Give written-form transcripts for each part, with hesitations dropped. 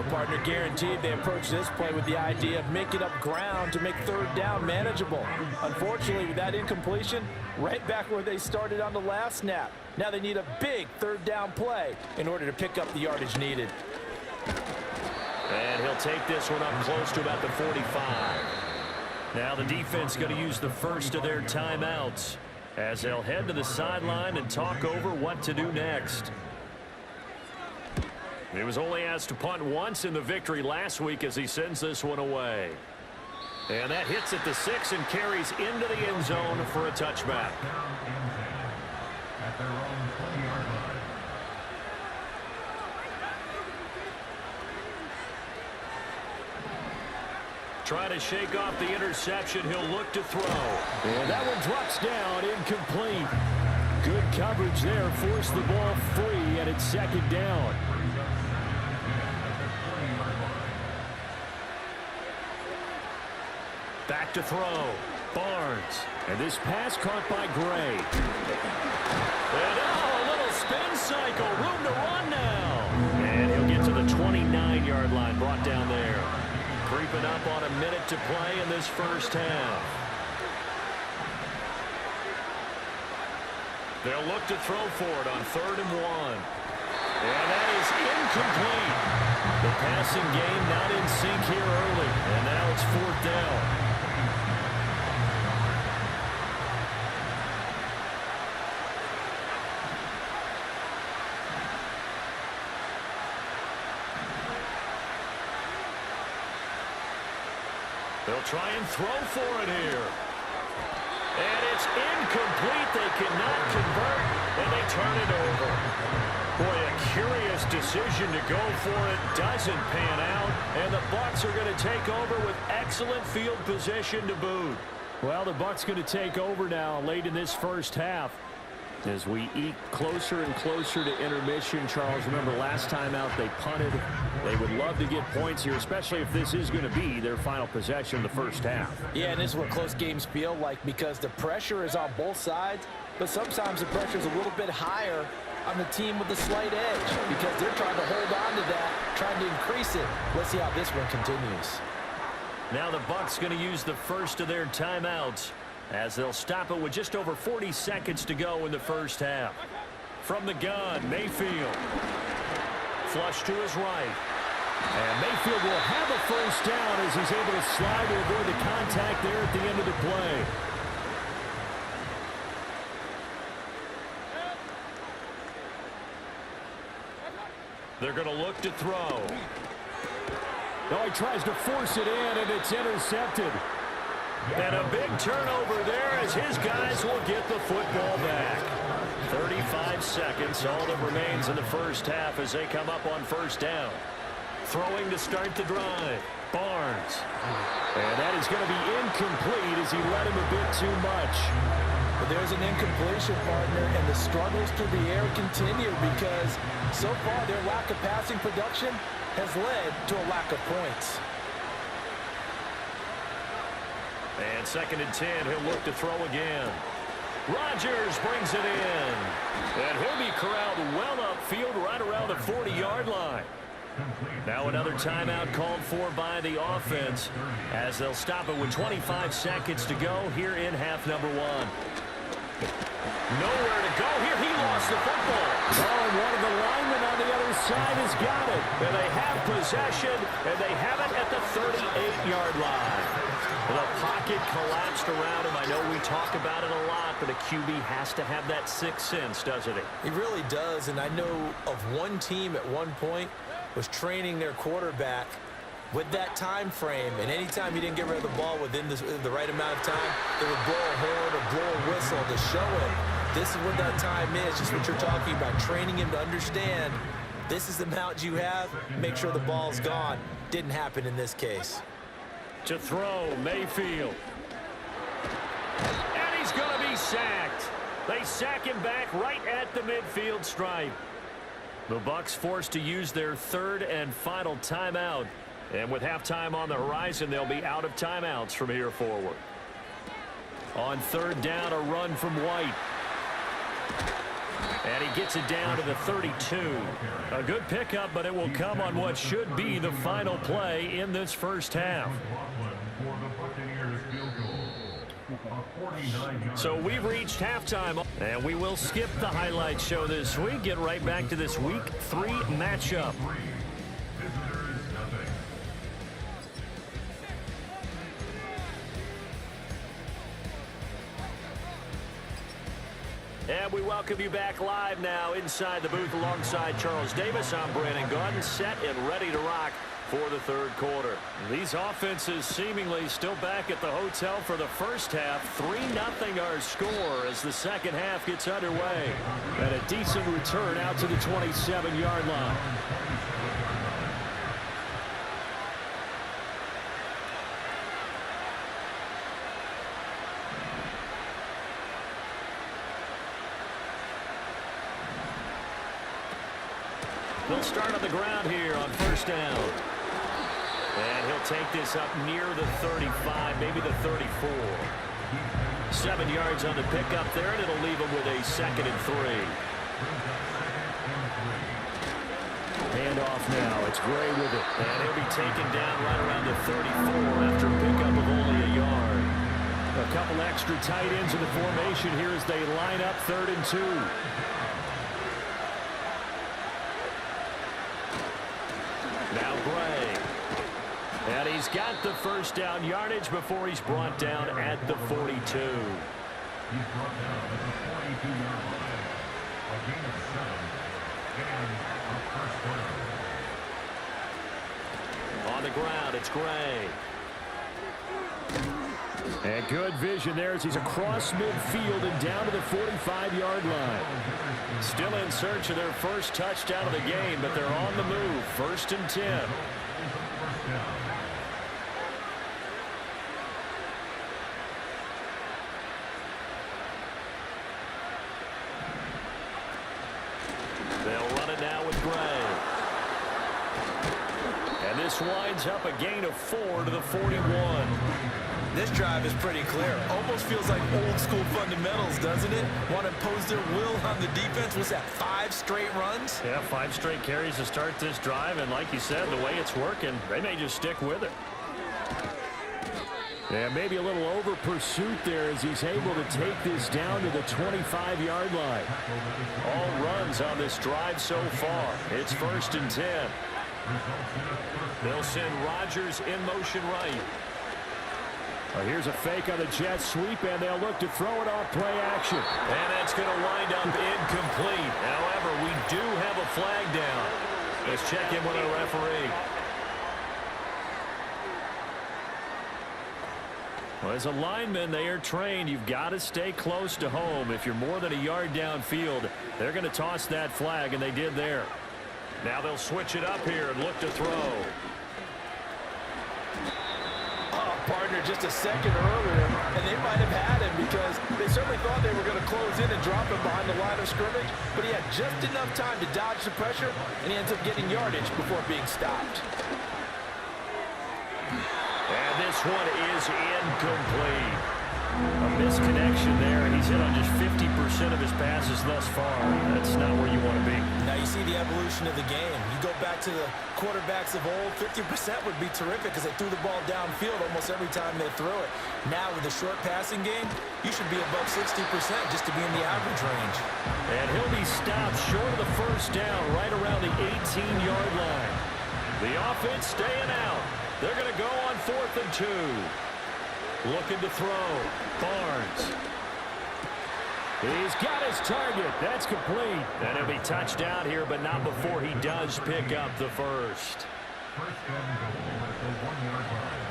partner. Guaranteed they approach this play with the idea of making up ground to make third down manageable. Unfortunately, with that incompletion, right back where they started on the last snap. Now they need a big third down play in order to pick up the yardage needed. And he'll take this one up close to about the 45. Now the defense going to use the first of their timeouts as they'll head to the sideline and talk over what to do next. He was only asked to punt once in the victory last week as he sends this one away. And that hits at the 6 and carries into the end zone for a touchback. At their own 20-yard line. Try to shake off the interception. He'll look to throw. And that one drops down, incomplete. Good coverage there. Forced the ball free, and it's second down. Back to throw. Barnes. And this pass caught by Gray. And a little spin cycle. Room to run now. And he'll get to the 29-yard line. Brought down there. Creeping up on a minute to play in this first half. They'll look to throw for it on 3rd and 1. And that is incomplete. The passing game not in sync here early. And now it's 4th down. They'll try and throw for it here. And it's incomplete. They cannot convert, and they turn it over. Boy, a curious decision to go for it. Doesn't pan out, and the Bucs are going to take over with excellent field position to boot. Well, the Bucs going to take over now late in this first half. As we eke closer and closer to intermission, Charles, remember last time out they punted. They would love to get points here, especially if this is going to be their final possession in the first half. Yeah, and this is what close games feel like because the pressure is on both sides, but sometimes the pressure is a little bit higher on the team with the slight edge because they're trying to hold on to that, trying to increase it. Let's see how this one continues. Now the Bucs going to use the first of their timeouts, as they'll stop it with just over 40 seconds to go in the first half. From the gun, Mayfield. Flush to his right. And Mayfield will have a first down as he's able to slide to avoid the contact there at the end of the play. They're going to look to throw. No, he tries to force it in, and it's intercepted. And a big turnover there as his guys will get the football back. 35 seconds, all that remains in the first half as they come up on first down. Throwing to start the drive, Barnes. And that is going to be incomplete as he led him a bit too much. But there's an incompletion, partner, and the struggles through the air continue because so far their lack of passing production has led to a lack of points. And 2nd and 10, he'll look to throw again. Rodgers brings it in. And he'll be corralled well upfield right around the 40-yard line. Now another timeout called for by the offense as they'll stop it with 25 seconds to go here in half number 1. Nowhere to go here. He lost the football. Oh, and one of the linemen on the other side has got it. And they have possession, and they have it at the 38-yard line. The pocket collapsed around him. I know we talk about it a lot, but a QB has to have that sixth sense, doesn't he? He really does, and I know of one team at one point was training their quarterback with that time frame, and anytime he didn't get rid of the ball within the right amount of time, they would blow a horn or blow a whistle to show him this is what that time is, just what you're talking about, training him to understand this is the amount you have, make sure the ball's gone. Didn't happen in this case. To throw, Mayfield. And he's going to be sacked. They sack him back right at the midfield stripe. The Bucs forced to use their third and final timeout. And with halftime on the horizon, they'll be out of timeouts from here forward. On third down, a run from White. And he gets it down to the 32. A good pickup, but it will come on what should be the final play in this first half. So we've reached halftime, and we will skip the highlight show this week. Get right back to this Week 3 matchup. And we welcome you back live now inside the booth alongside Charles Davis. I'm Brandon Gaudin, set and ready to rock for the third quarter. These offenses seemingly still back at the hotel for the first half. 3-0 our score as the second half gets underway. And a decent return out to the 27-yard line. They'll start on the ground here on first down. And he'll take this up near the 35, maybe the 34. 7 yards on the pickup there, and it'll leave him with a 2nd and 3. Hand off now. It's Gray with it. And he'll be taken down right around the 34 after a pickup of only a yard. A couple extra tight ends in the formation here as they line up 3rd and 2. Now Gray. And he's got the first down yardage before he's brought down at the 42. He's brought down at the 42-yard line. A gain of 7. And a first down. On the ground, it's Gray. And good vision there as he's across midfield and down to the 45-yard line. Still in search of their first touchdown of the game, but they're on the move. 1st and 10. They'll run it now with Gray. And this winds up a gain of 4 to the 41. This drive is pretty clear. Almost feels like old school fundamentals, doesn't it? Want to impose their will on the defense. What's that, 5 straight runs? Yeah, 5 straight carries to start this drive, and like you said, the way it's working, they may just stick with it. And maybe a little over pursuit there as he's able to take this down to the 25-yard line. All runs on this drive so far. It's 1st and 10. They'll send Rodgers in motion right. Here's a fake on the jet sweep, and they'll look to throw it off play action. And that's going to wind up incomplete. However, we do have a flag down. Let's check in with our referee. Well, as a lineman, they are trained. You've got to stay close to home. If you're more than a yard downfield, they're going to toss that flag, and they did there. Now they'll switch it up here and look to throw. Partner just a second earlier, and they might have had him because they certainly thought they were going to close in and drop him behind the line of scrimmage, but he had just enough time to dodge the pressure, and he ends up getting yardage before being stopped. And this one is incomplete. A misconnection there, and he's hit on just 50% of his passes thus far. That's not where you want to be. Now you see the evolution of the game. You go back to the quarterbacks of old, 50% would be terrific because they threw the ball downfield almost every time they threw it. Now with the short passing game, you should be above 60% just to be in the average range. And he'll be stopped short of the first down right around the 18-yard line. The offense staying out. They're going to go on 4th and 2. Looking to throw. Barnes. He's got his target. That's complete. And he'll be touched down here, but not before he does pick up the first. First and goal at the 1-yard line.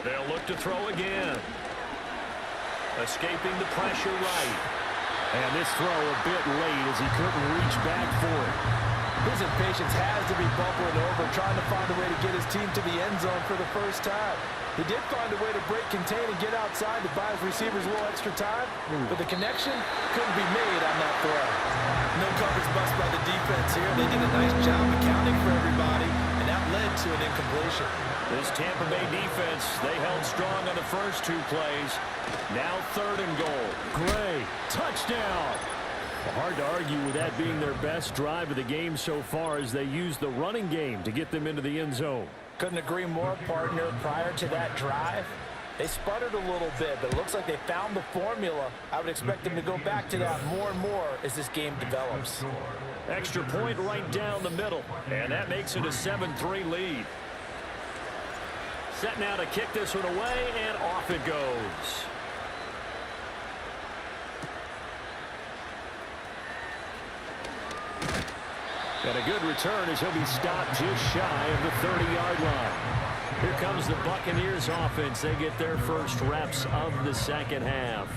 They'll look to throw again. Escaping the pressure right. And this throw a bit late as he couldn't reach back for it. His impatience has to be bubbling over, trying to find a way to get his team to the end zone for the first time. He did find a way to break, contain, and get outside to buy his receivers a little extra time, but the connection couldn't be made on that throw. No coverage bust by the defense here. They did a nice job accounting for everybody, and that led to an incompletion. This Tampa Bay defense, they held strong on the first 2 plays. Now 3rd and goal. Gray, touchdown. Well, hard to argue with that being their best drive of the game so far as they use the running game to get them into the end zone. Couldn't agree more, partner. Prior to that drive, they sputtered a little bit, but it looks like they found the formula. I would expect them to go back to that more and more as this game develops. Extra point right down the middle, and that makes it a 7-3 lead. Set now to kick this one away, and off it goes. And a good return as he'll be stopped just shy of the 30-yard line. Here comes the Buccaneers offense. They get their first reps of the second half.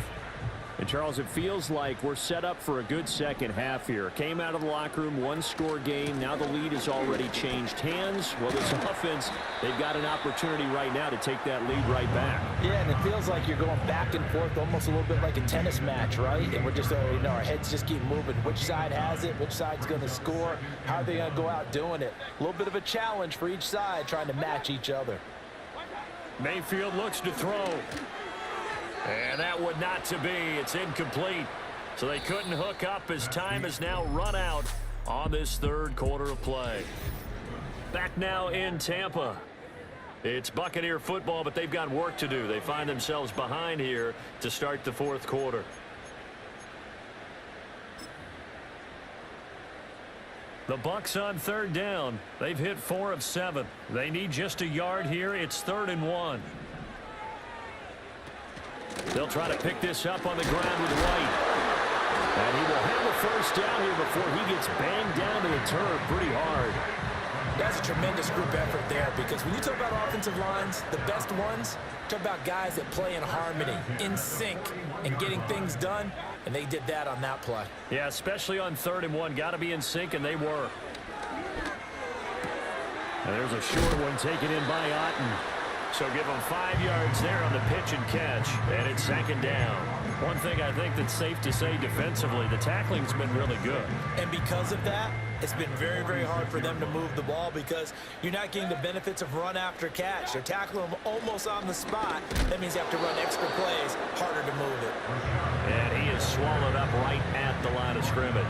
And, Charles, it feels like we're set up for a good second half here. Came out of the locker room, 1-score game. Now the lead has already changed hands. Well, this offense, they've got an opportunity right now to take that lead right back. Yeah, and it feels like you're going back and forth almost a little bit like a tennis match, right? And we're just, our heads just keep moving. Which side has it? Which side's going to score? How are they going to go out doing it? A little bit of a challenge for each side trying to match each other. Mayfield looks to throw. And that would not to be. It's incomplete. So they couldn't hook up as time has now run out on this 3rd quarter of play. Back now in Tampa. It's Buccaneer football, but they've got work to do. They find themselves behind here to start the 4th quarter. The Bucs on 3rd down. They've hit 4 of 7. They need just a yard here. It's 3rd and 1. They'll try to pick this up on the ground with White. And he will have a first down here before he gets banged down to the turf pretty hard. That's a tremendous group effort there, because when you talk about offensive lines, the best ones, talk about guys that play in harmony, in sync, and getting things done, and they did that on that play. Yeah, especially on 3rd and 1. Got to be in sync, and they were. And there's a short one taken in by Otten. So give them 5 yards there on the pitch and catch, and it's 2nd down. One thing I think that's safe to say defensively, the tackling's been really good. And because of that, it's been very, very hard for them to move the ball, because you're not getting the benefits of run after catch. They're tackling them almost on the spot. That means you have to run extra plays, harder to move it. And he is swallowed up right at the line of scrimmage.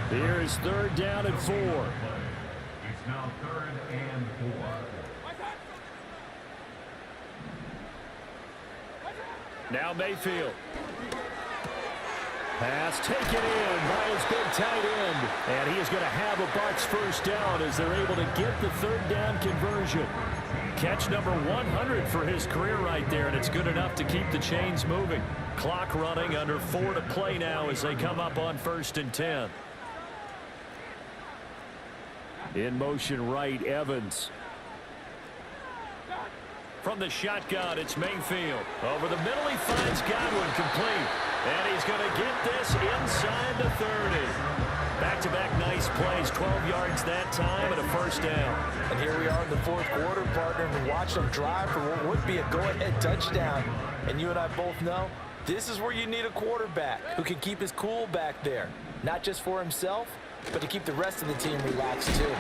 Here is 3rd down and 4. It's now 3rd and 4. Now Mayfield. Pass taken in by his big tight end. And he is going to have a Bucs first down as they're able to get the 3rd down conversion. Catch number 100 for his career right there, and it's good enough to keep the chains moving. Clock running, under 4 to play now as they come up on 1st and 10. In motion right, Evans. From the shotgun, it's Mayfield. Over the middle, he finds Godwin, complete. And he's going to get this inside the 30. Back-to-back nice plays, 12 yards that time, and a first down. And here we are in the 4th quarter, partner, and watch them drive for what would be a go-ahead touchdown. And you and I both know this is where you need a quarterback who can keep his cool back there. Not just for himself, but to keep the rest of the team relaxed, too.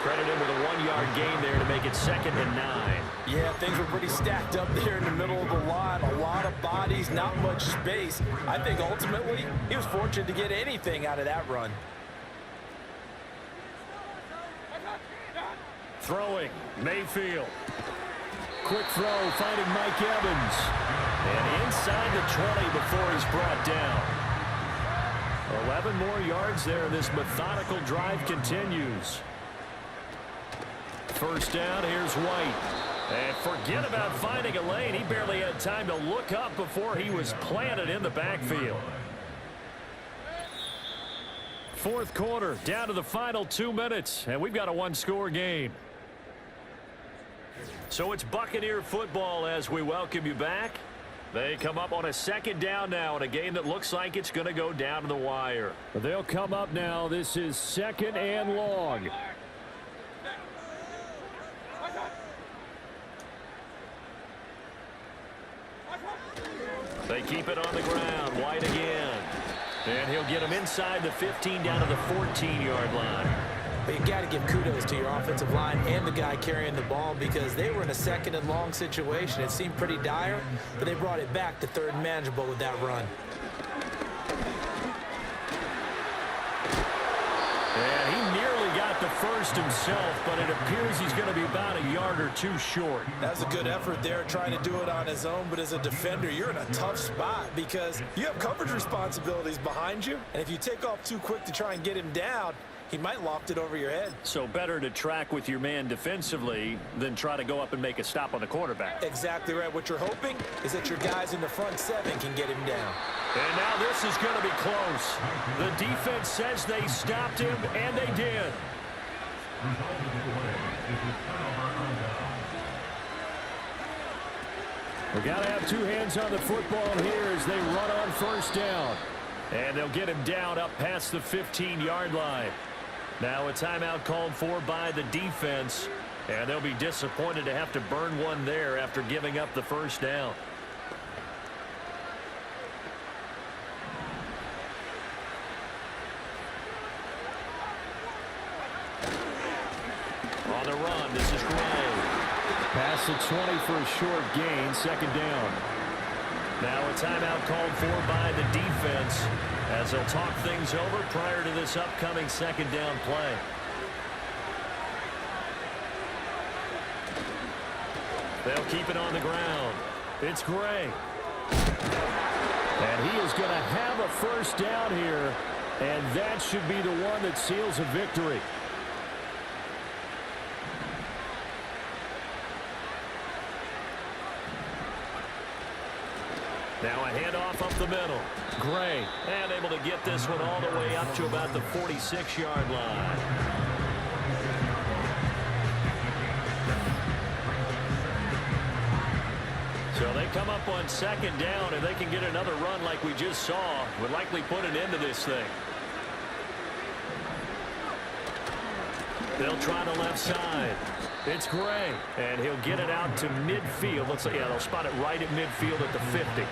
Credit him with a 1-yard gain there to make it 2nd and 9. Yeah, things were pretty stacked up there in the middle of the line. A lot of bodies, not much space. I think ultimately he was fortunate to get anything out of that run. Throwing, Mayfield. Quick throw, finding Mike Evans. And inside the 20 before he's brought down. 11 more yards there. This methodical drive continues. First down, here's White. And forget about finding a lane. He barely had time to look up before he was planted in the backfield. 4th quarter, down to the final 2 minutes, and we've got a 1-score game. So it's Buccaneer football as we welcome you back. They come up on a 2nd down now in a game that looks like it's going to go down to the wire. They'll come up now. This is 2nd and long. They keep it on the ground. White again. And he'll get him inside the 15 down to the 14-yard line. But you got to give kudos to your offensive line and the guy carrying the ball because they were in a second and long situation. It seemed pretty dire, but they brought it back to third and manageable with that run. And he nearly got the first himself, but it appears he's going to be about a yard or two short. That was a good effort there, trying to do it on his own, but as a defender, you're in a tough spot because you have coverage responsibilities behind you, and if you take off too quick to try and get him down, he might loft it over your head. So better to track with your man defensively than try to go up and make a stop on the quarterback. Exactly right. What you're hoping is that your guys in the front seven can get him down. And now this is going to be close. The defense says they stopped him, and they did. We got to have two hands on the football here as they run on first down. And they'll get him down up past the 15-yard line. Now a timeout called for by the defense, and they'll be disappointed to have to burn one there after giving up the first down. On the run, this is Gray. Past the 20 for a short gain, second down. Now a timeout called for by the defense as they'll talk things over prior to this upcoming second down play. They'll keep it on the ground. It's Gray. And he is going to have a first down here, and that should be the one that seals a victory. Now a handoff up the middle. Gray, and able to get this one all the way up to about the 46-yard line. So they come up on second down, and they can get another run like we just saw. Would likely put an end to this thing. They'll try the left side. It's Gray, and he'll get it out to midfield. Looks like, yeah, they'll spot it right at midfield at the 50.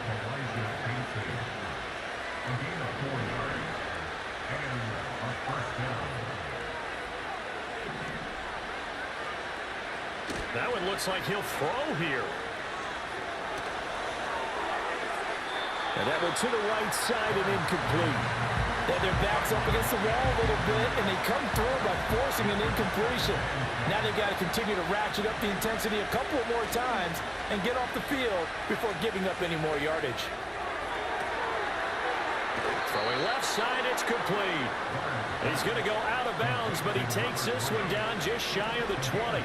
That one looks like he'll throw here. And that one to the right side and incomplete. Yeah, their back's up against the wall a little bit, and they come through by forcing an incompletion. Now they've got to continue to ratchet up the intensity a couple more times and get off the field before giving up any more yardage. Throwing left side, it's complete. He's going to go out of bounds, but he takes this one down just shy of the 20.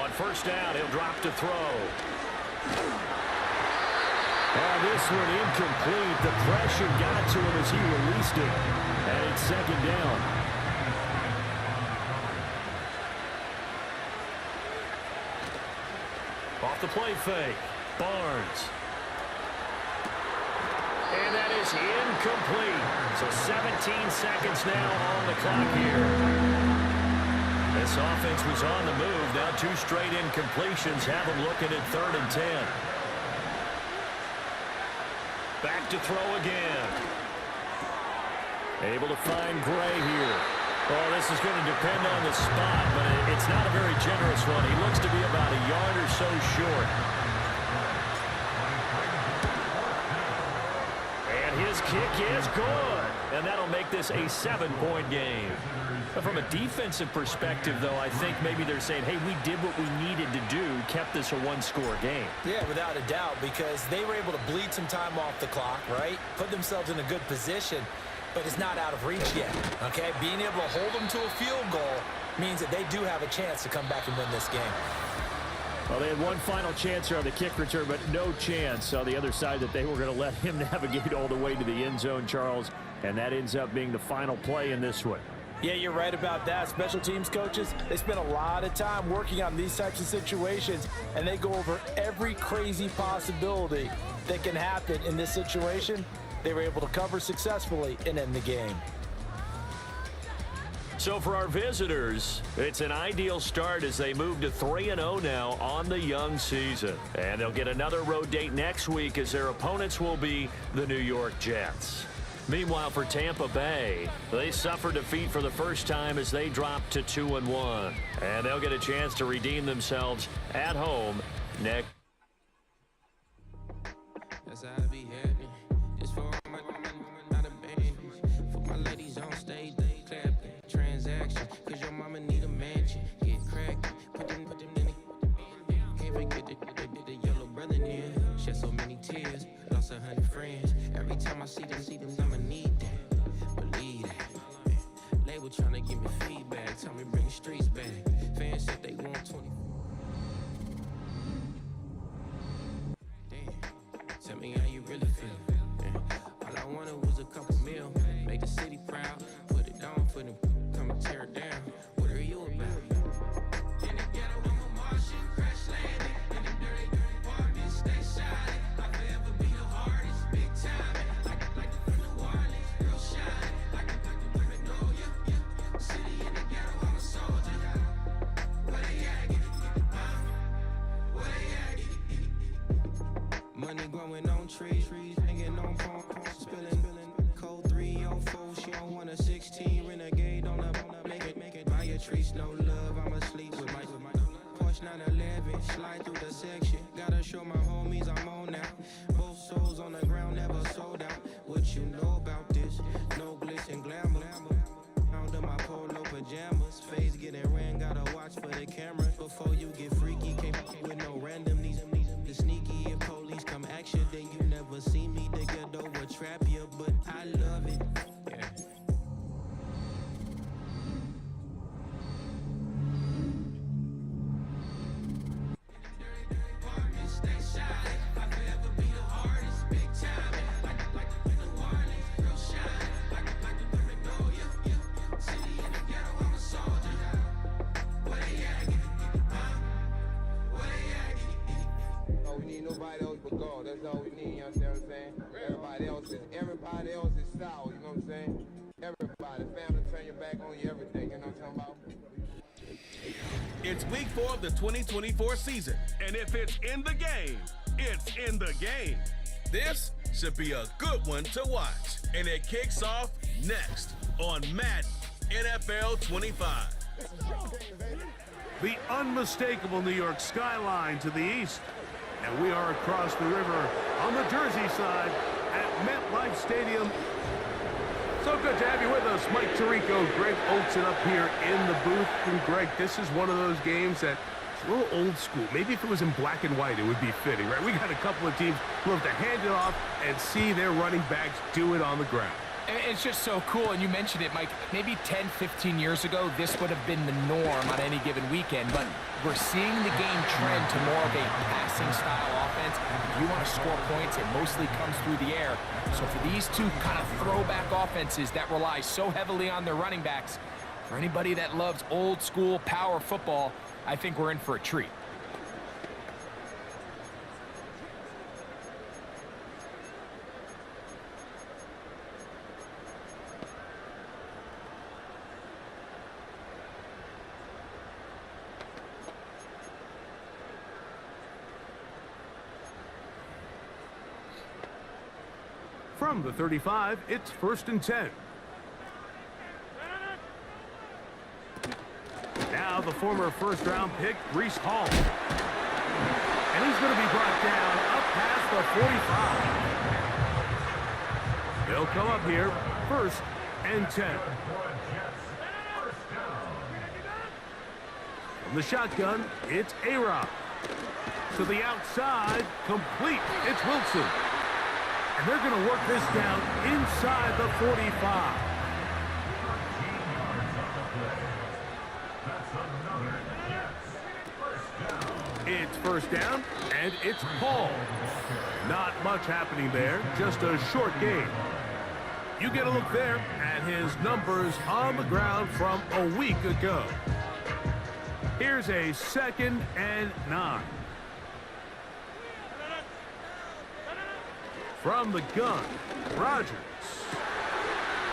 On first down, he'll drop to throw. And this one incomplete. The pressure got to him as he released it. And it's second down. Off the play fake. Barnes. And that is incomplete. So 17 seconds now on the clock here. This offense was on the move. Now two straight incompletions have them looking at 3rd and 10. Back to throw again. Able to find Gray here. Oh, this is going to depend on the spot, but it's not a very generous one. He looks to be about a yard or so short. And his kick is good. And that'll make this a 7-point game. But from a defensive perspective, though, I think maybe they're saying, hey, we did what we needed to do, kept this a one-score game. Yeah, without a doubt, because they were able to bleed some time off the clock, right? Put themselves in a good position, but it's not out of reach yet, okay? Being able to hold them to a field goal means that they do have a chance to come back and win this game. Well, they had one final chance here on the kick return, but no chance on the other side that they were going to let him navigate all the way to the end zone, Charles, and that ends up being the final play in this one. Yeah, you're right about that. Special teams coaches, they spend a lot of time working on these types of situations, and they go over every crazy possibility that can happen in this situation. They were able to cover successfully and end the game. So for our visitors, it's an ideal start as they move to 3-0 now on the young season. And they'll get another road date next week as their opponents will be the New York Jets. Meanwhile, for Tampa Bay, they suffered defeat for the first time as they dropped to 2-1. And they'll get a chance to redeem themselves at home next. That's how I be heading. Just for all my not a band. For my ladies on stage, they clapping. Transaction, cause your mama need a mansion. Get cracked, put them in the. Can't forget the yellow brother near. Shed so many tears, lost 100 friends. Every time I see them, I'ma need that. Believe that. Label trying to give me feedback. Tell me bring the streets back. Fans said they want 20. Tell me how you really feel. All I wanted was a couple mil. Make the city proud. Put it down for them. Come and tear it down. What are you about? In the ghetto, I'm a Martian. Crash landing. In the dirty apartments, stay shining. I'll forever be the hardest. Big time. Like the New Orleans. Real shine. Like the women know you. City in the ghetto, I'm a soldier. Where they at? Where they at? Money growing on trees, hanging on palm, spilling, code 304. She don't want a 16 renegade on a make it. Buy a trees, no love. I'ma sleep with my Porsche 911, slide through the section. Gotta show my homies I'm on now. Both souls on the ground, never sold out. What you know about this? No glitz and glamour. Under my polo pajamas, face getting ran. Gotta watch for the camera before you get freaky. Can't with no random these. The sneaky, if police come ask you, then you never see me. The ghetto will trap you, but I love it. Yeah. Stay shy. I'll forever be the hardest. Big time. Like the New Orleans. Real shine. Like the women know you. City in the ghetto, I'm a soldier. Where they at? Where they at? We need nobody else but God. That's all we need, you understand what I'm saying? Everybody else is sour, you know what I'm saying? Everybody, family, turn your back on you, everything, you know what I'm talking about? It's week 4 of the 2024 season, and if it's in the game, it's in the game. This should be a good one to watch, and it kicks off next on Madden NFL 25. The unmistakable New York skyline to the east. And we are across the river on the Jersey side at MetLife Stadium. So good to have you with us. Mike Tirico, Greg Olsen up here in the booth. And Greg, this is one of those games that is a little old school. Maybe if it was in black and white, it would be fitting, right? We got a couple of teams who love to hand it off and see their running backs do it on the ground. It's just so cool, and you mentioned it, Mike. Maybe 10, 15 years ago, this would have been the norm on any given weekend, but we're seeing the game trend to more of a passing-style offense. If you want to score points, it mostly comes through the air. So for these two kind of throwback offenses that rely so heavily on their running backs, for anybody that loves old-school power football, I think we're in for a treat. From the 35, it's 1st and 10. Now the former first-round pick, Breece Hall. And he's going to be brought down up past the 45. They'll come up here, 1st and 10. From the shotgun, it's A-Rob. To the outside, complete. It's Wilson. And they're going to work this down inside the 45. It's 1st down, and it's Paul. Not much happening there, just a short game. You get a look there at his numbers on the ground from a week ago. Here's a 2nd and 9. From the gun, Rodgers.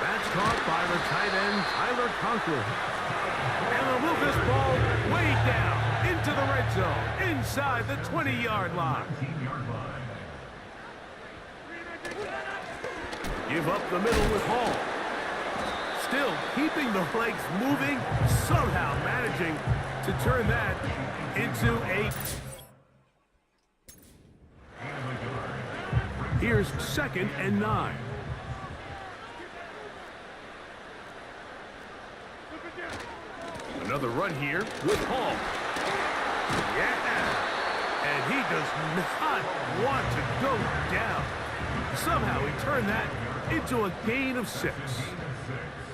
That's caught by the tight end, Tyler Conklin. And they'll move this ball way down into the red zone, inside the 20-yard line. Give up the middle with Hall. Still keeping the legs moving, somehow managing to turn that into a... Here's 2nd and 9. Another run here with Hall. Yeah! And he does not want to go down. Somehow he turned that into a gain of 6.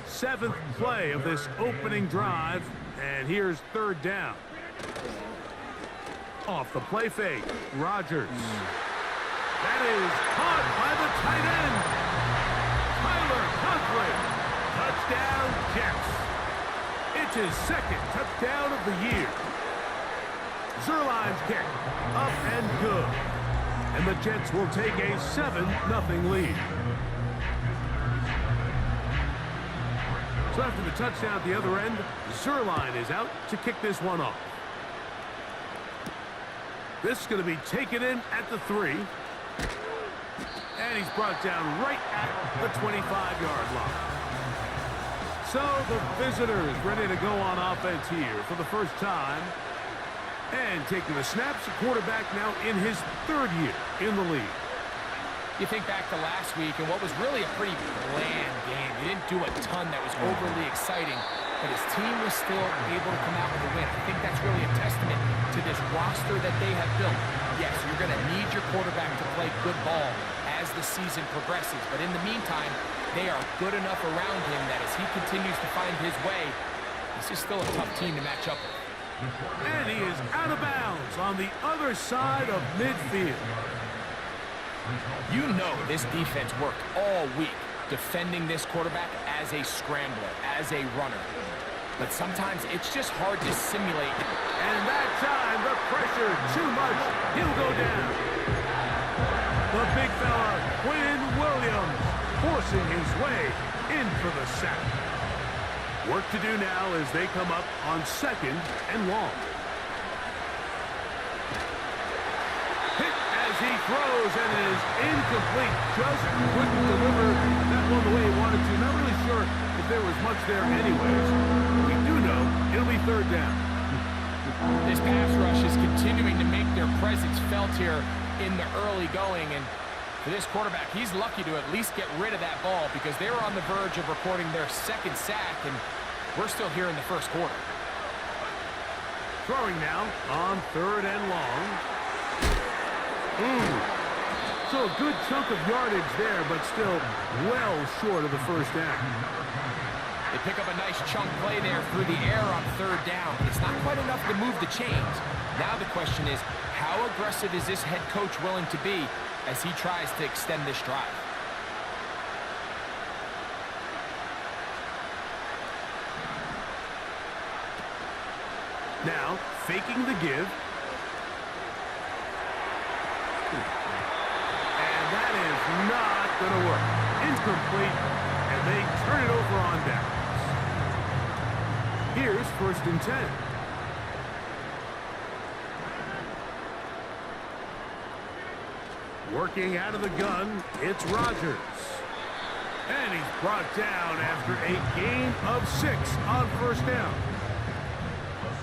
7th play of this opening drive, and here's 3rd down. Off the play fake, Rodgers. That is caught by the tight end, Tyler Conklin. Touchdown, Jets. It's his 2nd touchdown of the year. Zuerlein's kick, up and good. And the Jets will take a 7-0 lead. So after the touchdown at the other end, Zuerlein is out to kick this one off. This is going to be taken in at the 3. And he's brought down right at the 25-yard line. So the visitors ready to go on offense here for the first time. And taking the snaps, the quarterback now in his 3rd year in the league. You think back to last week and what was really a pretty bland game. He didn't do a ton that was overly exciting, but his team was still able to come out with a win. I think that's really a testament to this roster that they have built. Yes, you're going to need your quarterback to play good ball as the season progresses, but in the meantime, they are good enough around him that as he continues to find his way, this is still a tough team to match up with. And he is out of bounds on the other side of midfield. You know this defense worked all week defending this quarterback as a scrambler, as a runner. But sometimes it's just hard to simulate. And that time, the pressure too much. He'll go down. The big fella, Quinn Williams, forcing his way in for the sack. Work to do now as they come up on 2nd and long. Hit as he throws, and it is incomplete. Just couldn't deliver that one the way he wanted to. Not really sure if there was much there anyways. We do know it'll be 3rd down. This pass rush is continuing to make their presence felt here in the early going, and for this quarterback, he's lucky to at least get rid of that ball because they were on the verge of recording their 2nd sack, and we're still here in the 1st quarter. Throwing now on 3rd and long. So a good chunk of yardage there, but still well short of the 1st down. They pick up a nice chunk play there through the air on 3rd down. It's not quite enough to move the chains. Now the question is, how aggressive is this head coach willing to be as he tries to extend this drive? Now, faking the give. And that is not going to work. Incomplete, and they turn it over on downs. Here's 1st and 10. Working out of the gun, it's Rodgers. And he's brought down after a gain of 6 on 1st down.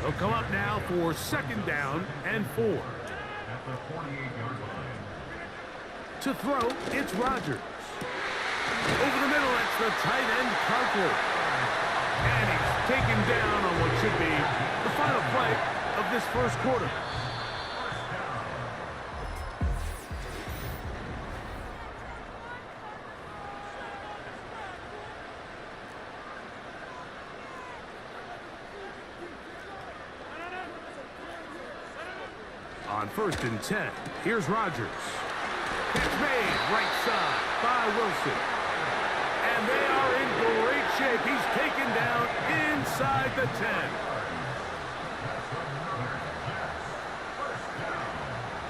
They'll come up now for 2nd down and 4. At the 48-yard line. To throw, it's Rodgers. Over the middle, it's the tight end, Conklin. And he's taken down on what should be the final play of this 1st quarter. On 1st and 10, here's Rodgers. Catch made, right side by Wilson. And they are in great shape. He's taken down inside the 10.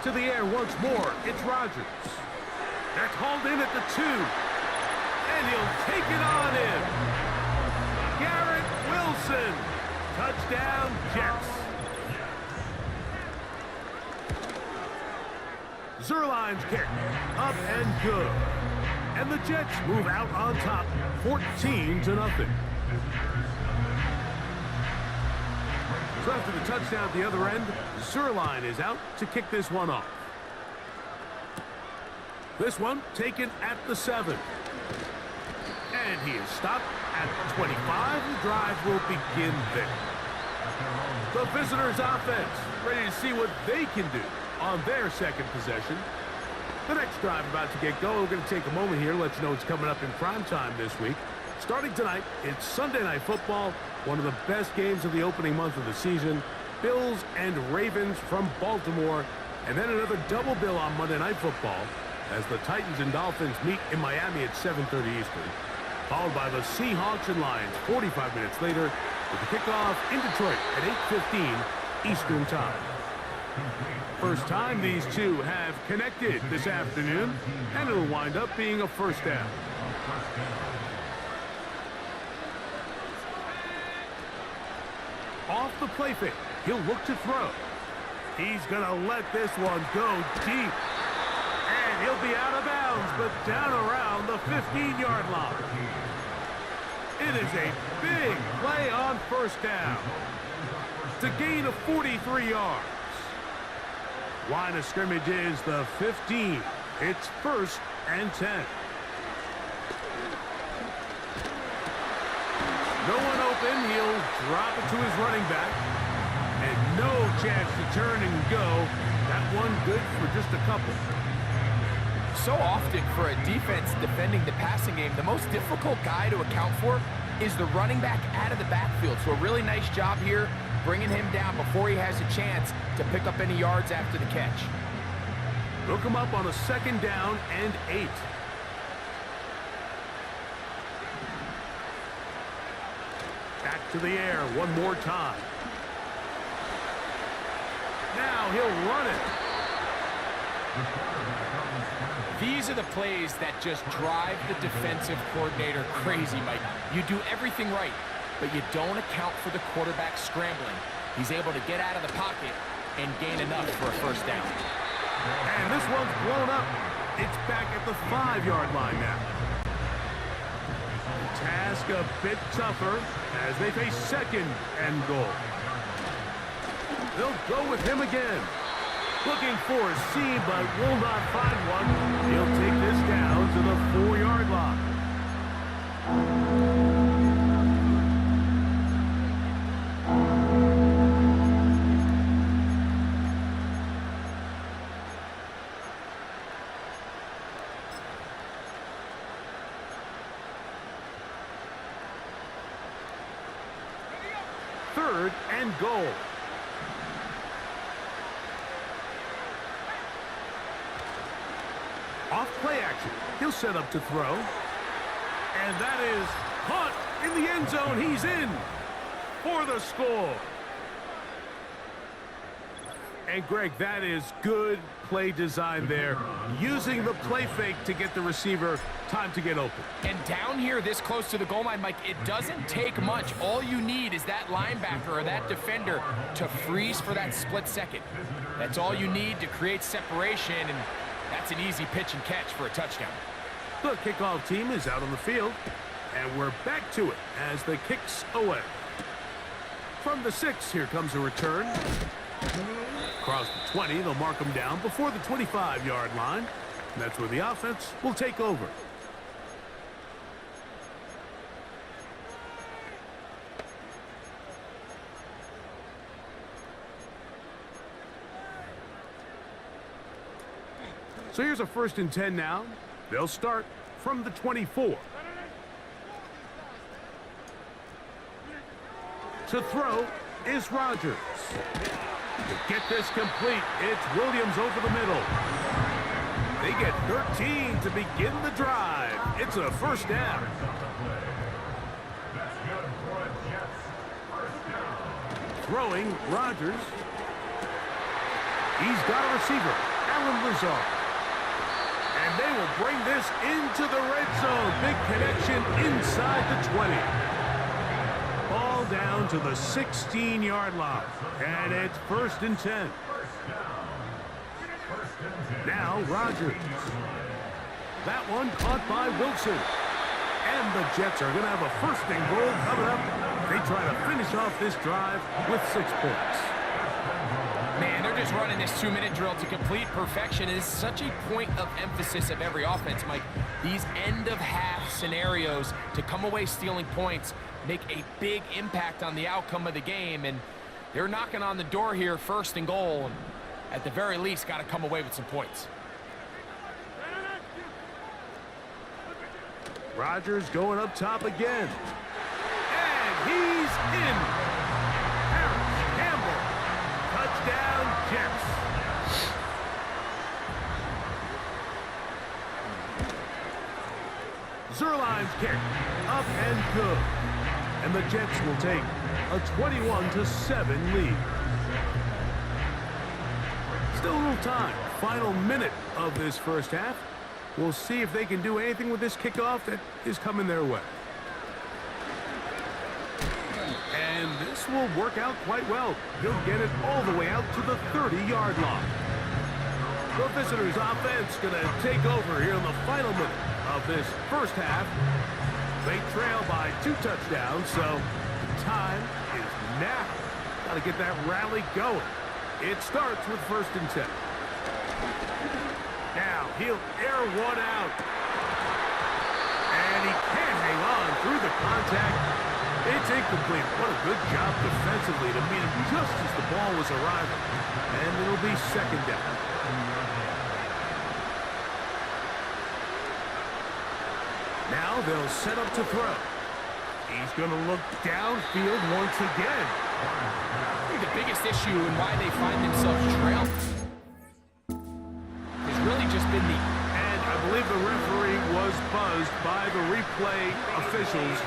To the air once more, it's Rodgers. That's hauled in at the 2. And And he'll take it on in. Garrett Wilson. Touchdown, Jets. Zuerlein's kick. Up and good. And the Jets move out on top, 14-0. So after the touchdown at the other end, Zuerlein is out to kick this one off. This one taken at the 7. And he is stopped at the 25. The drive will begin there. The visitors' offense ready to see what they can do on their second possession. The next drive about to get going. We're going to take a moment here, let you know what's coming up in prime time this week. Starting tonight, it's Sunday Night Football, one of the best games of the opening month of the season. Bills and Ravens from Baltimore, and then another double bill on Monday Night Football as the Titans and Dolphins meet in Miami at 7:30 Eastern, followed by the Seahawks and Lions 45 minutes later with the kickoff in Detroit at 8:15 Eastern Time. First time these two have connected this afternoon, and it'll wind up being a first down. Off the play fake, he'll look to throw. He's going to let this one go deep. And he'll be out of bounds, but down around the 15-yard line. It is a big play on first down. To gain of 43 yards. Line of scrimmage is the 15. It's 1st and 10. No one open. He'll drop it to his running back. And no chance to turn and go. That one good for just a couple. So often for a defense defending the passing game, the most difficult guy to account for is the running back out of the backfield. So a really nice job here bringing him down before he has a chance to pick up any yards after the catch. Look him up on a 2nd down and 8. Back to the air one more time. Now he'll run it. These are the plays that just drive the defensive coordinator crazy, Mike. You do everything right, but you don't account for the quarterback scrambling. He's able to get out of the pocket and gain enough for a first down. And this one's blown up. It's back at the 5-yard line now. The task a bit tougher as they face 2nd and goal. They'll go with him again. Looking for a seam, but will not find one. He'll take this down to the 4-yard line. Third and goal. Off play action. He'll set up to throw. And that is caught in the end zone. He's in for the score. And Greg, that is good play design there. Using the play fake to get the receiver time to get open. And down here this close to the goal line, Mike, it doesn't take much. All you need is that linebacker or that defender to freeze for that split second. That's all you need to create separation, and that's an easy pitch and catch for a touchdown. The kickoff team is out on the field, and we're back to it as the kick's away. From the 6, here comes a return. Across the 20, they'll mark them down before the 25-yard line. And that's where the offense will take over. So here's a 1st and 10 now. They'll start from the 24. To throw is Rodgers. To get this complete, it's Williams over the middle. They get 13 to begin the drive. It's a first down. Throwing, Rodgers. He's got a receiver, Allen Lazard. And they will bring this into the red zone. Big connection inside the 20. Ball down to the 16-yard line. And it's 1st and 10. Now Rodgers. That one caught by Wilson. And the Jets are going to have a 1st and goal coming up. They try to finish off this drive with 6 points. Man, they're just running this 2-minute drill to complete perfection. It is such a point of emphasis of every offense, Mike. These end-of-half scenarios to come away stealing points make a big impact on the outcome of the game, and they're knocking on the door here, 1st and goal, and at the very least, got to come away with some points. Rodgers going up top again. And he's in. Harris Campbell. Touchdown, Jets. Zerline's kick. Up and good. And the Jets will take a 21-7 lead. Still a little time. Final minute of this first half. We'll see if they can do anything with this kickoff that is coming their way. And this will work out quite well. He'll get it all the way out to the 30-yard line. The visitors' offense going to take over here in the final minute of this first half. They trail by 2 touchdowns, so the time is now. Got to get that rally going. It starts with 1st and 10. Now, he'll air one out. And he can't hang on through the contact. It's incomplete. What a good job defensively to meet him just as the ball was arriving. And it'll be 2nd down. Now they'll set up to throw. He's going to look downfield once again. I think the biggest issue and why they find themselves trailing really just been the... And I believe the referee was buzzed by the replay officials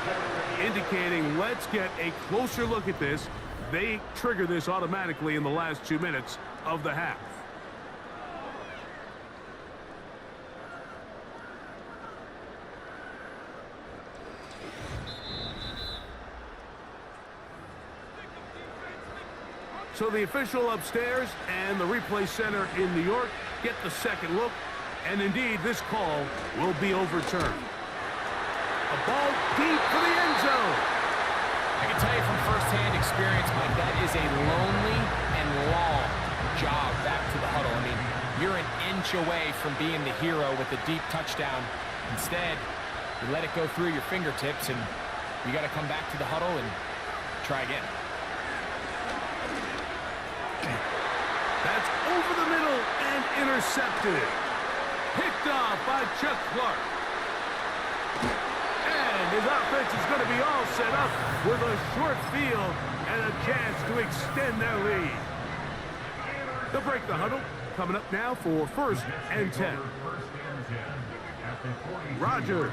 indicating let's get a closer look at this. They trigger this automatically in the last 2 minutes of the half. So the official upstairs and the replay center in New York get the second look, and indeed this call will be overturned. A ball deep for the end zone. I can tell you from first-hand experience, Mike, that is a lonely and long jog back to the huddle. I mean, you're an inch away from being the hero with a deep touchdown. Instead, you let it go through your fingertips, and you got to come back to the huddle and try again. That's over the middle and intercepted. Picked off by Chuck Clark. And his offense is going to be all set up with a short field and a chance to extend their lead. They'll break the huddle. Coming up now for 1st and 10. Rodgers.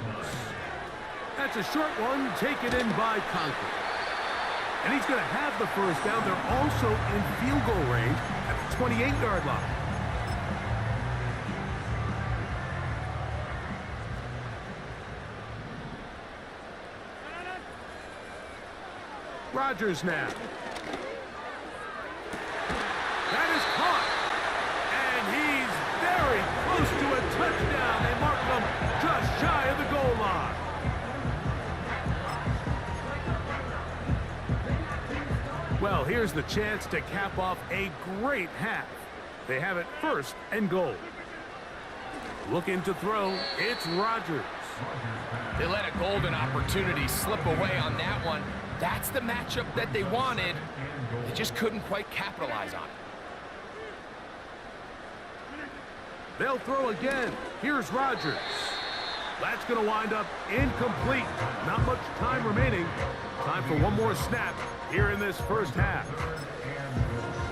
That's a short one taken in by Conklin. And he's going to have the 1st down. They're also in field goal range at the 28-yard line. Rodgers now. That is caught. And he's very close to a touchdown. They mark him just shy of the goal line. Well, here's the chance to cap off a great half. They have it 1st and goal. Looking to throw, it's Rodgers. They let a golden opportunity slip away on that one. That's the matchup that they wanted. They just couldn't quite capitalize on it. They'll throw again. Here's Rodgers. That's going to wind up incomplete. Not much time remaining. Time for one more snap here in this first half.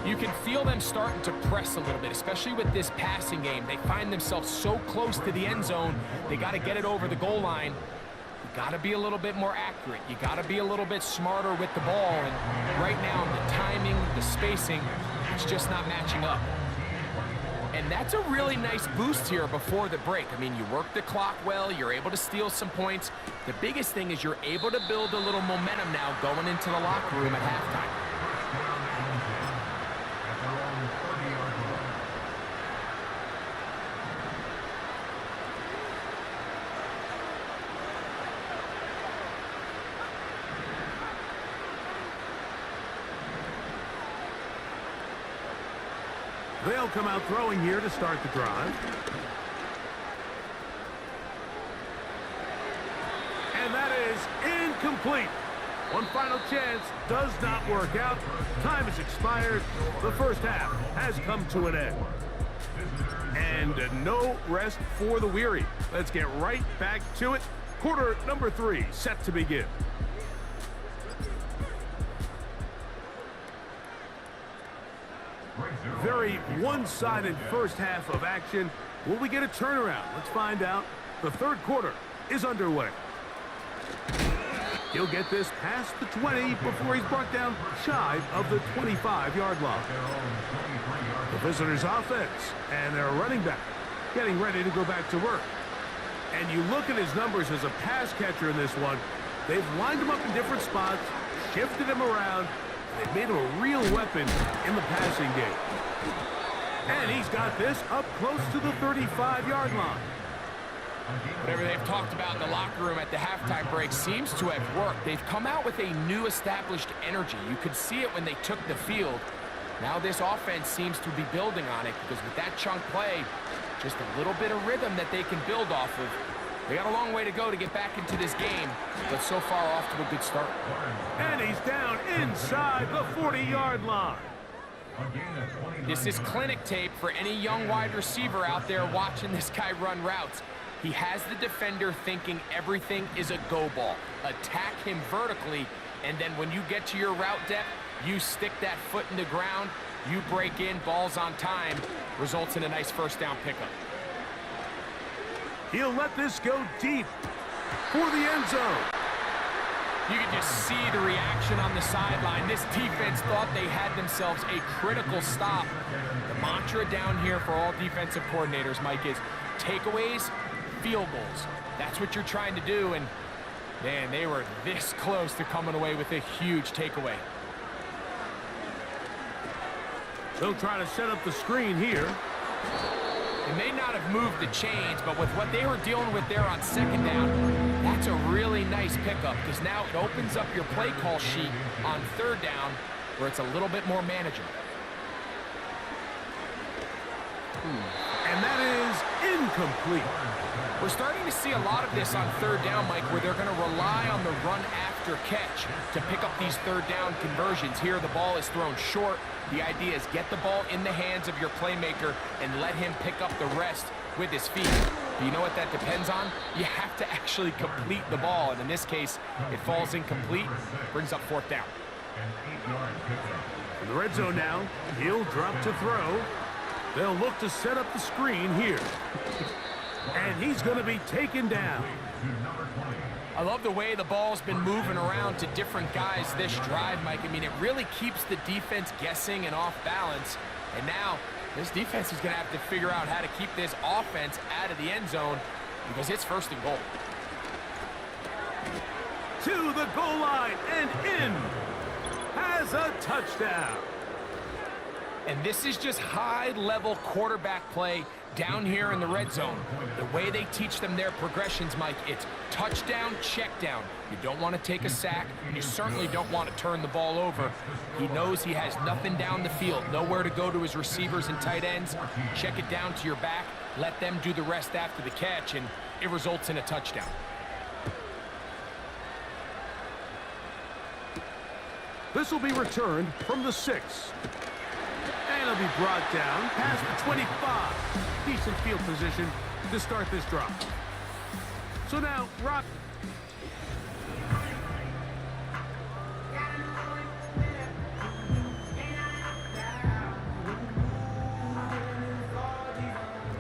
You can feel them starting to press a little bit, especially with this passing game. They find themselves so close to the end zone. They got to get it over the goal line. You got to be a little bit more accurate. You got to be a little bit smarter with the ball. And right now, the timing, the spacing, it's just not matching up. And that's a really nice boost here before the break. I mean, you work the clock well, you're able to steal some points. The biggest thing is you're able to build a little momentum now going into the locker room at halftime. They'll come out throwing here to start the drive. And that is incomplete. One final chance does not work out. Time has expired. The first half has come to an end. And no rest for the weary. Let's get right back to it. Quarter number 3 set to begin. Very one-sided first half of action. Will we get a turnaround? Let's find out. The third quarter is underway. He'll get this past the 20 before he's brought down shy of the 25-yard line. The visitors' offense and their running back getting ready to go back to work. And you look at his numbers as a pass catcher in this one. They've lined him up in different spots, shifted him around. They've made him a real weapon in the passing game. And he's got this up close to the 35-yard line. Whatever they've talked about in the locker room at the halftime break seems to have worked. They've come out with a new established energy. You could see it when they took the field. Now this offense seems to be building on it because with that chunk play, just a little bit of rhythm that they can build off of. They got a long way to go to get back into this game, but so far off to a good start. And he's down inside the 40-yard line. This is clinic tape for any young wide receiver out there watching this guy run routes. He has the defender thinking everything is a go ball. Attack him vertically, and then when you get to your route depth, you stick that foot in the ground, you break in, ball's on time, results in a nice first down pickup. He'll let this go deep for the end zone. You can just see the reaction on the sideline. This defense thought they had themselves a critical stop. The mantra down here for all defensive coordinators, Mike, is takeaways, field goals. That's what you're trying to do, and man, they were this close to coming away with a huge takeaway. They'll try to set up the screen here. They may not have moved the chains, but with what they were dealing with there on second down, that's a really nice pickup because now it opens up your play call sheet on third down where it's a little bit more manageable. And that is incomplete. We're starting to see a lot of this on third down, Mike, where they're going to rely on the run after catch to pick up these third down conversions. Here, the ball is thrown short. The idea is get the ball in the hands of your playmaker and let him pick up the rest with his feet. Do you know what that depends on? You have to actually complete the ball, and in this case, it falls incomplete, brings up fourth down. In the red zone now, he'll drop to throw. They'll look to set up the screen here. And he's going to be taken down. I love the way the ball's been moving around to different guys this drive, Mike. I mean, it really keeps the defense guessing and off balance. And now, this defense is going to have to figure out how to keep this offense out of the end zone because it's first and goal. To the goal line and in. Has a touchdown. And this is just high-level quarterback play down here in the red zone. The way they teach them their progressions, Mike, it's touchdown, check down. You don't want to take a sack, and you certainly don't want to turn the ball over. He knows he has nothing down the field, nowhere to go to his receivers and tight ends. Check it down to your back, let them do the rest after the catch, and it results in a touchdown. This will be returned from the 6. And it'll be brought down past the 25. Decent field position to start this drive. So now, Rock.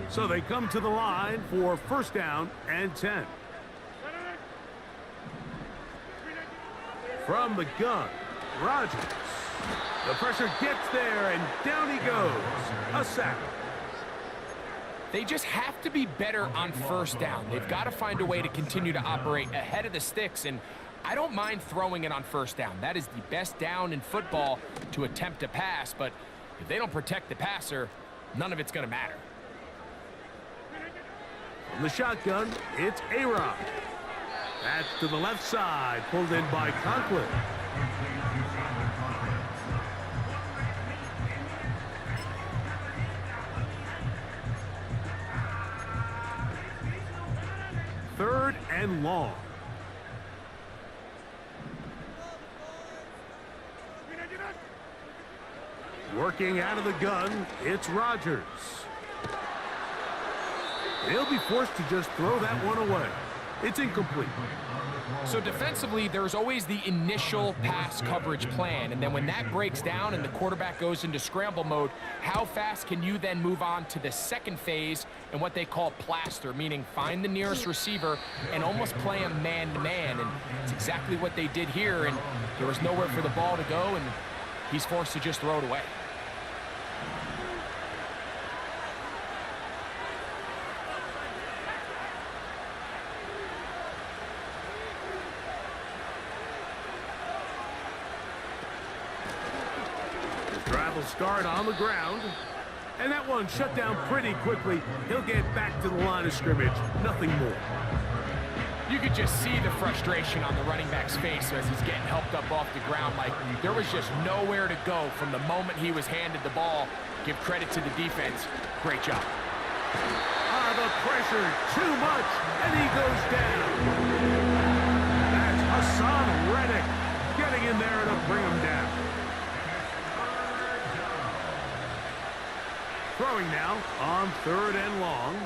So they come to the line for first down and 10. From the gun, Rodgers. The pressure gets there, and down he goes. A sack. They just have to be better on first down. They've got to find a way to continue to operate ahead of the sticks, and I don't mind throwing it on first down. That is the best down in football to attempt to pass, but if they don't protect the passer, none of it's going to matter. From the shotgun, it's A-Rod. That's to the left side, pulled in by Conklin. Third and long. Working out of the gun, it's Rodgers. They'll be forced to just throw that one away. It's incomplete. So defensively, there's always the initial pass coverage plan, and then when that breaks down and the quarterback goes into scramble mode, how fast can you then move on to the second phase and what they call plaster, meaning find the nearest receiver and almost play him man-to-man, and it's exactly what they did here, and there was nowhere for the ball to go, and he's forced to just throw it away. Drive will start on the ground. And that one shut down pretty quickly. He'll get back to the line of scrimmage. Nothing more. You could just see the frustration on the running back's face as he's getting helped up off the ground. Like there was just nowhere to go from the moment he was handed the ball. Give credit to the defense. Great job. The pressure, too much, and he goes down. That's Hassan Reddick getting in there to bring him down. Throwing now on third and long.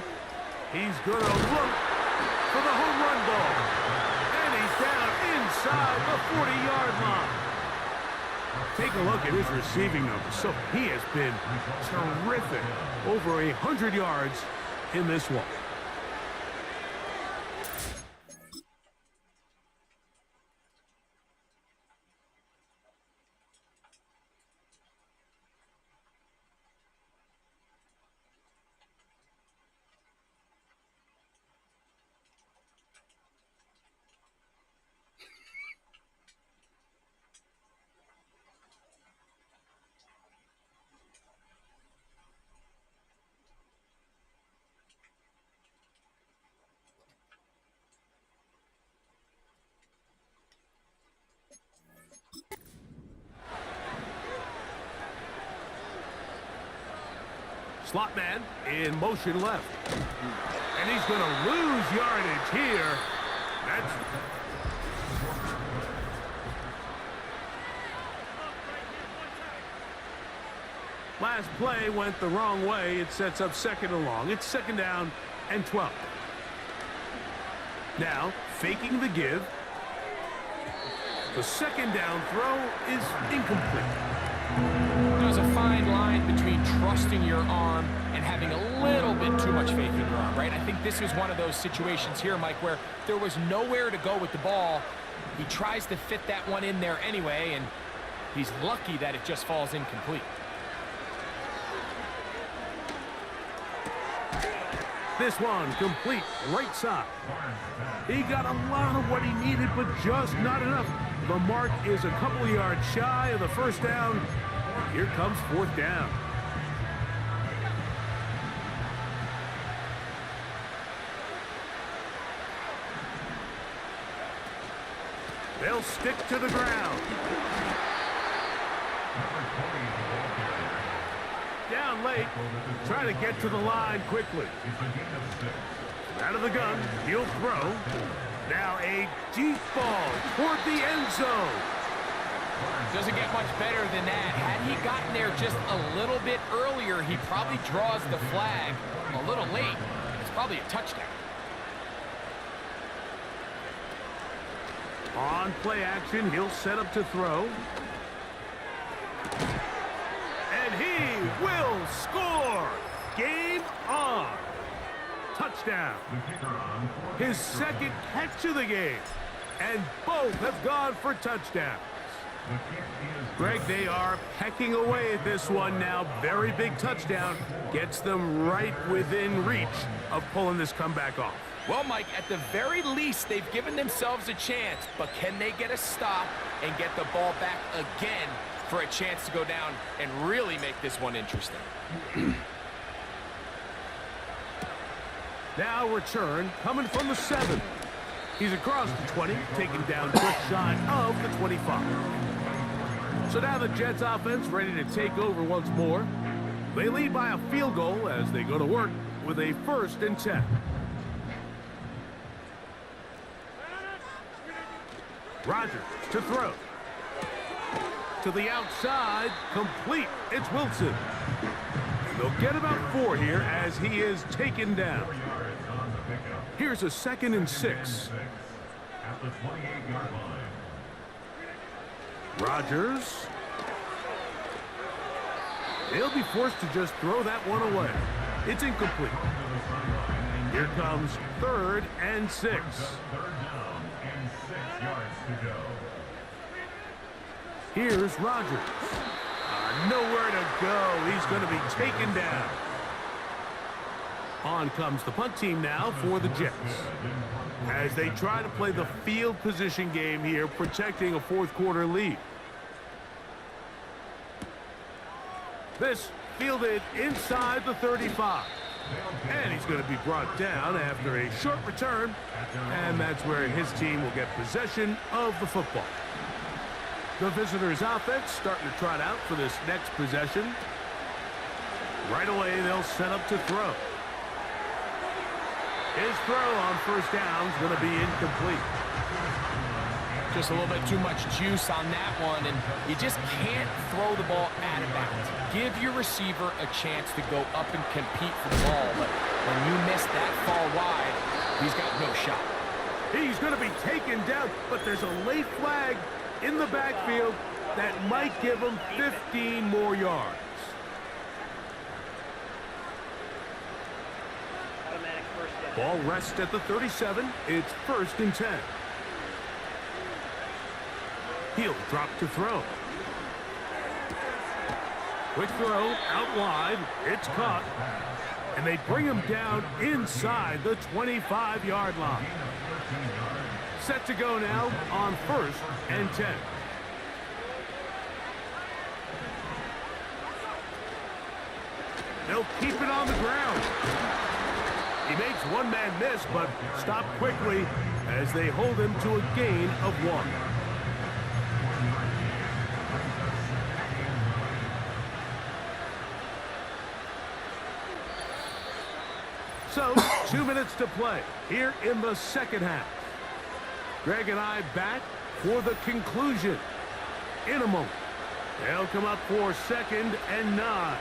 He's going to look for the home run ball. And he's down inside the 40-yard line. Take a look at his receiving numbers. So he has been terrific. Over 100 yards in this one. Slot man in motion left. And he's going to lose yardage here. That's... Last play went the wrong way. It sets up second and long. It's second down and 12. Now, faking the give. The second down throw is incomplete. There's a fine line between trusting your arm and having a little bit too much faith in your arm, right? I think this is one of those situations here, Mike, where there was nowhere to go with the ball. He tries to fit that one in there anyway, and he's lucky that it just falls incomplete. This one complete, right side. He got a lot of what he needed, but just not enough. The mark is a couple yards shy of the first down. Here comes fourth down. They'll stick to the ground. Down late, trying to get to the line quickly. Out of the gun, he'll throw. Now a deep ball toward the end zone. Doesn't get much better than that. Had he gotten there just a little bit earlier, he probably draws the flag a little late. It's probably a touchdown. On play action, he'll set up to throw. And he will score! Game on! Touchdown. His second catch of the game. And both have gone for touchdowns. Greg, they are pecking away at this one now. Very big touchdown. Gets them right within reach of pulling this comeback off. Well, Mike, at the very least, they've given themselves a chance, but can they get a stop and get the ball back again for a chance to go down and really make this one interesting? Now return coming from the 7. He's across the 20, taken down just shy of the 25. So now the Jets offense ready to take over once more. They lead by a field goal as they go to work with a 1st and 10. Rodgers to throw. To the outside, complete. It's Wilson. And they'll get about 4 here as he is taken down. Here's a 2nd and 6. At the 28-yard line. Rodgers. They'll be forced to just throw that one away. It's incomplete. Here comes 3rd and 6. 3rd down and 6 yards to go. Here's Rodgers. Nowhere to go. He's going to be taken down. On comes the punt team now for the Jets. As they try to play the field position game here, protecting a 4th quarter lead. This fielded inside the 35. And he's going to be brought down after a short return. And that's where his team will get possession of the football. The visitors' offense starting to trot out for this next possession. Right away, they'll set up to throw. His throw on 1st down is going to be incomplete. Just a little bit too much juice on that one, and you just can't throw the ball out of bounds. Give your receiver a chance to go up and compete for the ball, but when you miss that far wide, he's got no shot. He's going to be taken down, but there's a late flag in the backfield that might give him 15 more yards. Ball rests at the 37. It's 1st and 10. He'll drop to throw. Quick throw out wide. It's caught. And they bring him down inside the 25-yard line. Set to go now on 1st and 10. They'll keep it on the ground. He makes one man miss, but stop quickly as they hold him to a gain of 1. So, 2 minutes to play here in the 2nd half. Greg and I back for the conclusion in a moment. They'll come up for 2nd and 9.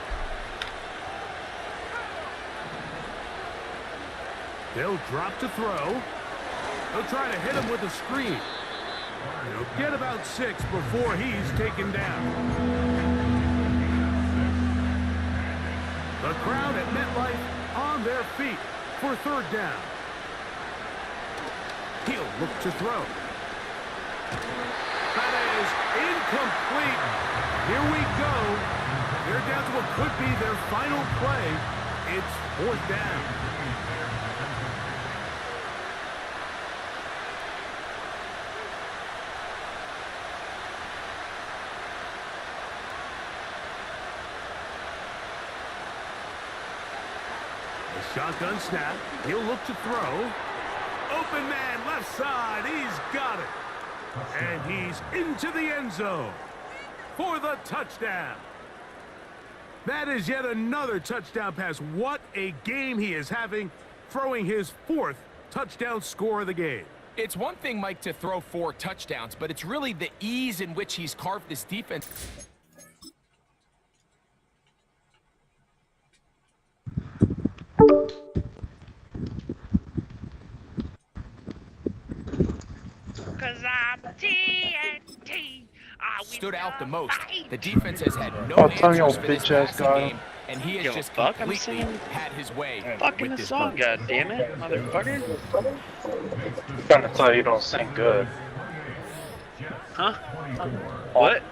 They'll drop to throw. They'll try to hit him with a screen. They'll get about 6 before he's taken down. The crowd at MetLife on their feet for 3rd down. He'll look to throw. That is incomplete. Here we go. They're down to what could be their final play. It's 4th down. Shotgun snap. He'll look to throw. Open man, left side. He's got it. And he's into the end zone for the touchdown. That is yet another touchdown pass. What a game he is having, throwing his 4th touchdown score of the game. It's one thing, Mike, to throw 4 touchdowns, but it's really the ease in which he's carved this defense. Stood out the most. The defense has had no answers for this passing game, and he has just completely had his way with this song. God damn it, motherfucker. I'm trying to tell you don't sing good. Huh? What?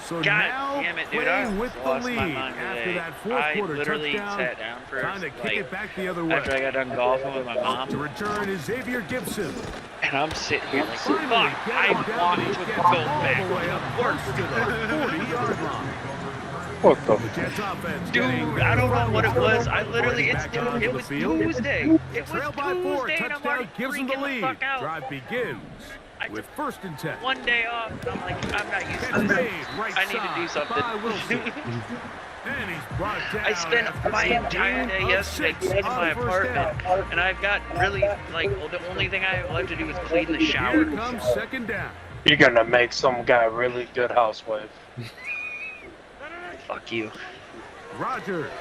So God now damn it, dude! playing I with the lost my lead mind after today. that fourth I quarter literally touchdown. sat down for Time to kick like it back the other way. after I got done golfing with my mom, To return is Xavier Gibson. and I'm sitting here like, fuck! Finally, I get him want down. to He go gets all the back. way up close to the 40-yard line. What the? The Jets offense Dude, getting I don't know what it was. I back literally, onto it the was field. Tuesday. It was Trail by 4, Tuesday, and I'm touchdown already gives them the freaking the lead. fuck out. Drive begins I with took first and 10. one day off, and I'm like, I'm not used to Catch this. made, right I need to do side by Wilson. something. And he's brought down I spent after my some entire gain day of yesterday 6 cleaning on my first apartment, down. and I've got really, like, well, the only thing I have left to do is clean the Here shower. comes second down. You're gonna make some guy a really good housewife. Fuck you. Rogers.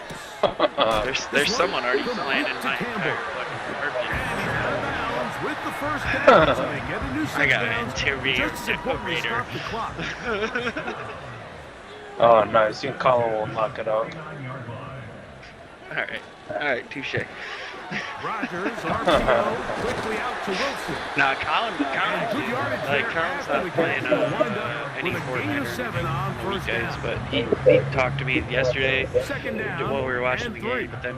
There's someone already playing in my entire fucking apartment. And he's out of bounds with the first down. So they get a new 6 I got an downs. interior Just as important to decorator. stop the clock. Oh, nice. You and Colin will knock it out. Alright, touche. Rogers, RPO, quickly out to Wilson. Nah, Colin, And good yardage there Colin's after the not playing catch. They'll wind up any with a gain coordinator of 7 on the first weekends, down. but he talked to me yesterday Second down while we were watching and the 3. game, but then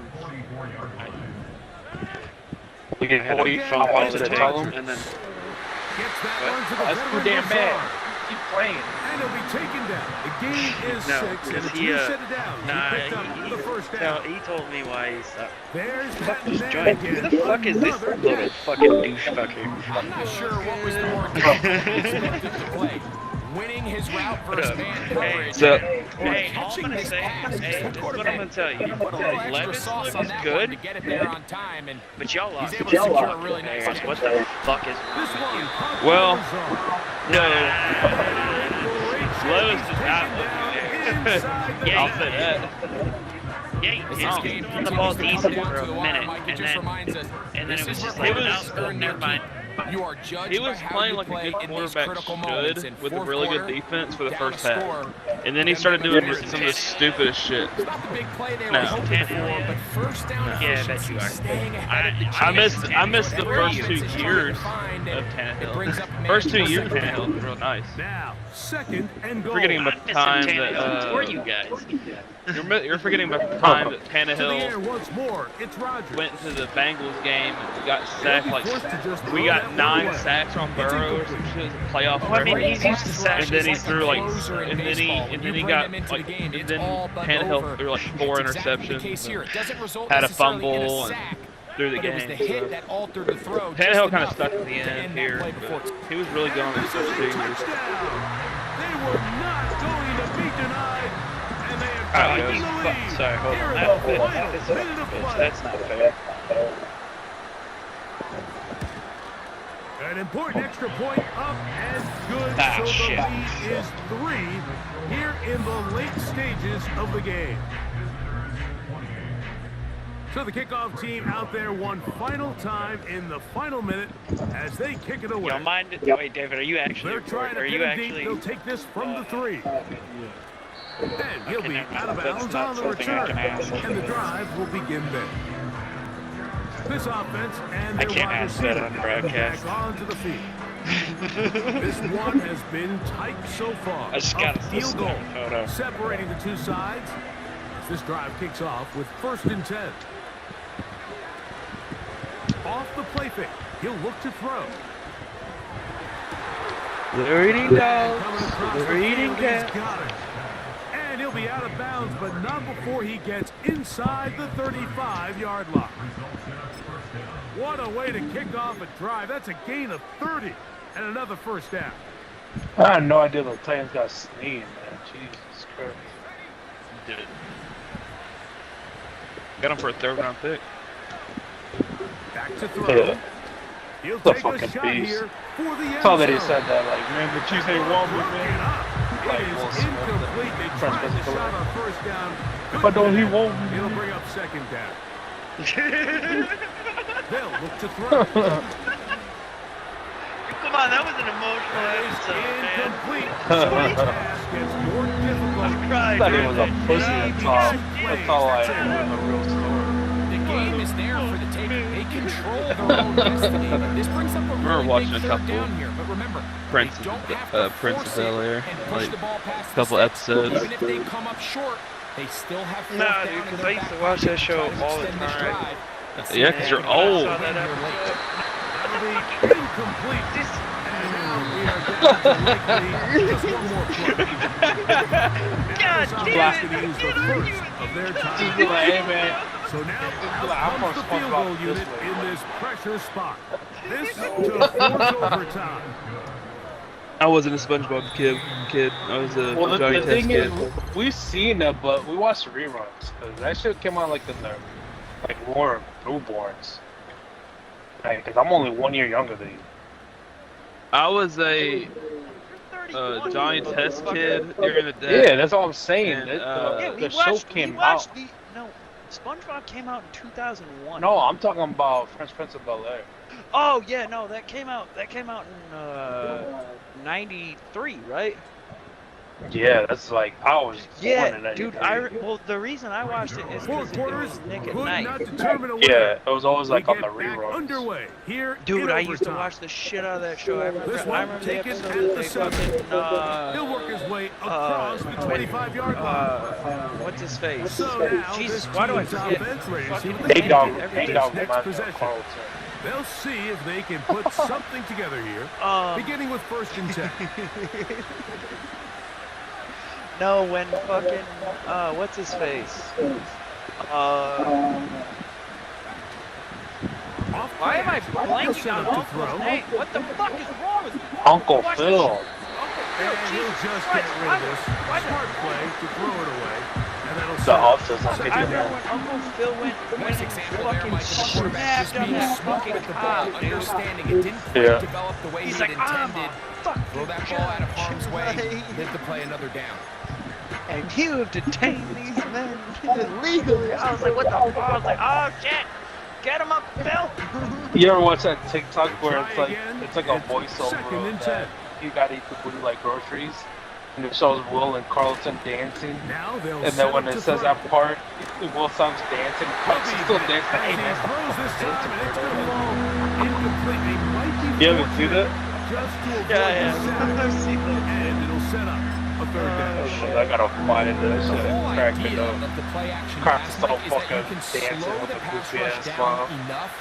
You get had a 40 phone call points to to take, tell him. and then Gets that What? one to the That's too veteran damn bad. Lazard. Keep playing. And he'll be taken down. The gain is No, 6, and because it's he, new set of downs. nah, He picked up the first no, down. he told me why he sucked. There's Fuck Patton this Mann joint. again. Who the fuck is this Another little catch. fucking douchefucker? I'm not sure what was the more difficult expected to play. Winning his route versus man coverage. So- or Hey, all I'm catching gonna this say, pass. hey, The this is what I'm quarterback gonna tell you. put a little extra Levis sauce on looks that one good, to get it there on time, and but y'all lost. he's able to secure a really nice Bears. catch. What the fuck is This wrong with one, you? Well, No. Levis does not look good. Yeah, I'll say that. Yeah, As he's this been game throwing the ball continues to decent come for down to a the wire, minute, Mike, it and just then reminds us and then this it was is just where like, players no, earn never their mind. keep. You are judged He was by how playing you like play a good in these quarterback critical moments. should, In with a fourth really good quarter, defense for the down first to half. score, And then he them started making doing the some of the decision. stupidest shit. It's not the big play they No. were hoping for, but first down Yeah, I bet efficiency, you are. staying ahead of the I chains. missed the Whatever first it 2 is that you're years trying to find, of and it brings up Tannehill. man First 2 coverage. years of Tannehill was real nice. Now, second and goal. Forgetting about the time that for you guys. you're forgetting about the time that To the air Tannehill once more. It's Rogers. went to the Bengals game and got sacked like we throw got that 9 one away. sacks on Burrow or some shit as a playoff Well, I mean, record. he's used to sacks. And then he It's threw like, closer in and then he baseball. When you bring got them into like, the game, and it's then all but Tannehill over. threw like 4 It's exactly the interceptions. case here. It doesn't result Had a necessarily in fumble a and sack, through the but it was game. the hit that altered the throw. Tannehill kind of stuck at the end here. Play before But he was really going This his first is 2 a years. touchdown. They were not going to be denied, and they have Oh, taken you the fuck. lead. Sorry, hold Here on. in That's the it. final That's minute of it. play. That's not fair. An important extra point up and good, Ah, so the shit. lead is 3 here in the late stages of the game. So the kickoff team out there one final time in the final minute as they kick it away. Y'all mind? Wait, David, are you actually? They're trying to Are get you him deep. actually? They'll take this from the 3. And he'll be never mind. out of That's bounds not on the something I return. can ask. And the drive will begin then. This offense and I their can't wide ask that receiver on broadcast. back onto the field. This one has been tight so far. I just A got a field goal photo. separating the two sides as this drive kicks off with 1st and 10. Off the play fake, he'll look to throw. They're eating Coming dogs. across the They're eating field, he's cats. got it. And he'll be out of bounds, but not before he gets inside the 35-yard line. What a way to kick off a drive. That's a gain of 30 and another first down. I had no idea the Titans got sneed, man. Jesus Christ. Did it. Got him for a 3rd round pick. Back to throw. Yeah. He'll The take a fucking shot beast. here for the end Saw that he zone. said that, like, man, the Tuesday won't be, Work man. it up. Like, It Will is Smith, incomplete. They French tried the physical. shot on first down. If I don't, he won't. It'll bring up 2nd down. They'll look to throw. Come on, that was an emotional That is episode, man. incomplete. So the task gets more difficult. I'm crying. I thought he was a dude. pussy at top. That's all I knew in the real story. The game is is there for the taking. They control their own destiny. This brings up a really watching big a third couple down here. But remember, Prince they don't have to Prince force of it Bel-Air, and push like the ball past a couple the episodes. Even if they come up short, they still have fourth Nah, down dude, in because their I used back to watch that pocket show to try to all the extend this time. drive. Yeah, because you're old. I saw that episode. Incomplete. And now we are down to likely just one more play. God Now damn Sounders it! going to use the first of their time. Hey, man. So now I'm out comes the gonna field talk goal about unit this way. in this pressure spot. This to force overtime. I wasn't a SpongeBob kid. I was a Well, Johnny the Test thing kid. is, we've seen it, but we watched the reruns. Cause that shit came out like in the, like more newborns. Like, cause I'm only 1 year younger than you. I was a Johnny Test kid during the day. Yeah, that's all I'm saying. And, Yeah, the show came out. No, SpongeBob came out in 2001. No, I'm talking about Fresh Prince of Bel-Air. Oh yeah, no, that came out in '93, right? Yeah, that's like I was born in Yeah, that dude. year. Well, the reason I watched it is Four because it quarters was Nick could at night. not determine a winner. Yeah, it was always like We on the get back reruns. underway here Dude, in I used to overtime. watch the shit out of that show. I remember, This I one remember the taken episode at that the they 7. fucking He'll work his way across the 25-yard line. what's his face? So now Jesus, this why do I team's forget? offense ready to see Fucking what they Hang on, can do hang this on, next possession. Carlton. They'll see if they can put something together here, beginning with 1st and 10. No, when fucking what's his face? Why am I blanking on Uncle's name? What the fuck is wrong with me? Uncle Watch Phil. this shit. And he'll Jesus just Christ, get rid of this. why the- Smart play to throw it away. And that'll The set up. autism I kicking remember in. when Uncle Phil went Nice and example there, fucking Mike, of the quarterback just snapped on being that smart fucking with the ball, cob, dude. understanding it didn't quite Yeah. develop the way He's he like, had intended. fuck Throw that ball out of harm's way, live to play another down. And you have detained these men illegally. I was like, what the fuck? I was like, oh shit, get him up, Phil. You ever watch that TikTok where it's Try like again. it's like a It's voiceover 2nd and of 10. that you gotta eat the booty like groceries, and it shows Will and Carlton dancing, Now they'll and set then when up it to says throw. that part, Will sounds dancing, Carlton's still dancing. Hey As man, he stop throws this fucking time, and it's dancing, going to bro. fall incomplete. They might be You ever see that? just to avoid Yeah, the sack. I've seen that. And it'll set up a 3rd down. Shit, I gotta find it. That The shit whole cracked me idea up. of the play action Carlton's pass, Mike, so is that you fucking can dancing slow with the the pass goofy rush ass down smile. enough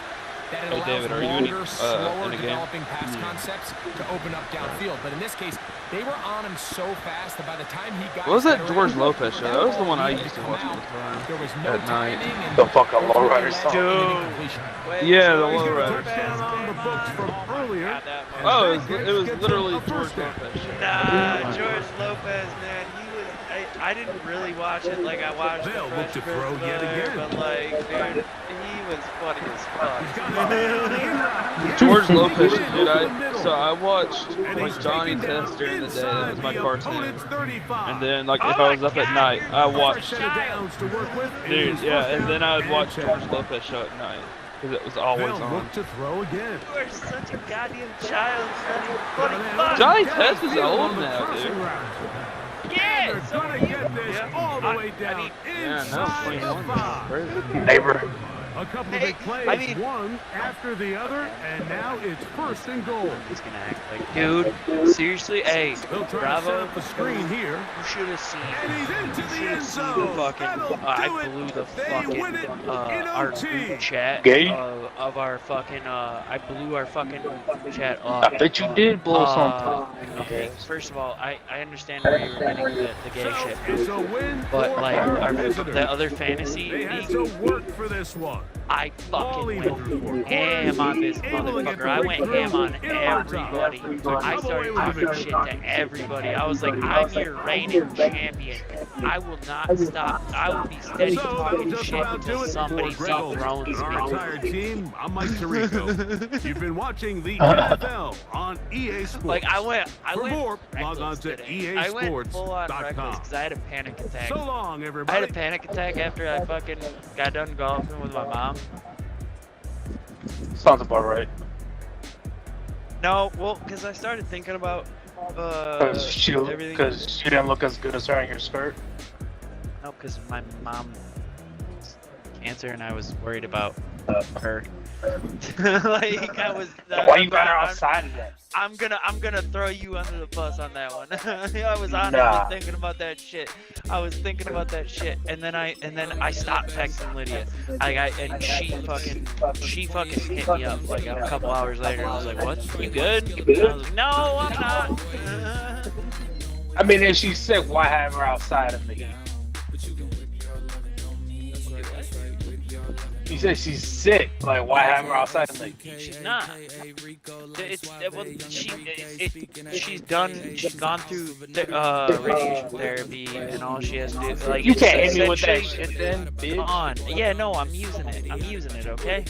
that it Hey, allows David, are you longer, in slower a game? developing pass concepts to open up downfield. But in this case, they were on him so fast that by the time he got What was that better George at it, Lopez show? That was the one I needed used to come watch all out. the time. There was no At night. timing and The fucking ultimately lowrider led song. to an Dude. incompletion. Yeah, the He's got a lowrider. touchdown on the books from earlier. Got that one. Oh, And it was gets him literally a George first down. Lopez show. Nah, George Lopez, man, he was. I didn't really watch it like I watched the They'll look to Fresh throw Prince yet of Bel-Air, again. but like, dude, he was funny as fuck. He's got his man. George Lopez, Sneaking in dude. over the middle. So I watched And he's like Johnny taken down Test during the day. inside That was my the cartoon. opponent's 35. And then like Oh if I was my up at God, night, I First watched. set of downs to work with. It Dude, is yeah, first and down then I would watch 10. George Lopez show at night because it was always They'll on. look to throw again. You are such a goddamn child, sonny. Funny fuck. Johnny Test is old now, dude. Yeah, They're so gonna are you. get this Yeah. all the way I down mean, Yeah, no, inside 21. the 5. Crazy. Neighbor. A couple of Hey, big plays, I mean- one after the other, and now it's 1st and goal. He's gonna act like, dude, seriously, hey, They'll try to set bravo. up the screen here. You should have seen. And he's into You the should end have seen the zone. fucking. That'll I do it. blew the They win it fucking in our OT. group chat Gay? of our fucking. I blew our fucking chat I up. bet you did blow something. Okay, first of all, I understand where you were getting the gay So shit, it's a win but for like our visitors. the other fantasy They had league, to work for this one. I Ball fucking even went through 4 ham on this Able to get motherfucker. I went ham on breakthrough in everybody. overtime. I started talking shit to everybody. I was like, I'm your reigning champion. I will not stop. I will be steady So that'll talking just shit about do until it somebody for Greg Olson dethrones and our me. entire team. I'm Mike Tirico. You've been watching the NFL on EA Sports. Like I went For more, log reckless on to today. I went full on reckless EASports.com. because I had a panic attack. So long, I everybody. had a panic attack after I fucking got done golfing with my mom. Sounds about right. No, well, because I started thinking about everything. Because she didn't look as good as her in your skirt. No, because my mom cancer, and I was worried about her. Like I was. Why you got her outside of that? I'm gonna throw you under the bus on that one. I was honestly thinking about that shit. I was thinking about that shit, and then I stopped texting Lydia. And she fucking hit me up like a couple hours later. And I was like, "What? You good?" And I was like, "No, I'm not." I mean, if she's sick, why have her outside of the heat? You said she's sick. Like, why have her outside of the heat? She's not. She's gone through radiation therapy, and all she has to do. Like, you can't hit me with that shit, then, bitch. On. Yeah, no, I'm using it. Okay.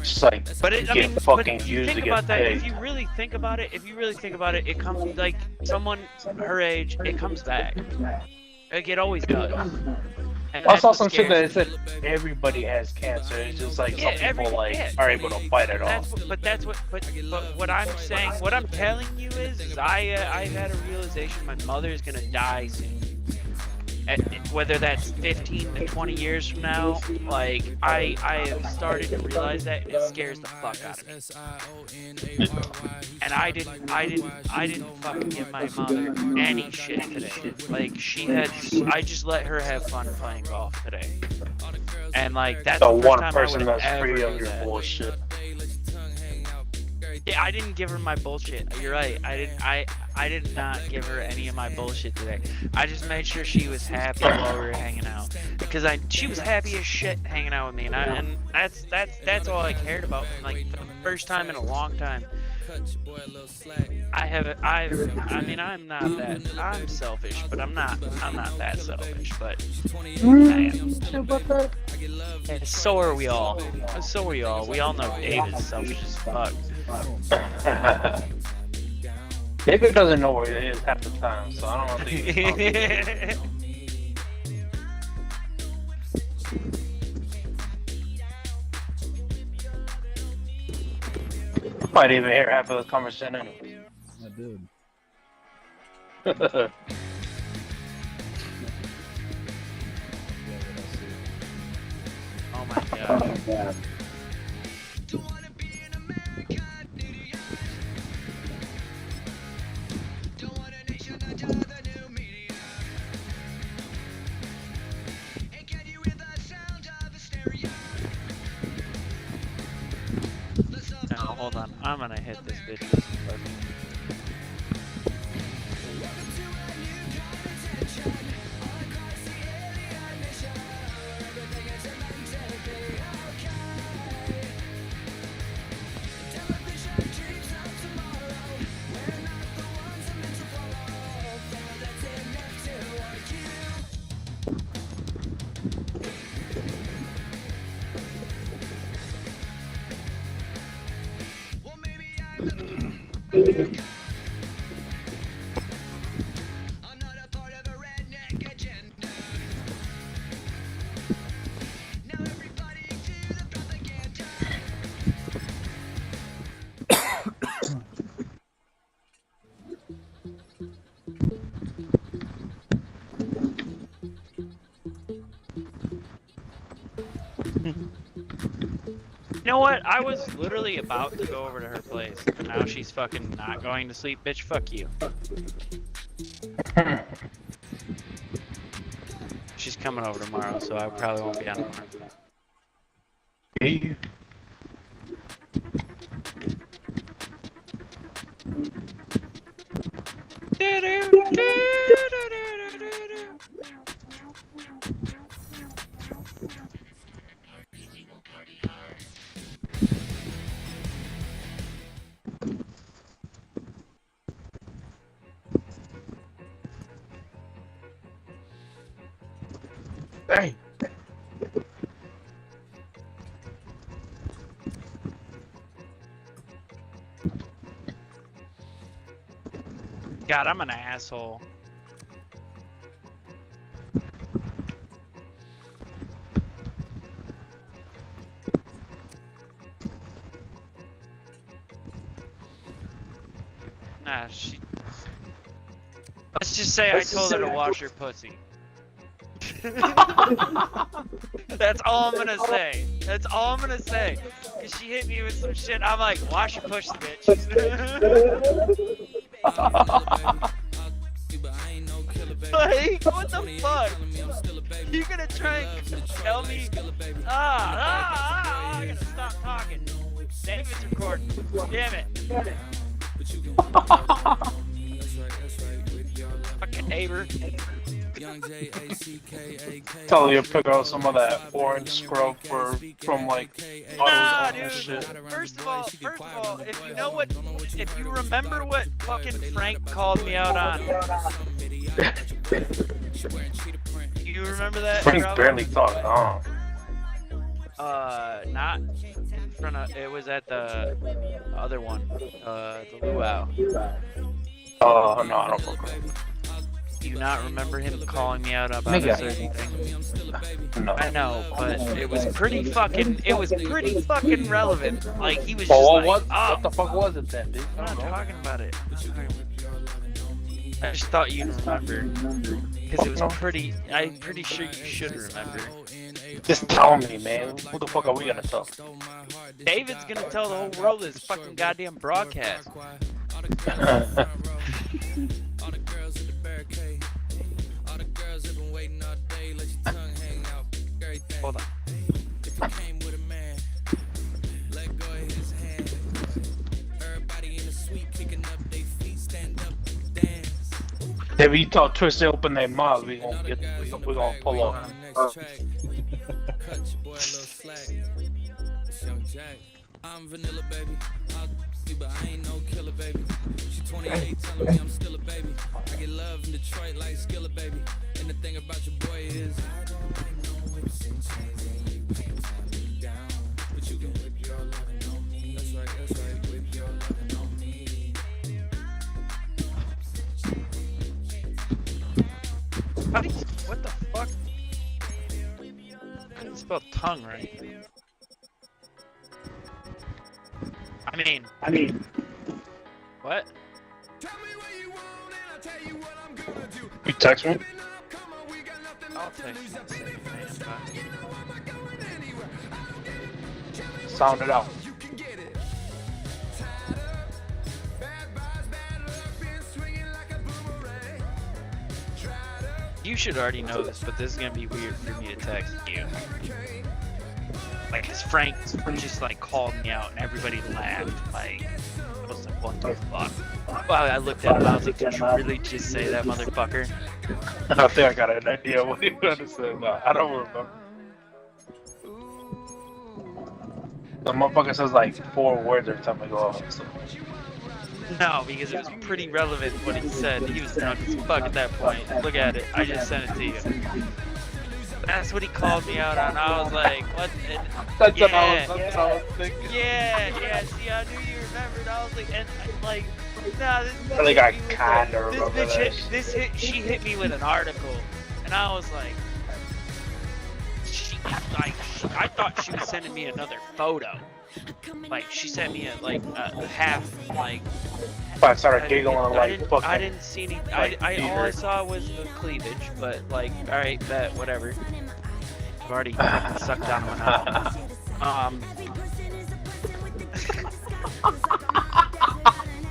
Just like, but it, I mean, fucking but you think about that. If you really think about it, it comes like someone her age. It comes back. Like it always does. And I saw some shit that it said everybody has cancer. It's just like some people are able to fight it off. But what I'm saying, what I'm telling you is I've had a realization my mother is gonna die soon. Whether that's 15 to 20 years from now, like I have started to realize that it scares the fuck out of me. And I didn't fucking give my mother any shit today. Like I just let her have fun playing golf today. And like that's the the one time person I that's free of your that. bullshit. Yeah, I didn't give her my bullshit. You're right. I did not give her any of my bullshit today. I just made sure she was happy while we were hanging out, because she was happy as shit hanging out with me, and that's all I cared about. Like for the first time in a long time. I'm selfish, but I'm not that selfish, but so are we all. We all know David's selfish as fuck. David doesn't know where he is half the time, so I don't know if he's might even hear half of the conversation anyway. I did. Oh my god. Hold on, I'm gonna hit this bitch. You know what? I was literally about to go over to her place. Now she's fucking not going to sleep. Bitch, fuck you. She's coming over tomorrow, so I probably won't be on tomorrow. Hey. Hey. God, I'm an asshole. Nah, she... Let's just say I told her to wash her pussy. That's all I'm gonna say. That's all I'm gonna say. Cause she hit me with some shit. I'm like, wash your push, bitch. Like, what the fuck? You gonna try and tell me? I gotta stop talking. David's recording. Damn it. Fucking neighbor. Tell you to pick out some of that orange scrub from like Nah, dude. First of all, if you know what, if you remember what fucking Frank called me out on. You remember that? Frank barely talked. Not in front of. It was at the other one, the luau. Oh no, I don't remember. Do you not remember him calling me out about a certain thing? No. I know, but it was pretty fucking relevant. Like, he was just Well, like, what the fuck was it then, dude? I'm not talking about it. I just thought you'd remember. Because it was I'm pretty sure you should remember. Just tell me, man. Who the fuck are we gonna tell? David's gonna tell the whole world this fucking goddamn broadcast. Hold on. If you talk twist, they open their mouth, we're gonna pull off. I'm vanilla, baby. But I ain't no killer, baby. She 28, telling me I'm still a baby. I get love in Detroit like Skilla, baby. And the thing about your boy is I don't like no whips and chains, and you can't tie me down. But you can whip your lovin' on me. That's right, whip your lovin' on me. What the fuck? I didn't spell tongue right. I mean. What? You text me? I'll text you. Sound it out. You should already know this, but this is gonna be weird for me to text you. Like, cause Frank just like called me out and everybody laughed. Like, I was like, what the fuck? Well, I looked at him, I was like, did you really just say that, motherfucker? I think I got an idea what he was to say. No, I don't remember. The motherfucker says like 4 words every time I go off. So. No, because it was pretty relevant what he said. He was drunk as fuck at that point. Look at it. I just sent it to you. That's what he called me out on. I was like, what? That's what I was thinking. Yeah. See, I knew you remembered. I was like, and like, nah, this I think I kinda remember that. She hit me with an article, and I was like, I thought she was sending me another photo. Like, she sent me a half, like. I started giggling like fucking. I didn't see any. All I saw was the cleavage, but like, all right, bet, whatever. I've already sucked that one out.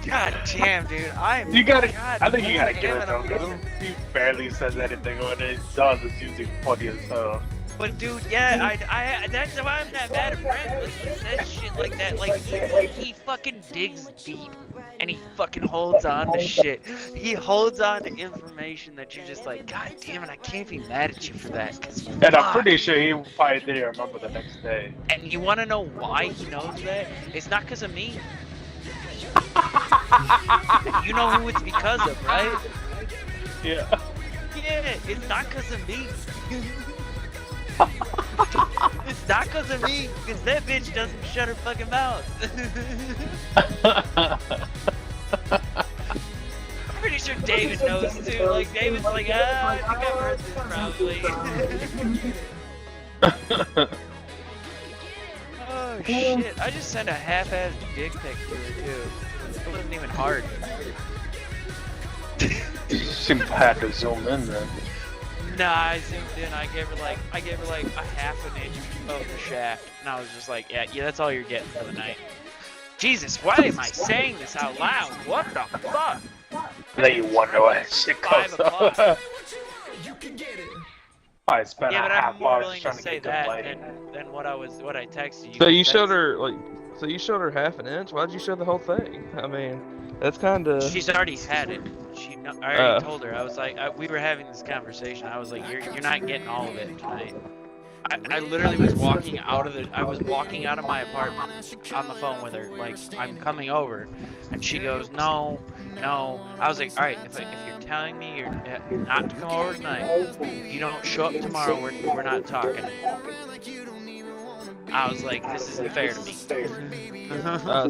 God damn, dude, You gotta. I think you gotta give it though, because he barely says anything. When it does, it's usually funny as hell. But dude, yeah, I that's why I'm that bad at Brent. Like, he says shit like that. Like, he fucking digs deep, and he fucking holds on to shit. He holds on to information that you're just like, God damn it, I can't be mad at you for that. And I'm pretty sure he probably didn't remember the next day. And you want to know why he knows that? It's not because of me. You know who it's because of, right? Yeah. Yeah, it's not because of me. It's not because of me, because that bitch doesn't shut her fucking mouth. I'm pretty sure David knows too. Like, David's like, I think I've heard this probably. Oh shit, I just sent a half-assed dick pic to her too. It wasn't even hard. She had to zoom in then. Nah, I zoomed in. I gave her like a half an inch of the shaft, and I was just like, yeah, that's all you're getting for the night. Jesus, why am I saying this out loud? What the fuck? And then you wonder why shit comes up. I spent Yeah, a but half I'm more hour willing trying to to say get good that lighting. than what I texted you. So you showed That's- her half an inch. Why'd you show the whole thing? I mean, that's kind of. She's already had it. I already told her. I was like, we were having this conversation. I was like, you're not getting all of it tonight. I literally was walking out of my apartment on the phone with her, like, I'm coming over, and she goes, no. I was like, all right, if you're telling me you're not to come over tonight, you don't show up tomorrow, we're not talking. I was like, this isn't fair to me.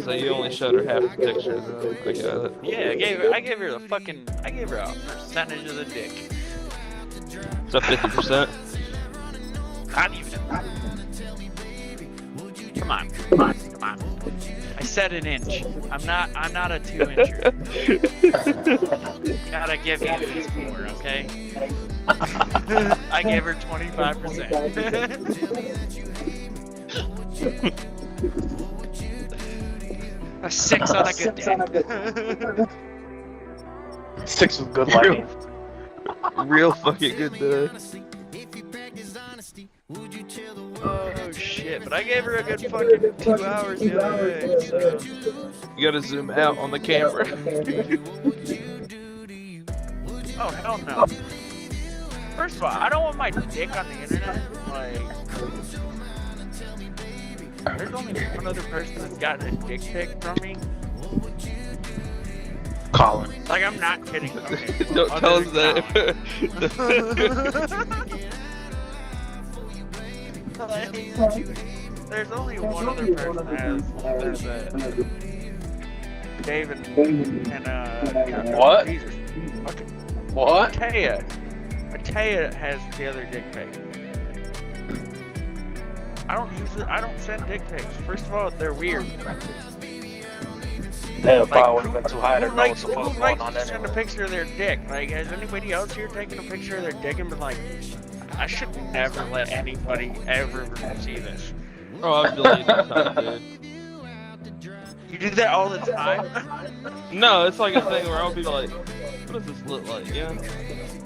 So you only showed her half the picture. I got it. Yeah, I gave her a percentage of the dick. So 50%. Not even. Come on. I said an inch. I'm not a 2-incher. Gotta give you this more, okay? I gave her 25%. A 6 on a good day. 6 with good lighting. Real fucking good day. Oh shit, but I gave her a good fucking 2 hours the other day, so. You gotta zoom out on the camera. Oh hell no. First of all, I don't want my dick on the internet. Like, there's only one other person that's gotten a dick pic from me. Colin. Like, I'm not kidding. Okay. Don't tell us that. There's only one other person that has that. David and What? Jesus. What? Mattea has the other dick pic. I don't send dick pics. First of all, they're weird. Yeah, probably would have been too high to know Like, what's who supposed to likes go on to send a picture of their dick? Like, has anybody else here taken a picture of their dick and been like, I should never let anybody ever see this? Oh, I've deleted it, dude. You do that all the time? No, it's like a thing where I'll be like, what does this look like? Yeah.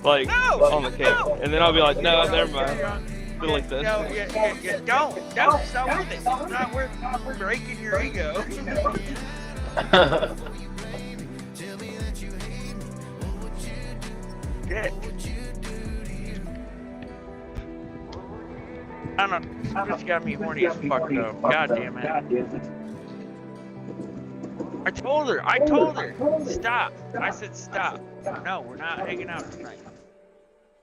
Like, on the camera. And then I'll be like, no, never mind. Do like this. No, don't. It's not worth it. It's not worth breaking your ego. Shit. I don't know. This got me horny as fuck though. God damn it. I told her. Stop. I said stop. No, we're not hanging out tonight.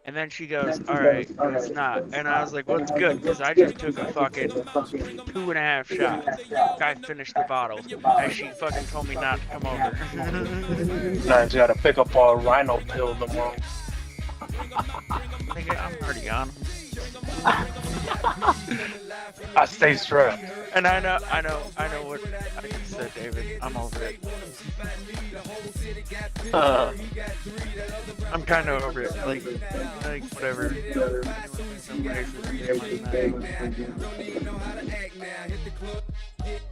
And then she goes, alright, it's not. And I was like, well, it's good, because I just took a fucking 2.5 shots. I finished the bottle. And she fucking told me not to come over. Now you gotta pick up a rhino pill tomorrow. Nigga, I'm already on. I stay strapped. And I know what I just said, David. I'm over it. I'm kind of over it. Like whatever.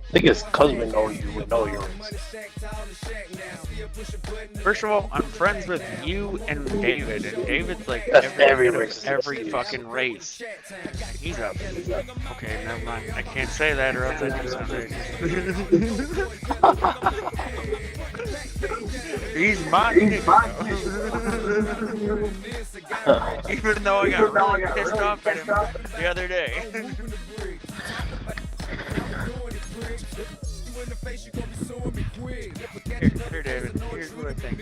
I think it's cause we know you would know yours. First of all, I'm friends with you and David, and David's like That's every fucking race. He's up. Okay, never mind. I can't say that or else I do sound racist. He's my nigga. Even though I got really pissed off at him the other day. Here, David. Here's what I think.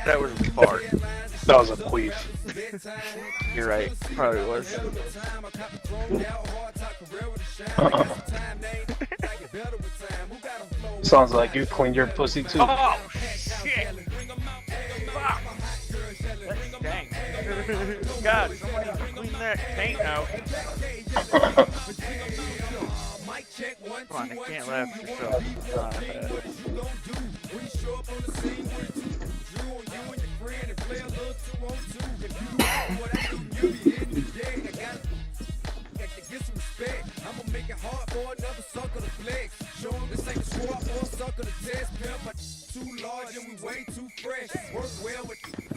That was a fart. That was a queef. You're right. Probably was. Sounds like you cleaned your pussy too. Oh shit! Fuck! Dang. God, somebody clean that paint out. Come on, I can't laugh for yourself. friend and play a little 2-on-2. If you do what I do, you'll be in the deck. I gotta get some respect. I'ma make it hard for another sucker to flex. Show 'em this ain't a squad or a sucker to test. Pimp, my too large and we way too fresh. Work well with quick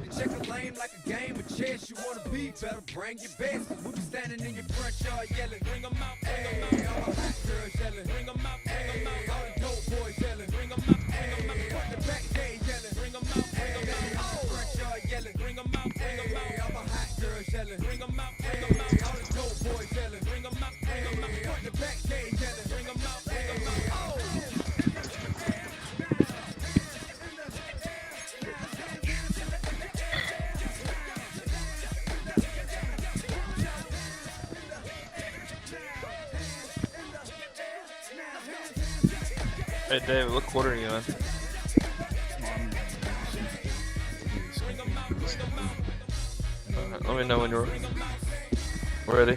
to check the lane like a game of chess. You wanna be better, bring your best. We be standing in your front yard yelling, bring 'em out, hey, all the hot girls yelling, bring 'em out, hey, all the dope boys yelling, bring 'em out, hey, front the back day yelling, bring 'em out, hey, all the front yard yelling, bring 'em out, hey, all the hot girls yelling, bring 'em out, hey, all the dope boys yelling, bring 'em out, hey, front the back day yelling, bring 'em out, hey, oh. Hey David, what quarter are you in? Let me know when you're ready.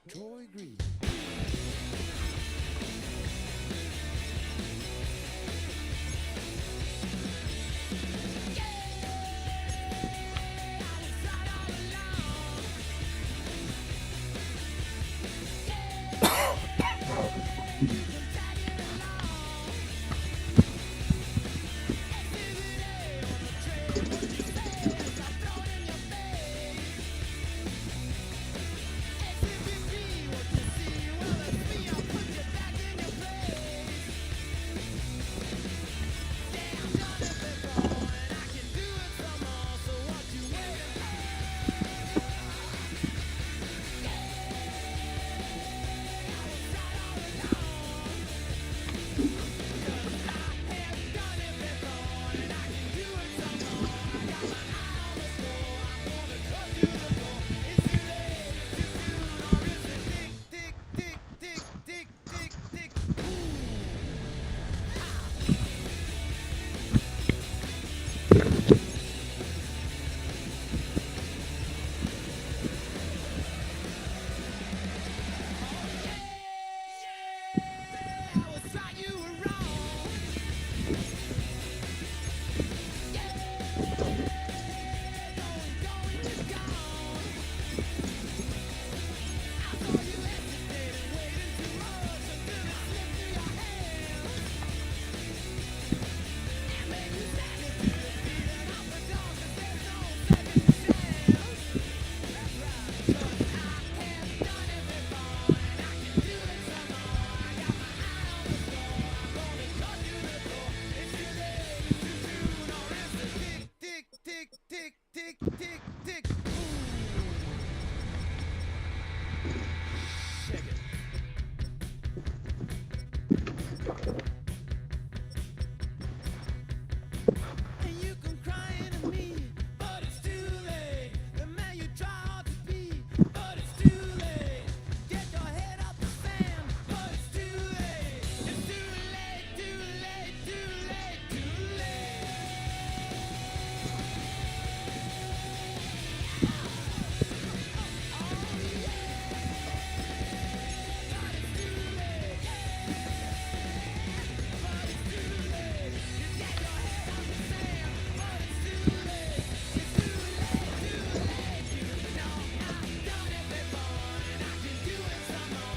Troy Green.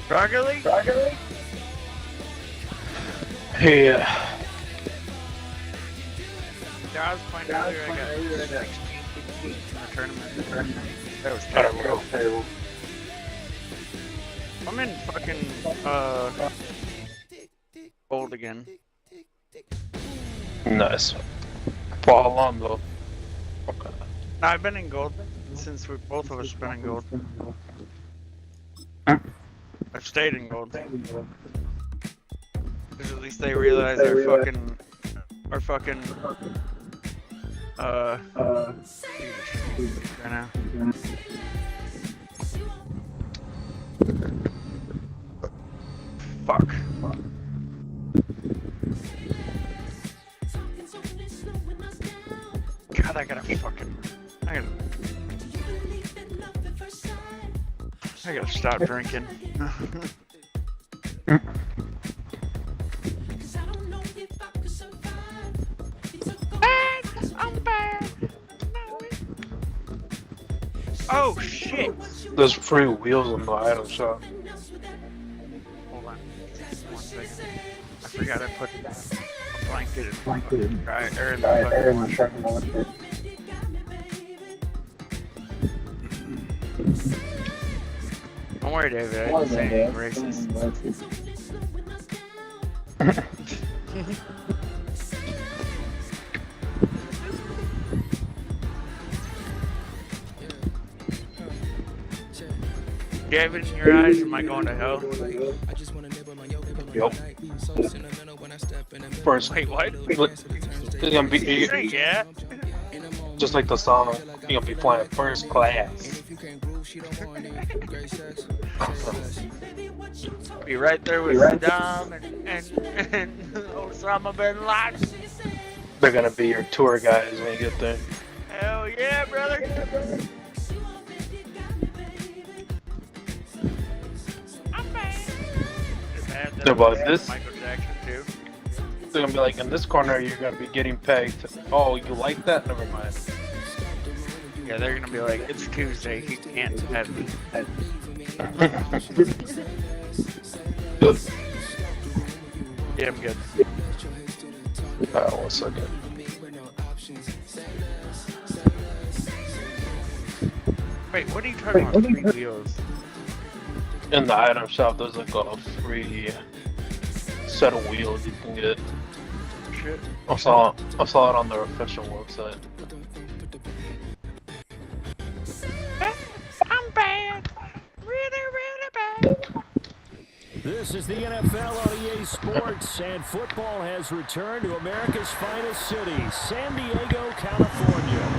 Broccoli? Yeah. I was playing earlier, I got 16 in the tournament. That was I don't terrible. know. I'm in fucking gold again. Nice. Fall on though. Okay. No, I've been in gold since both of us have been in gold. I've stayed in gold. Because at least they realize our fucking right now. Fuck. God, I gotta stop drinking. Oh shit! There's free wheels in the item shop. Hold on. 1 second. I forgot I put a blanket in the fucking Don't worry, David. I didn't say anything racist. Do you have it in your eyes? Am I going to hell? Yup. First, wait, what? You're gonna be, yeah. Just like the song, you're gonna be flying first class. Be right there with Saddam and Osama bin Laden. They're gonna be your tour guides when you get there. Hell yeah, brother. No, but this, Michael Jackson too. they're gonna be like, in this corner, you're gonna be getting pegged. Oh, you like that? Never mind. Yeah, they're gonna be like, it's Tuesday, he can't have me. Yeah, I'm good. 1 second. Wait, what are you talking about? 3 wheels? In the item shop, there's like a free set of wheels you can get. Shit. I saw it on their official website. I'm bad. Really bad. This is the NFL on EA Sports, and football has returned to America's finest city, San Diego, California.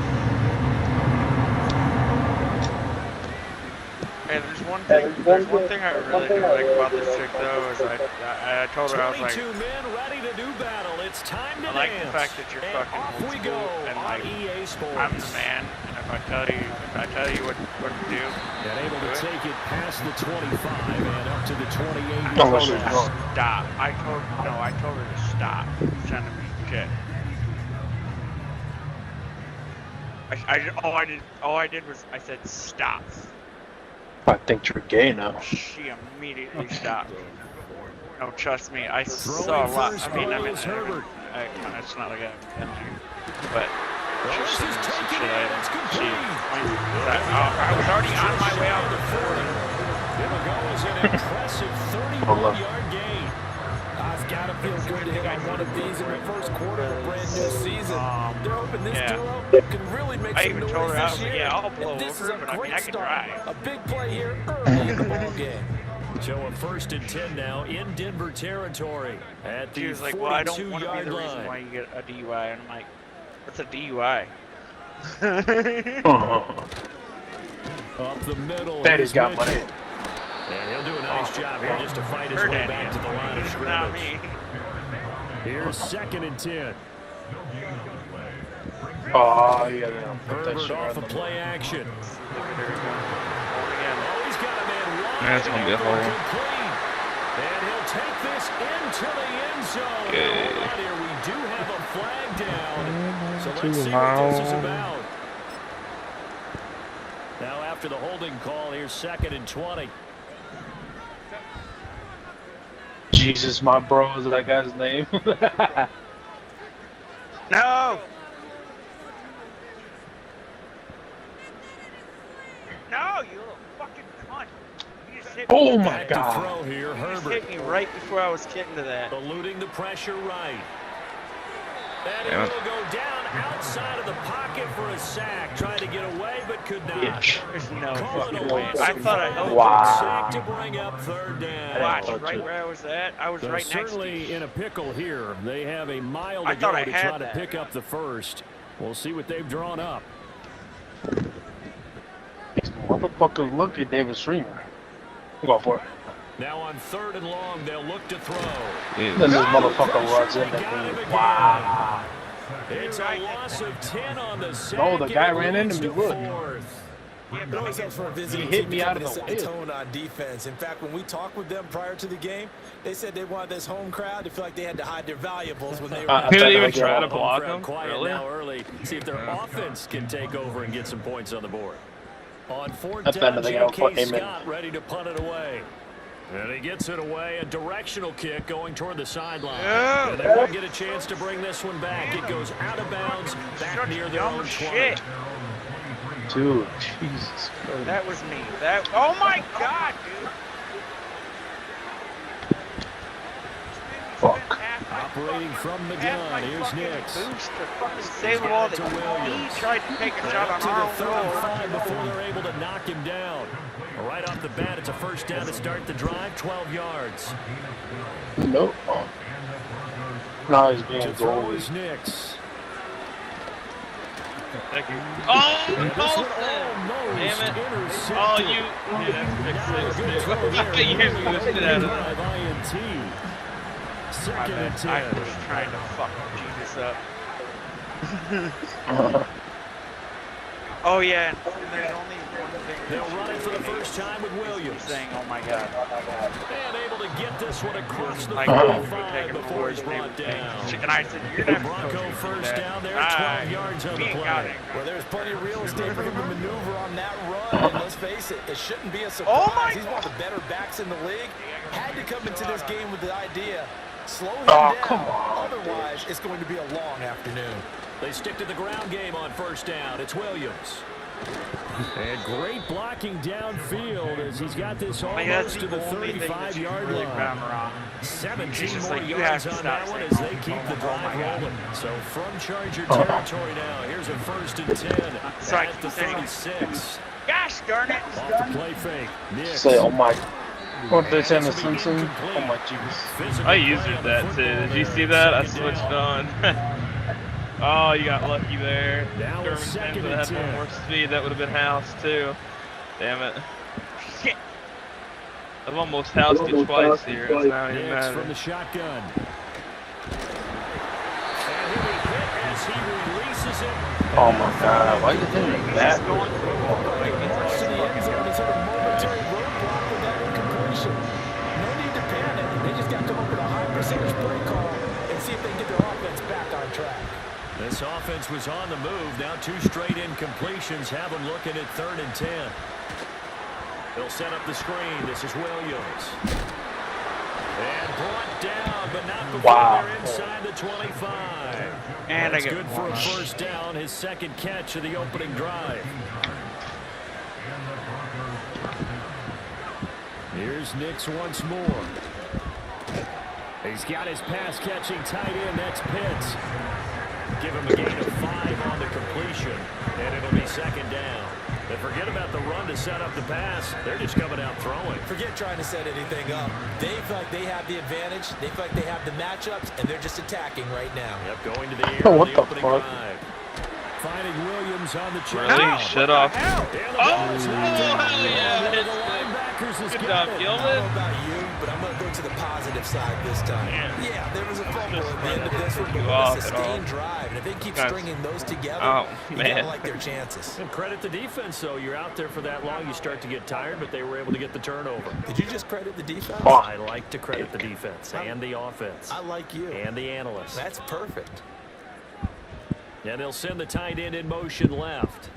Hey, there's one thing I really do like about this chick though is I told her I was like, 22 men ready to do battle. It's time to I like dance. the fact that you're fucking old we school go and on like EA Sports. I'm the man, and if I tell you what to do, and able to take it past the 25 and up to the 28. Stop. I told her to stop sending me shit. All I did was I said stop. I think you're gay now. She immediately stopped. No, trust me, I saw a lot. It's not like I intend to, but just some shit I was already on my way out the 40. It was an impressive 31-yard gain. I've got to feel good to hit on one of these in the first quarter of a brand new season. They're hoping this duo can really make some noise this year. Yeah, I'll blow this over, is a but great I can start. drive. A big play here early in the ball game. So a 1st and 10 now in Denver territory at the 42-yard line. She was like, well, I don't want to be the reason why you get a DUI. And I'm like, what's a DUI? Up the middle. Daddy's got money. And he'll do a nice job here just to fight his way back to the line of scrimmage. Not me. Here's 2nd and 10. Oh, you gotta put that Herbert shit off right the on the play action. Oh, he's got a man wide. That's gonna be a hole. And he'll take this into the end zone. Okay. Right here, we do have a flag down. So let's see what this is about. Now after the holding call, here's 2nd and 20. Jesus, my bro, is that guy's name? No! Oh my Back to God. throw here, He just Herbert. hit me right before I was getting to that. Eluding the pressure right. And it Damn it. will go down outside of the pocket for a sack. Tried to get away, but could not. There's no Call it a fucking way. loss I of thought I 5. held Wow. Sack to bring up third down. Watch, right where I was at, I was They're right next to certainly you. in a pickle here. They have a mile I to thought go I to had try that. to pick up the first. We'll see what they've drawn up. These motherfuckers look at David Streamer. Go for it. Now on 3rd and long, they'll look to throw. Then this motherfucker runs in that thing. Wow. It's a loss of 10 on the sack. No, the guy ran It into me. leads Look. to 4th. It always helps for a visiting He hit team me to out come of in the and set way. the tone on defense. In fact, when we talked with them prior to the game, they said they wanted this home crowd to feel like they had to hide their valuables when they were He didn't even try to Home block crowd him quiet earlier. now early. See if their offense can take over and get some points on the board. On 4th That's down, better than J.K. amen. Scott ready to punt it away. And he gets it away, a directional kick going toward the sideline. Yeah. And they won't get a chance to bring this one back. It goes out of bounds, back near their own 20. Shit. Dude, Jesus Christ. That was me. That. Oh my God, dude. Fuck. Operating from the gun, here's Nix. Boost to fucking save the ball that he tried to take a shot on To the our 35 before they're able to knock him down. Right off the bat, it's a first down to start the drive, 12 yards. Nope. No, he's being To throw goalie. is Nix. Thank you. Oh, Colson! Damn it. Oh, you. Yeah, that's fixed. You're the shit out of that. Second and 10. I was trying to fuck Jesus up. Oh yeah, and there's only one thing. They'll run it for the first time with Williams. Saying, oh my God. And able to get this one across the Like, 35 before he's brought down. And I said, you're gonna have to Bronco coach me through first that. down there, 12 yards on the we ain't got play. it. Well, there's plenty of real estate for him to maneuver on that run. And let's face it, it shouldn't be a surprise. Oh my He's one of the better backs in the league. Had to come into this game with the idea, slow him Oh, down. come on, Otherwise, it's going to be a long afternoon. They stick to the ground game on first down. It's Williams. And great blocking downfield as he's got this almost to the 35-yard line. 17 more yards on that one as they keep the drive rolling. So from Charger territory now, here's a 1st and 10 at the 36. Gosh darn it! Off the play fake. Nix. Say, oh my. What they saying, the Simpson? Oh my Jesus. I used that too. Did you see that? I switched on. Oh, you got lucky there. Now German it's fans 2nd would and have had 10. more speed. That would have been house too. Damn it. Shit. I've almost housed it twice here. It's not even Nix from matter. the shotgun. And he'll be hit as he releases it. Oh my God. Why you doing that? March to the end zone is at a momentary roadblock with that incompletion. No need to panic. They just got to come up with a high percentage play call and see if they can get their offense back on track. This offense was on the move. Now 2 straight incompletions have them looking at 3rd and 10. They'll set up the screen. This is Williams. And brought down, but not before they're inside the 25. And That's I get good for a first down, his second catch of the opening drive. Here's Nix once more. He's got his pass-catching tight end. That's Pitts. Give him a gain of 5 on the completion, and it'll be 2nd down. And forget about the run to set up the pass. They're just coming out throwing. Forget trying to set anything up. They feel like they have the advantage. They feel like they have the matchups, and they're just attacking right now. Yep, going to the air on the opening drive. Finding Williams on the check. Really? Shut off. Oh, hell yeah. The linebackers is Good getting job, it. I don't Gilman. know about you, but I'm going to go to the positive side this time. Yeah, there was a fumble at the end of this one, but with a sustained drive. And if they keep stringing those together, you got to like their chances. And credit the defense, though. You're out there for that long, you start to get tired, but they were able to get the turnover. Did you just credit the defense? I like to credit the defense and the offense. I like you. And the analysts. That's perfect. And they'll send the tight end in motion left.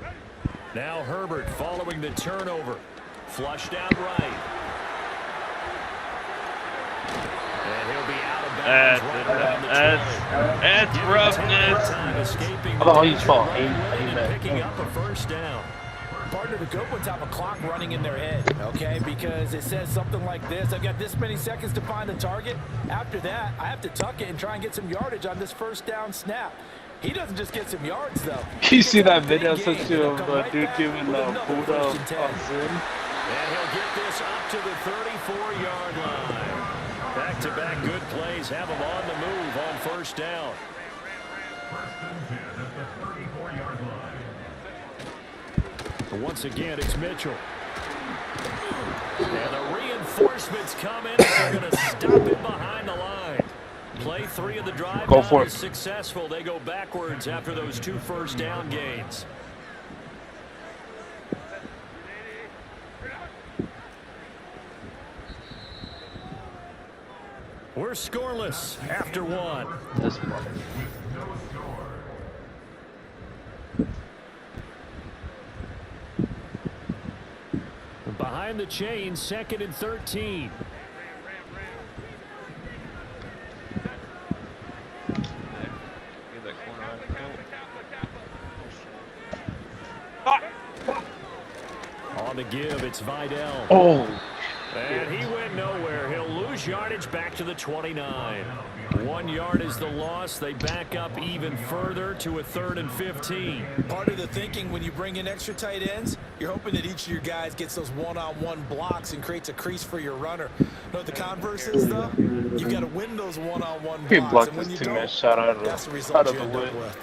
Now Herbert following the turnover. Flushed out right. And he'll be out of bounds right around the 20. That's roughness. Escaping Oh, the he's falling. and picking up a first down. Partner, the good ones have a clock running in their head, okay? Because it says something like this. I've got this many seconds to find the target. After that, I have to tuck it and try and get some yardage on this first down snap. He doesn't just get some yards, though. You see that video sent to him, dude giving Buddha on Zoom? And he'll get this up to the 34-yard line. Back-to-back good plays have him on the move on first down. Once again, it's Mitchell. And the reinforcements come in. They're going to stop him behind the line. Play 3 of the drive. Go for it. Is successful. They go backwards after those 2 first down gains. We're scoreless after 1. Behind the chain, 2nd and 13. On the give, it's Vidal. Oh. And he went nowhere. He'll lose yardage back to the 29. 1 yard is the loss. They back up even further to a 3rd and 15. Part of the thinking when you bring in extra tight ends, you're hoping that each of your guys gets those one-on-one blocks and creates a crease for your runner. You know what the converse is, though? You've got to win those one-on-one blocks. He blocked And when his you teammate don't, shot out that's the of result the you end way. up with.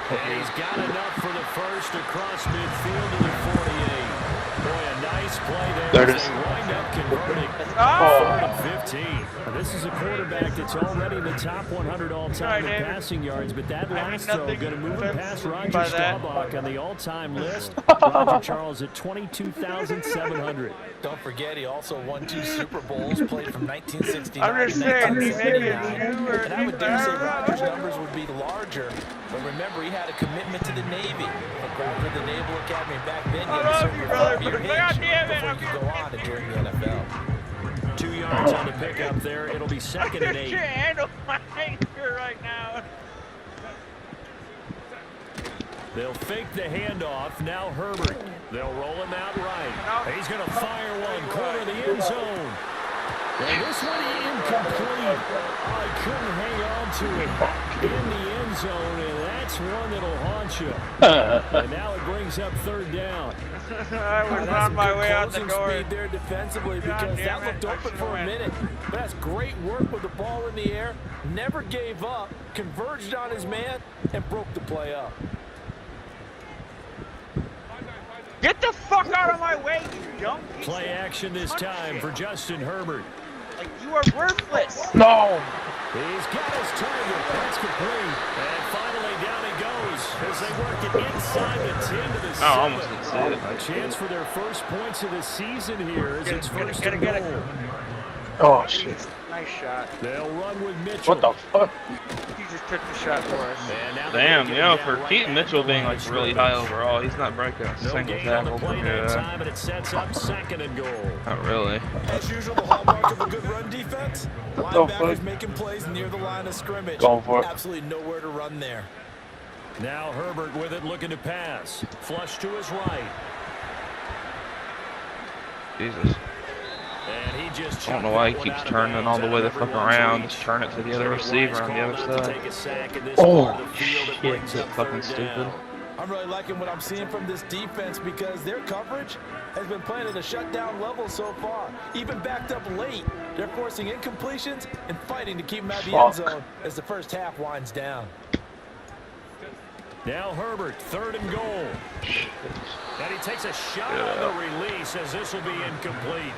And he's got enough for the first across midfield to the 48. Boy, a nice play there. There it as is. they wind up converting. Oh. 3rd and 15. Now, this is a quarterback that's already in the top 100 all-time in passing yards, but that last throw going to move him past Roger Staubach on the all-time list. Roger Charles at 22,700. Don't forget, he also won 2 Super Bowls, played from 1969 I'm to just saying, 1979. And I would dare say Rodgers' numbers would be larger, but remember, he had a commitment to the Navy. He graduated the Naval Academy back then. He had to serve your 5-year hitch before you could go on to join the NFL. 2 yards on the pickup there. It'll be 2nd and 8. I can't handle my anger right now. They'll fake the handoff. Now Herbert. They'll roll him out right. He's going to fire one. Corner of the end zone. And this one incomplete. I couldn't hang on to it in the end zone, and that's one that'll haunt you. And now it brings up 3rd down. I was on my way out the Closing door. speed there defensively because that looked open for a minute. But that's great work with the ball in the air. Never gave up. Converged on his man and broke the play up. Get the fuck out of my way, you dumb piece Play of action this cunt time shit. for Justin Herbert. Like, you are worthless. No. He's got his target. That's complete. And finally down he goes as they work it inside the 10 to the 7. I almost didn't see it. A chance for their first points of the season here as it's first and Get it. goal. Oh, shit. Nice shot. They'll run with Mitchell. What the fuck? You just took the shot for us. And now Damn, they're you know, getting for down Keaton right Mitchell at being the like line really of high scrimmage. overall, he's not breaking a No single gain on the tackle. play that Yeah, time, and it sets up 2nd and goal. not really. As usual, the hallmark of a good run defense, linebackers making plays near the line of scrimmage. Going for it. Absolutely nowhere to run there. Now Herbert with it, looking to pass. Flush to his right. Jesus. And he just I don't know why he keeps turning all the way the fuck around. Just turn it to the other receiver on the other side. Oh, shit. Is that fucking stupid? I'm really liking what I'm seeing from this defense because their coverage has been playing at a shutdown level so far. Even backed up late, they're forcing incompletions and fighting to keep them out of the end zone as the first half winds down. Now Herbert, 3rd and goal. And he takes a shot on the release as this will be incomplete.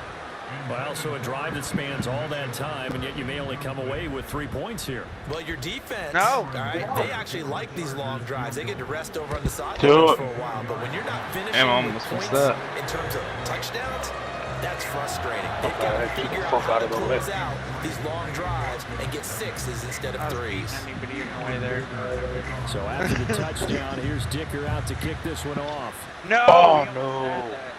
Well, so a drive that spans all that time, and yet you may only come away with 3 points here. Well, your defense, No. all right, they actually like these long drives. They get to rest over on the sidelines Do it. for a while. But when you're not finishing Damn, I with almost points missed that. in terms of touchdowns, that's frustrating. They've got to Keep the figure out fuck how out to of the close way. out these long drives and get 6s instead of 3s. Anybody in the way there? So after the touchdown, here's Dicker out to kick this one off. No. Oh, you almost no. had that.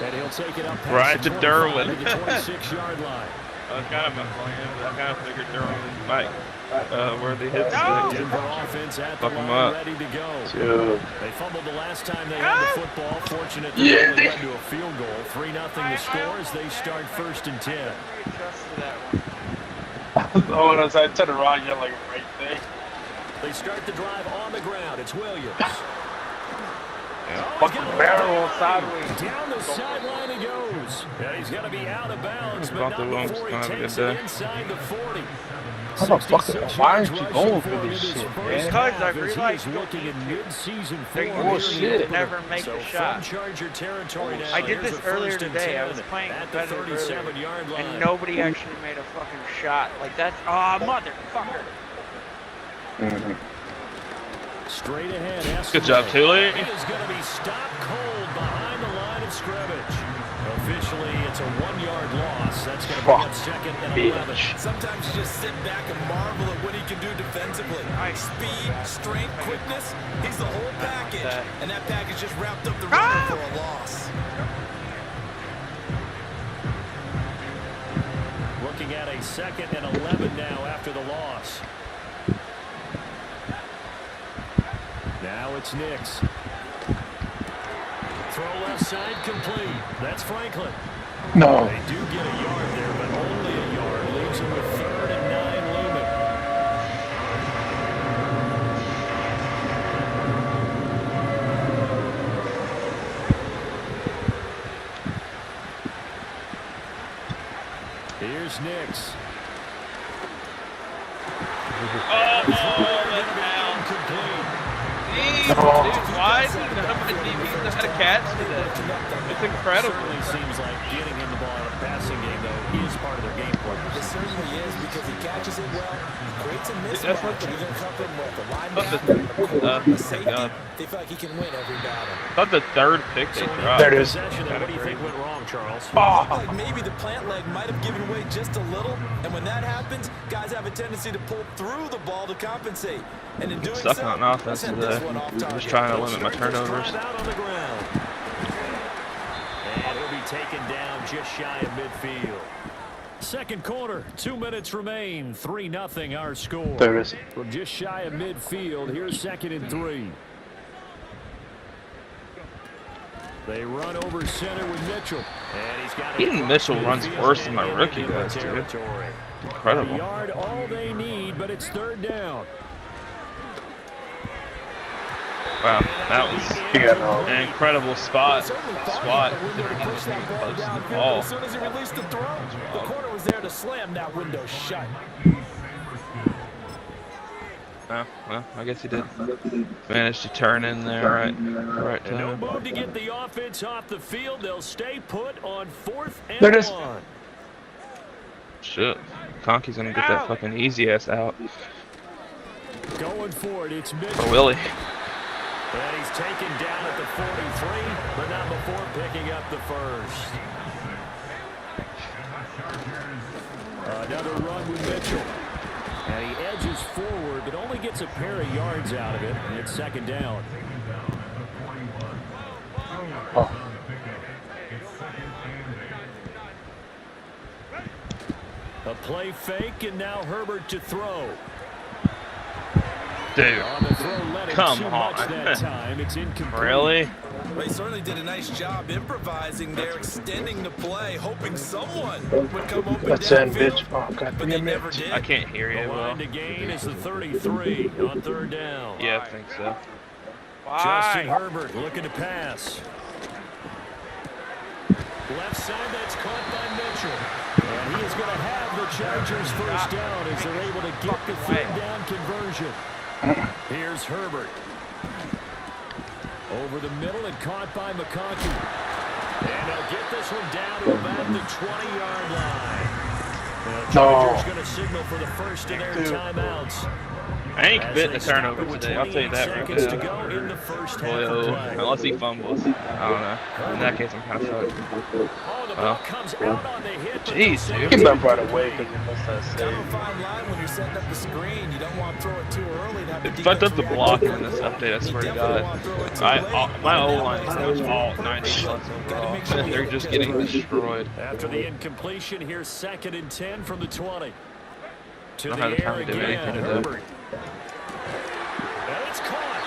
And he'll take it up past Right the to 25 Derwin. to the 26-yard line. I kind of I kind of figured they're on Mike. Where they hit Denver offense at the line, ready to go. They fumbled the last time they had the football. Fortunate that they only led to a field goal. 3-0 the score as they start 1st and 10. Oh, and as I turned around, you're like right there. They start the drive on the ground. It's Williams. Fucking barrel sideways. Down the sideline he goes. And he's going to be out of bounds, but not before he takes it inside the 40. How the fuck? Why aren't you going for this shit, man? Because I realized looking in mid-season form. Bullshit. Never make the shot. Charger territory now. I did this earlier today. I was playing at the competitive 37-yard line. and nobody actually made a fucking shot. Like that's motherfucker. Straight ahead. Good job, Tully. He is going to be stopped cold behind the line of scrimmage. Officially, it's a 1-yard loss. That's going to bring up 2nd and 11. Sometimes you just sit back and marvel at what he can do defensively. Speed, strength, quickness. He's the whole package. And that package just wrapped up the runner for a loss. Looking at a 2nd and 11 now after the loss. Now it's Nix. Throw left side complete. That's Franklin. No. They do get a yard there, but only a yard. Leaves him with 3rd and 9 looming. Here's Nix. Dude, why is he none of my DBs know how to catch today? It's incredible. It certainly seems like getting him the ball in a passing game, though, he is part of their game plan. It certainly is because he catches it well, creates a mismatch, and even cover him with the linebacker, the safety. They feel like he can win every battle. Not the 3rd pick they dropped. There it is. What do you think went wrong, Charles? It looked like maybe the plant leg might have given way just a little, and when that happens, guys have a tendency to pull through the ball to compensate. And in doing Stuck so, on offense today. Just trying to limit my turnovers. Out on the ground. And he'll be taken down just shy of midfield. 2nd quarter, 2 minutes remain. 3-0 our score. There it is. From just shy of midfield, here's 2nd and 3. They run over center with Mitchell. And he's got Even Mitchell runs worse than my rookie does, dude. Incredible. A yard, all they need, but it's 3rd down. Wow, that was an incredible spot. Swat. Close to the ball. As soon as he released the throw, the corner was there to slam that window shut. Oh, well, I guess he did manage to turn in there right time. No move to get the offense off the field. They'll stay put on 4th and 1. There it is. Shit. Conky's gonna get that fucking easy ass out. Going for it, it's Mitchell. For Willie. And he's taken down at the 43, but not before picking up the 1st. Another run with Mitchell. And he edges forward, but only gets a pair of yards out of it. And it's 2nd down. A play fake, and now Herbert to throw. Dude, come on. Really? They certainly did a nice job improvising there, extending the play, hoping someone would come open downfield, but they never did. I can't hear you. The line to gain is the 33 on 3rd down. Yeah, I think so. Justin Herbert looking to pass. Left side, that's caught by Mitchell. And he is going to have the Chargers 1st down as they're able to get the 3rd down conversion. Here's Herbert. Over the middle and caught by McConkey. And they'll get this one down to about the 20-yard line. The Chargers going to signal for the first of their timeouts. I ain't committing a turnover today, I'll tell you that right To go in the first half of play. Unless he fumbles. I don't know. In that case, I'm kind of fucked. On the Well, jeez, dude. Get that right away because you missed that Kind of a save. fine line when you're setting up the screen. You don't want to throw it too early. And have the It fucked up the defense block react in to this it. update, I You swear to definitely God. want to throw it too late. My O-line is all 90 plus overall. They're just getting destroyed. After the incompletion, here's 2nd and 10 from the 20. To Don't the have the air time to do again, anything to do. Herbert. And it's caught.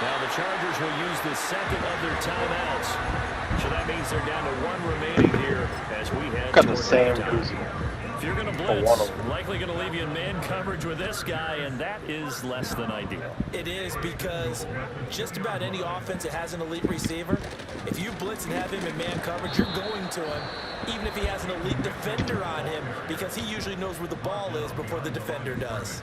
Now the Chargers will use the second of their timeouts. So that means they're down to 1 remaining here as we head Got the toward same halftime. reason. If you're going to one blitz, of them. likely going to leave you in man coverage with this guy, and that is less than ideal. It is because just about any offense that has an elite receiver, if you blitz and have him in man coverage, you're going to him, even if he has an elite defender on him, because he usually knows where the ball is before the defender does.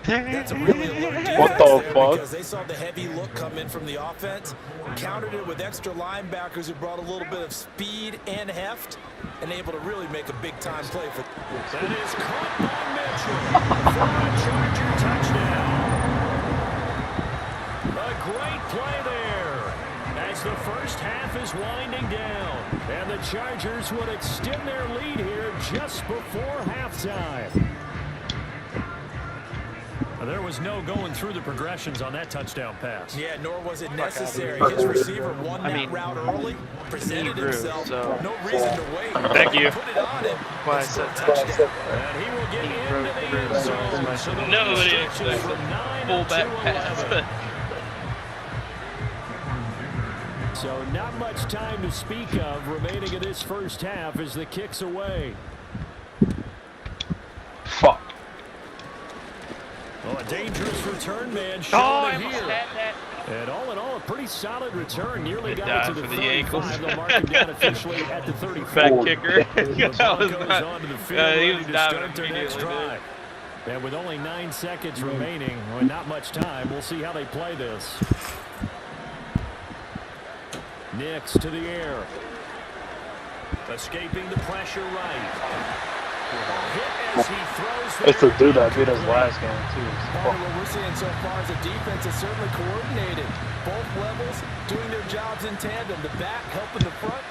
That's a really alert defense What the there fuck? because they saw the heavy look come in from the offense, countered it with extra linebackers who brought a little bit of speed and heft, and able to really make a big-time play for. That is caught by Mitchell for a Charger touchdown. A great play there as the first half is winding down. And the Chargers would extend their lead here just before halftime. There was no going through the progressions on that touchdown pass. Yeah, nor was it necessary. His receiver won that route early, presented himself, no reason to wait. Thank you. Put it on him. Why I said touchdown. And he will get into the end zone. So the Nobody lead expects stretches a from 9 fullback to pass. 11. So not much time to speak of remaining in this first half as the kick's away. Fuck. Well, a dangerous return man Oh, showing I it almost here. had that. And all in all, a pretty solid return. Nearly It got died it to the for the 35. ankles. They'll mark him down officially at the 34. Back kicker. The That was Broncos not. onto the field He ready was to diving start their next immediately, dude. drive. And with only 9 seconds remaining, well, not much time, we'll see how they play this. Nix to the air. Escaping the pressure right. Hit as he throws It's the dude that beat us last game, too. Part of what we're seeing so far is a defense is certainly coordinated. Both levels doing their jobs in tandem. The back helping the front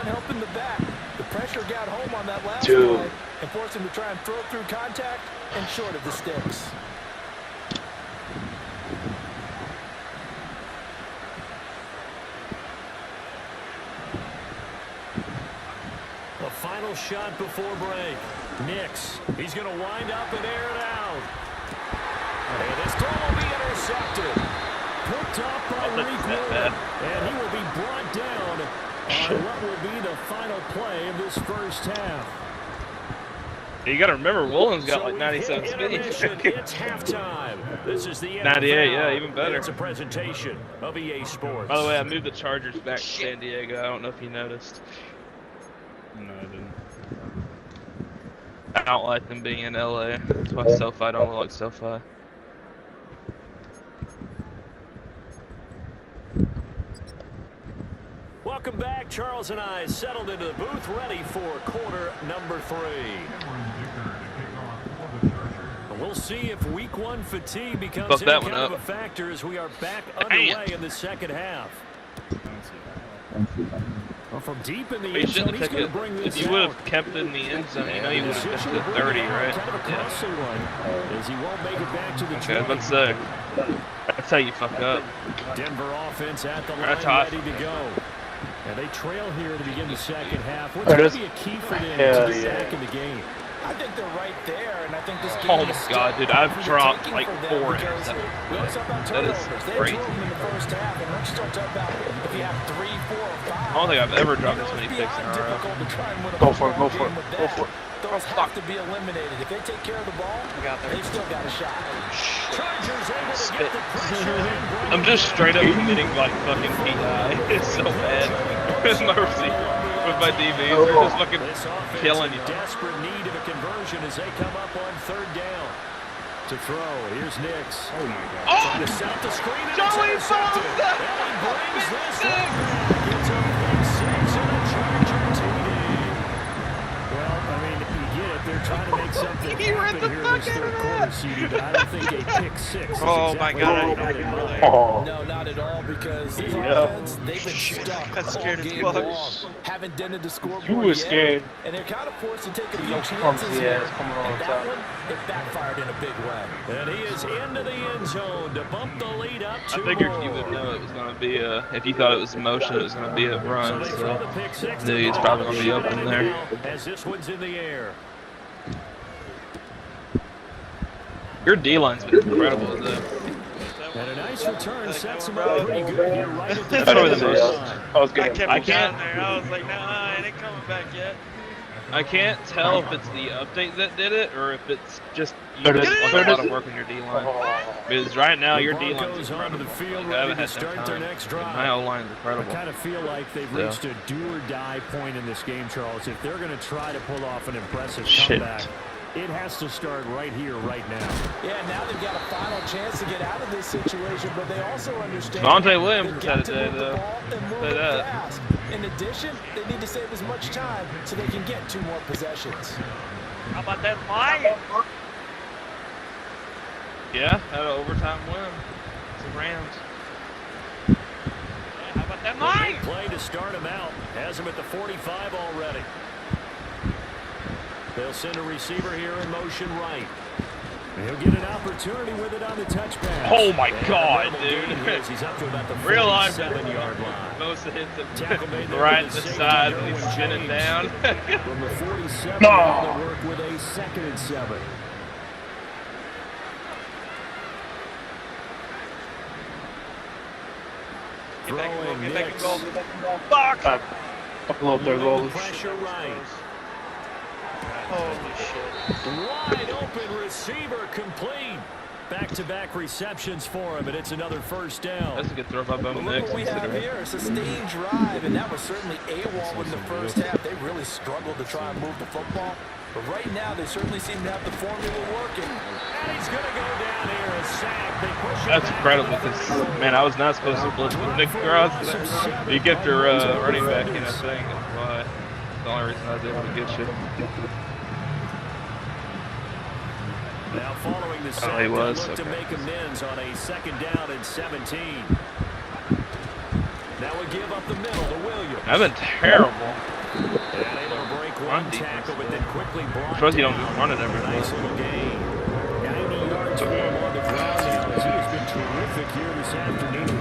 helping the back. The pressure got home on that last play and forced him to try and throw through contact and short of the sticks. A final shot before break. Nix, he's going to wind up and air it out. And this goal will be intercepted. Picked up by Reek Woolen. And he will be brought down on what will be the final play of this first half. You got to remember, Woolen's got like So 97 we've hit intermission. speed. It's halftime. This is the NFL. 98, yeah, even better. It's a presentation of EA Sports. By the way, I moved the Chargers back to San Diego. I don't know if you noticed. No, I didn't. I don't like them being in LA. That's why SoFi don't look like SoFi. Welcome back. Charles and I settled into the booth, ready for quarter number 3. We'll see if week 1 fatigue becomes Fuck any that kind one of up. a factor as we are back underway in the second half. Well, from deep in the But you end zone, shouldn't he's have going to took bring it. this If you would out. have kept it in the end zone, you know you would have Decision been to to bring 30, it out, right? kind of a costly one, as he won't make it back to the Okay, I 20. was about to say. That's how you fuck up. Denver offense at the line, That's awesome. ready to go. And they trail here to begin the second half. What's There going it to be is. a key for them Hell to get yeah. back in the game? I think they're right there, and I think this game Oh is my still God, dude, I've for the dropped taking like for them 4 because interceptions. we always talk about That is turnovers. They had crazy. 2 of them in the first half, and once you start talking about if you have 3, 4, or 5, I don't think I've ever dropped this many it's picks in beyond a row. difficult to try and win a Go for it, football go for game it, with go that. for it. Those have to be eliminated. If they take care of the ball, they've still got a shot. Chargers able to Spit. get the pressure and bring I'm it just down. straight up committing like fucking PI. It's so bad. With my receiver, with my DBs, they're just fucking This offense killing in you. desperate need of a conversion as they come up on 3rd down. To throw, here's Nix. Oh my God. Trying to set the screen and Joey it's intercepted. Bosa! And he brings this one back. It's a big 6 and a Charger TD. Well, I mean, you get it. They're trying to make something He ran happen the here fuck this out of third quarter. that. So CD, but I don't think a pick six. Oh my God! No, not at all, because this offense, they've been stuck all game long. Haven't dented the scoreboard You were yet, scared. and they're kind of forced to take a few chances here. And that one, it backfired in a big way. And he is into the end zone to bump the lead up to I figured you would know it was going to be if you thought it was a motion, it was going to be a run. So I knew he's probably going to be open there. As this one's in the air. Your D-line's been incredible, though. And a nice return sets him up pretty good here right at the Probably the finish most. line. I can't. I was like, nah, it ain't coming back yet. I can't tell if it's the update that did it or if it's just you just like a lot of work on your D-line. Because right now your D-line's incredible. The field Like, I haven't ready had to that start their time. next drive. My O-line's incredible. I kind of feel like they've reached a do-or-die point in this game, Charles. If they're going to try to pull off an impressive comeback, it has to start right here, right now. Yeah, now they've got a final chance to get out of this situation, but they also understand Devontae Williams had a day, though. Say that. fast. In addition, they need to save as much time so they can get 2 more possessions. How about that Lion? Yeah, had an overtime win. It's the Rams. How about that The Lion? big play to start him out. Has him at the 45 already. They'll send a receiver here in motion right. He'll get an opportunity with it on the touch pass. Oh my God, dude! He's up to about the Realize 47-yard line. most of the hits have right in the side when he's spinning down. From the 47, they'll work with a 2nd and 7. Throwing Nix. Fuck! Upload their goals. Pressure right. Holy shit. Wide open receiver complete. Back-to-back receptions for him, and it's another first down. That's a good throw by Bo Look Nix. what we have here, a sustained drive, and that was certainly AWOL in the first half. They really struggled to try and move the football, but right now they certainly seem to have the formula working. And he's going to go down here, a sack. They push him That's back. incredible because, man, I was not supposed to blitz with Nick Cross. You kept your running back in, I think. That's why. That's the only reason I was able to get you. Now following the sack, he was. look to Okay. make amends on a 2nd down and 17. Now we give up the middle to Williams. I've been terrible. And able to break one tackle, but then quickly I'm blocked supposed you don't down. just run it every Nice little gain. 90 yards for him on the ground now as he has been terrific here this afternoon.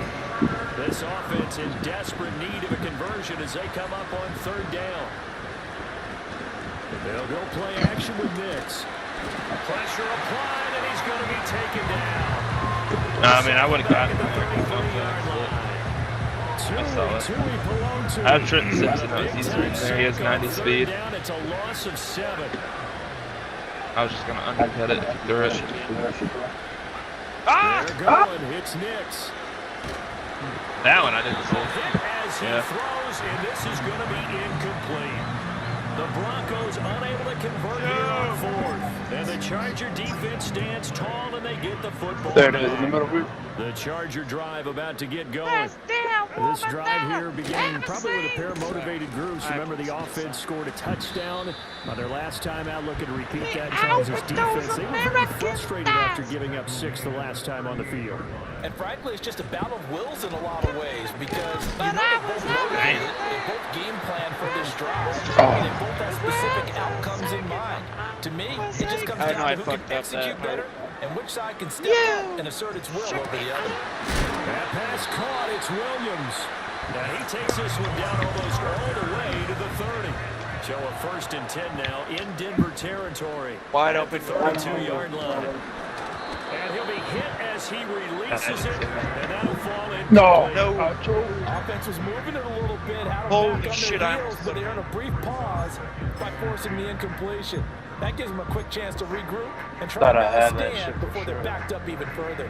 This offense in desperate need of a conversion as they come up on 3rd down. They'll go play action with Nix. Pressure applied, and he's going to be taken down. I mean, I would have gotten it. I saw it. I have Trenton Simpson on his Easter egg there. He has 90 speed. It's a loss of 7. I was just going to undercut it if he threw it. They're going. It's Nix. That one I didn't see. As he throws, and this is going to be incomplete. The Broncos unable to convert here on 4th. And the Charger defense stands tall, and they get the football There it is in the back. middle. The Charger drive about to get going. This drive here beginning probably with a pair of motivated groups. Remember, the offense scored a touchdown on their last time out. Looking to repeat that. Charles' defense, they were very frustrated after giving up 6 the last time on the field. And frankly, it's just a battle of wills in a lot of ways because you know they're both motivated, they both game plan for this drive, and they both have specific outcomes in mind. To me, it just comes down to who can execute better and which side can step up and assert its will over the other. That pass caught. It's Williams. And he takes this one down almost all the way to the 30. So a 1st and 10 now in Denver territory. Wide open 32-yard line. And he'll be hit as he releases it, and that'll fall in. No. Offense was moving it a little bit. Had them Holy back on shit, their I heels, but they earn a brief pause by forcing the incompletion. That gives them a quick chance to regroup and try Thought I to had that stand shit before for they're sure. backed up even further.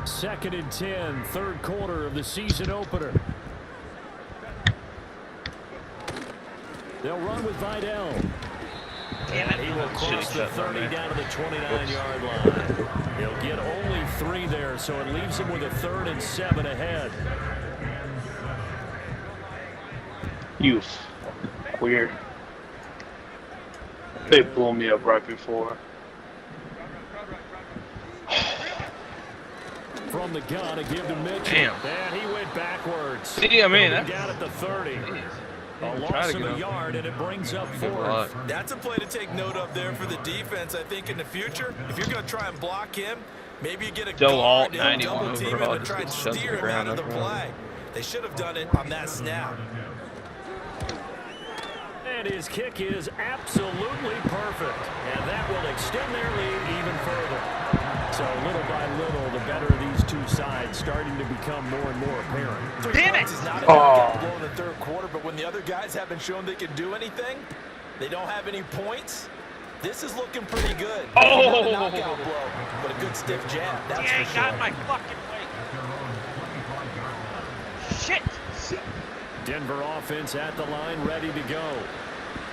2nd and 10, 3rd quarter of the season opener. They'll run with Vidal. Damn it. He will cross the 30 down to the 29-yard line. He'll get only 3 there, so it leaves him with a 3rd and 7 ahead. Youth. Weird. They blew me up right before. the gun to give to Mitchell. Damn. And he went backwards. See, I mean, Coming down at the 30. A loss of a yard, and it brings up 4th. That's a play to take note of there for the defense. I think in the future, if you're going to try and block him, maybe you get a Joe Alt, guard and 91 double team him overall, and try and just gets shoved to steer the him ground. out of the That's play. They should have done it on that snap. And his kick is absolutely perfect. And that will extend their lead even further. So little by little, the better of these two sides starting to become more and more apparent. Damn it! Is not a knockout blow in the third quarter, but when the other guys haven't shown they can do anything, they don't have any points. This is looking pretty good. Not a knockout blow, but a good stiff jab. That's Yeah, for he got sure. my fucking way. Shit. Denver offense at the line, ready to go.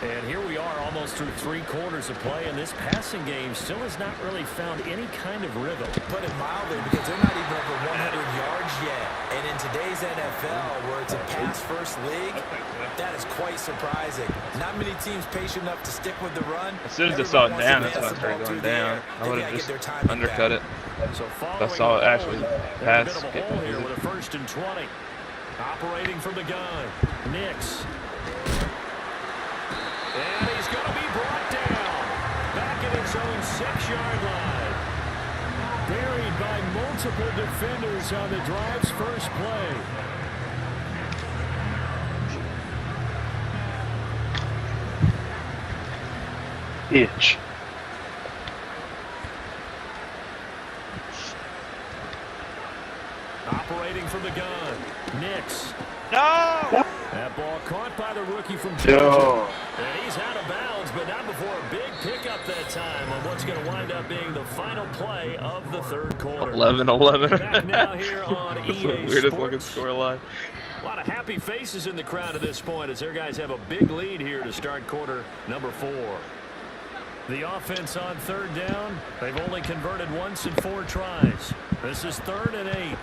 And here we are almost through 3 quarters of play, and this passing game still has not really found any kind of rhythm. Put it mildly, because they're not even over 100 yards yet. And in today's NFL, where it's a pass-first league, that is quite surprising. Not many teams patient enough to stick with the run. As soon as I saw it down, that's when I started going down. I would have just undercut it. I saw it actually pass. Here with a 1st and 20. Operating from the gun, Nix. And he's going to be brought down. Back at his own 6-yard line. Buried by multiple defenders on the drive's first play. Itch. Operating from the gun, Nix. No! That ball caught by the rookie from Yo. Georgia. And he's out of bounds, but not before a big pickup that time on what's going to wind up being the final play of the third quarter. 11-11. Back now here on That's EA the weirdest Sports. looking scoreline. A lot of happy faces in the crowd at this point as their guys have a big lead here to start quarter number 4. The offense on 3rd down. They've only converted once in 4 tries. This is 3rd and 8.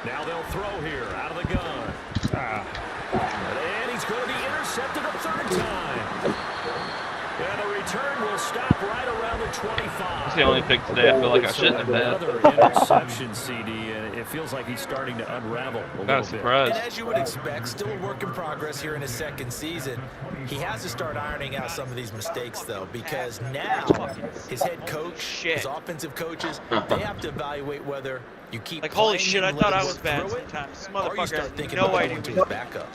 Now they'll throw here out of the gun. And he's going to be intercepted a 3rd time. And the return will stop right around the 25. That's the only pick today I feel like I shouldn't have had. Another interception, CD, and it feels like he's starting to unravel a little bit. Surprised. And as you would expect, still a work in progress here in his 2nd season. He has to start ironing out some of these mistakes, though, because now his head coach, his offensive coaches, they have to evaluate whether you keep Like, holy playing shit, him, I thought let I him was work bad through it, sometimes. This or you motherfucker start has thinking no about idea going to what his backup.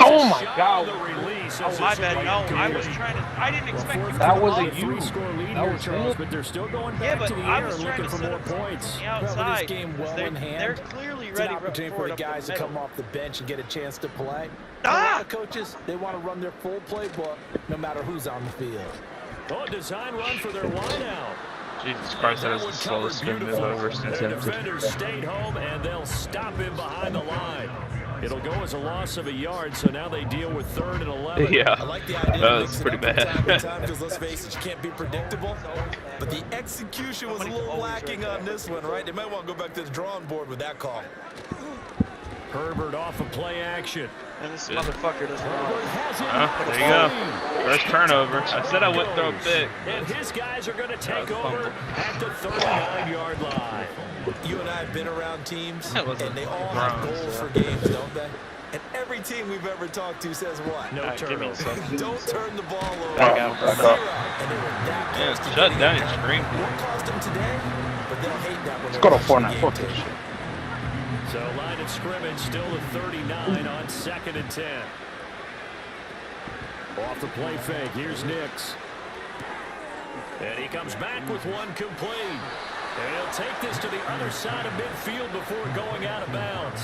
Oh my God! Oh my bad. No, I was trying to. I didn't expect you to That come wasn't up. you. 3-score lead That here, was Charles, him. but they're still going Yeah, back but to the I air was and trying looking to for set more up points. the Well, with outside. this game well in hand, They're clearly it's an ready opportunity for for it the up the guys to middle. come off the bench and get a chance to play. A lot of coaches, they want to run their full playbook no matter who's on the field. Oh, design run for their wideout. Jesus Christ, that is the slowest spin move I've ever seen. Their defenders stayed home, and they'll stop him behind the line. It'll go as a loss of a yard, so now they deal with 3rd and 11. Yeah, I like the idea that of was mixing pretty up from time to bad. time, because let's face it, you can't be predictable. But the execution was a little lacking on this one, right? They might want to go back to the drawing board with that call. Herbert off of play action. And this motherfucker doesn't There you go. First turnover. I said I wouldn't throw a pick. And his guys are going to take over at the 39-yard line. You and I have been around teams, That and was a they all have Browns. goals for games, don't they? And every team we've ever talked to says what? No turnovers. Don't turn the ball over. Back up, back Zero. up. And they were that Yeah, close to shut getting down it your done. screen. Won't cost them today, but they'll hate that when Let's they're go to watching the 4-9. game Fuck tape. this shit. So line of scrimmage still at 39 on 2nd and 10. Off the play fake, here's Nix. And he comes back with one complete. And he'll take this to the other side of midfield before going out of bounds.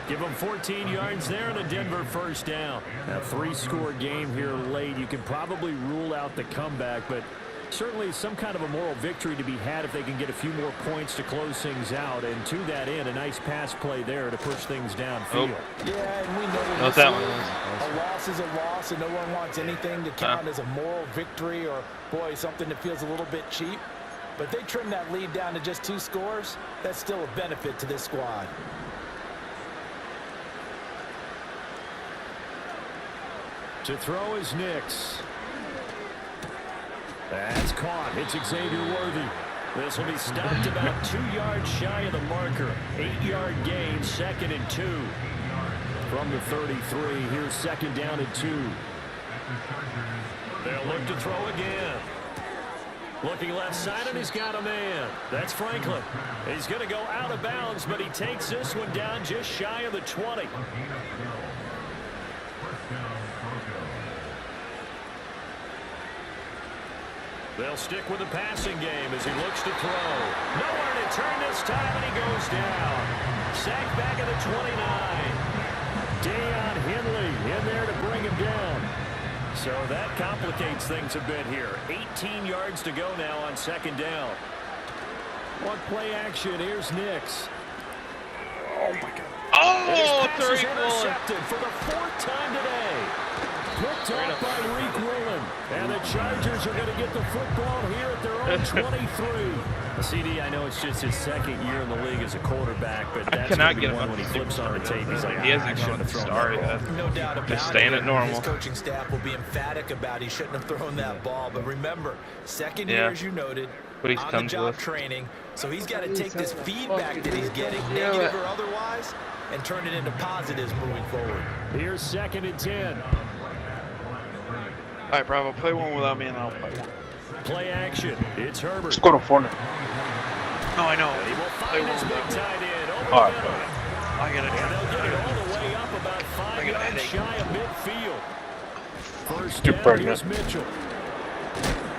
Give him 14 yards there and a Denver 1st down. A 3-score game here late. You can probably rule out the comeback, but certainly some kind of a moral victory to be had if they can get a few more points to close things out. And to that end, a nice pass play there to push things downfield. Yeah, and we know Know what that one was. a loss is a loss, and no one wants anything to count as a moral victory or, boy, something that feels a little bit cheap. But they trim that lead down to just 2 scores. That's still a benefit to this squad. To throw is Nix. That's caught. It's Xavier Worthy. This will be stopped about 2 yards shy of the marker. 8-yard gain, 2nd and 2. From the 33, here's 2nd down and 2. They'll look to throw again. Looking left side, and he's got a man. That's Franklin. He's going to go out of bounds, but he takes this one down just shy of the 20. They'll stick with the passing game as he looks to throw. Nowhere to turn this time, and he goes down. Sacked back at the 29. Deion Henley in there to bring him down. So that complicates things a bit here. 18 yards to go now on 2nd down. One play action. Here's Nix. Oh, my God. Oh, it's intercepted for the 4th time today. Picked off by Reek Woolen. And the Chargers are going to get the football here at their own 23. CD, I know it's just his 2nd year in the league as a quarterback, but that's going to be one when he flips on the tape. He's like, he hasn't shown the star yet. No doubt about just staying at normal. His coaching staff will be emphatic about he shouldn't have thrown that ball. But remember, 2nd year, as you noted, on the job training. So he's got to take this feedback that he's getting, negative or otherwise, and turn it into positives moving forward. Here's 2nd and 10. All right, Bravo, play one without me, and I'll play one. Play action. It's Herbert. Let's go to Fournette. No, I know. He will find his big tight end over all right, the middle. I got it. And they'll get it all the way up about 5 yards shy of midfield. First down, here's Mitchell.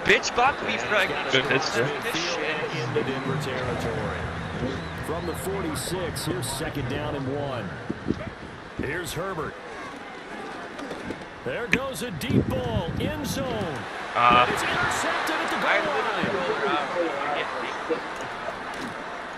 Bitch, about to be pregnant. It's into Denver territory. From the 46, here's 2nd down and 1. Here's Herbert. There goes a deep ball, end zone. It's intercepted at the goal line.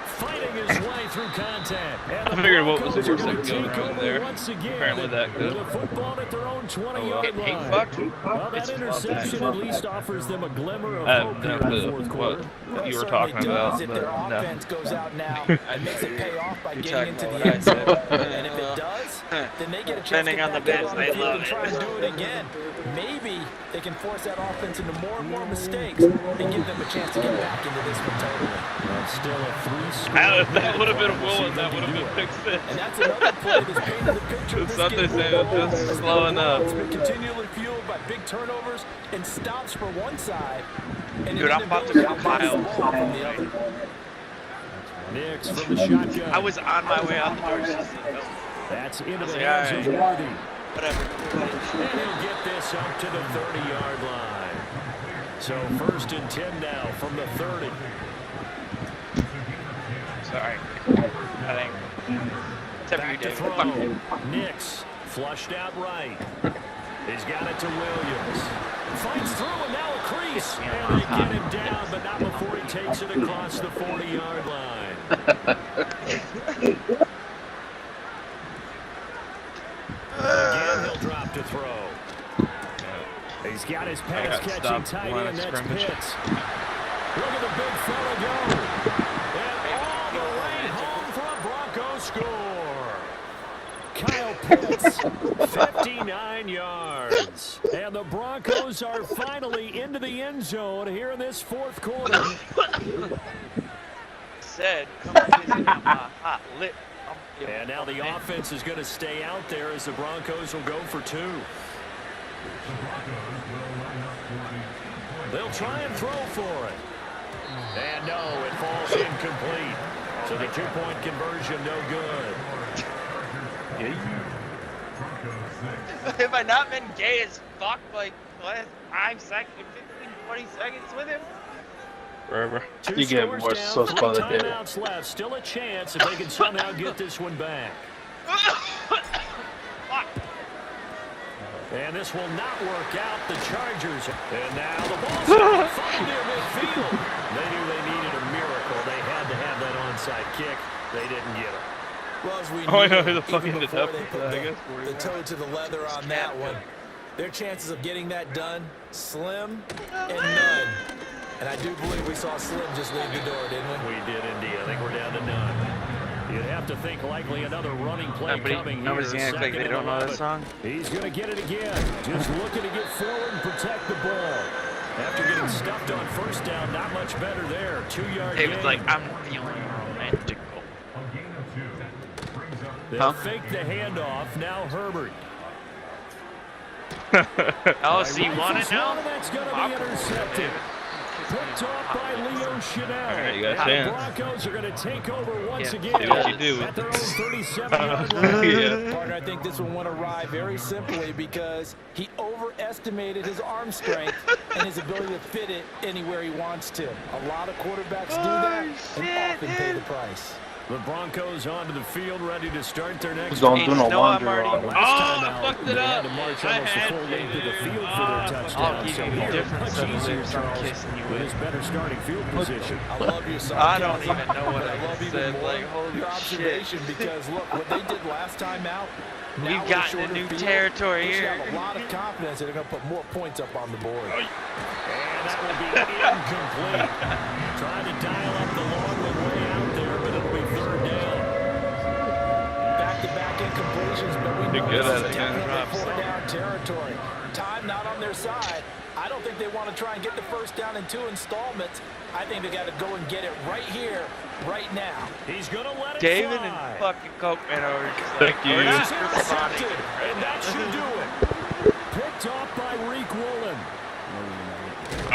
Fighting his way through contact. I figured what was intercepted over there. Apparently that good. The football at their own 20-yard line. Well, that interception at least offers them a glimmer of hope here in the fourth quarter. What you were talking about, If but their no. offense goes out now and makes it pay off by getting into the end zone, and if it does, then they get a chance to on the back biz, up on they the field love and it. try and do it again. Maybe they can force that offense into more and more mistakes and give them a chance to get back into this one totally. Still a 3-score. That would have been Willen. That would have been Pick 6. And that's another play that's painted the picture of this Something game. saying it's just slowing up. It's been continually fueled by big turnovers and stops for one side. And Dude, I'm about to go miles. from the other. Nix from the shotgun. I was on my way out the door. That's into the hands of Worthy. Whatever. And he'll get this up to the 30-yard line. So 1st and 10 now from the 30. Sorry. I think. Except for you, Back to Dave. throw. Nix flushed out right. He's got it to Williams. Fights through and now a crease. And they get him down, but not before he takes it across the 40-yard line. Again, he'll drop to throw. He's got his pass catching tight end. That's Pitts. Look at the big fella go. And all the way home for a Bronco score. Kyle Pitts, 59 yards. And the Broncos are finally into the end zone here in this fourth quarter. Said, come visit me. I'm hot lit. And now the offense is going to stay out there as the Broncos will go for 2. They'll try and throw for it. And no, it falls incomplete. So the 2-point conversion, no good. Have I not been gay as fuck like the last 5 seconds, 15, 20 seconds with him? Forever. You get more sus by the day. Timeouts left. Still a chance if they can somehow get this one back. And this will not work out. The Chargers. And now the ball's find near midfield. They knew they needed a miracle. They had to have that onside kick. They didn't get it. Well, as we I know knew, who the fuck even ended before up they with put that, I guess. the toe to the leather on that one, their chances of getting that done, slim and none. And I do believe we saw Slim just leave the door, didn't we? We did indeed. I think we're down to none. You'd have to think likely another running play coming nobody's here. gonna act like they don't know that song. He's going to get it again. Just looking to get forward and protect the ball. After getting stuffed on first down, not much better there. 2-yard gain. David's like, I'm feeling romantic. They'll fake the handoff. Now Herbert. Oh, so you want to know? That's going to be intercepted. Picked off by Leo Chanel. All right, you got a chance. The Broncos are going to take over once again Do what you do. at their own 37-yard line. Partner, I think this one went awry very simply because he overestimated his arm strength and his ability to fit it anywhere he wants to. A lot of quarterbacks do that and often pay the price. The Broncos onto the field, ready to start their next. He's going through no laundry. I fucked it up. I had I'll give you a different set from kissing you with his better starting field position. I love your sarcasm. I don't even know what I love said. more Like, holy your observation shit. because look, what they did last time out. We've gotten a new territory here. here. They have a lot of confidence that they're going to put more points up on the board. And that will be incomplete. Trying to dial up the long one way out there, but it'll be third down. Back-to-back incompletions, but we know good this at is it, man. definitely four-down territory. Time not on their side. I don't think they want to try and get the first down in 2 installments. I think they got to go and get it right here, right now. He's going to let it David fly. and fucking Cokeman are just Thank like, you. we're not Intercepted, responding. and that should do it. Picked off by Reek Woolen.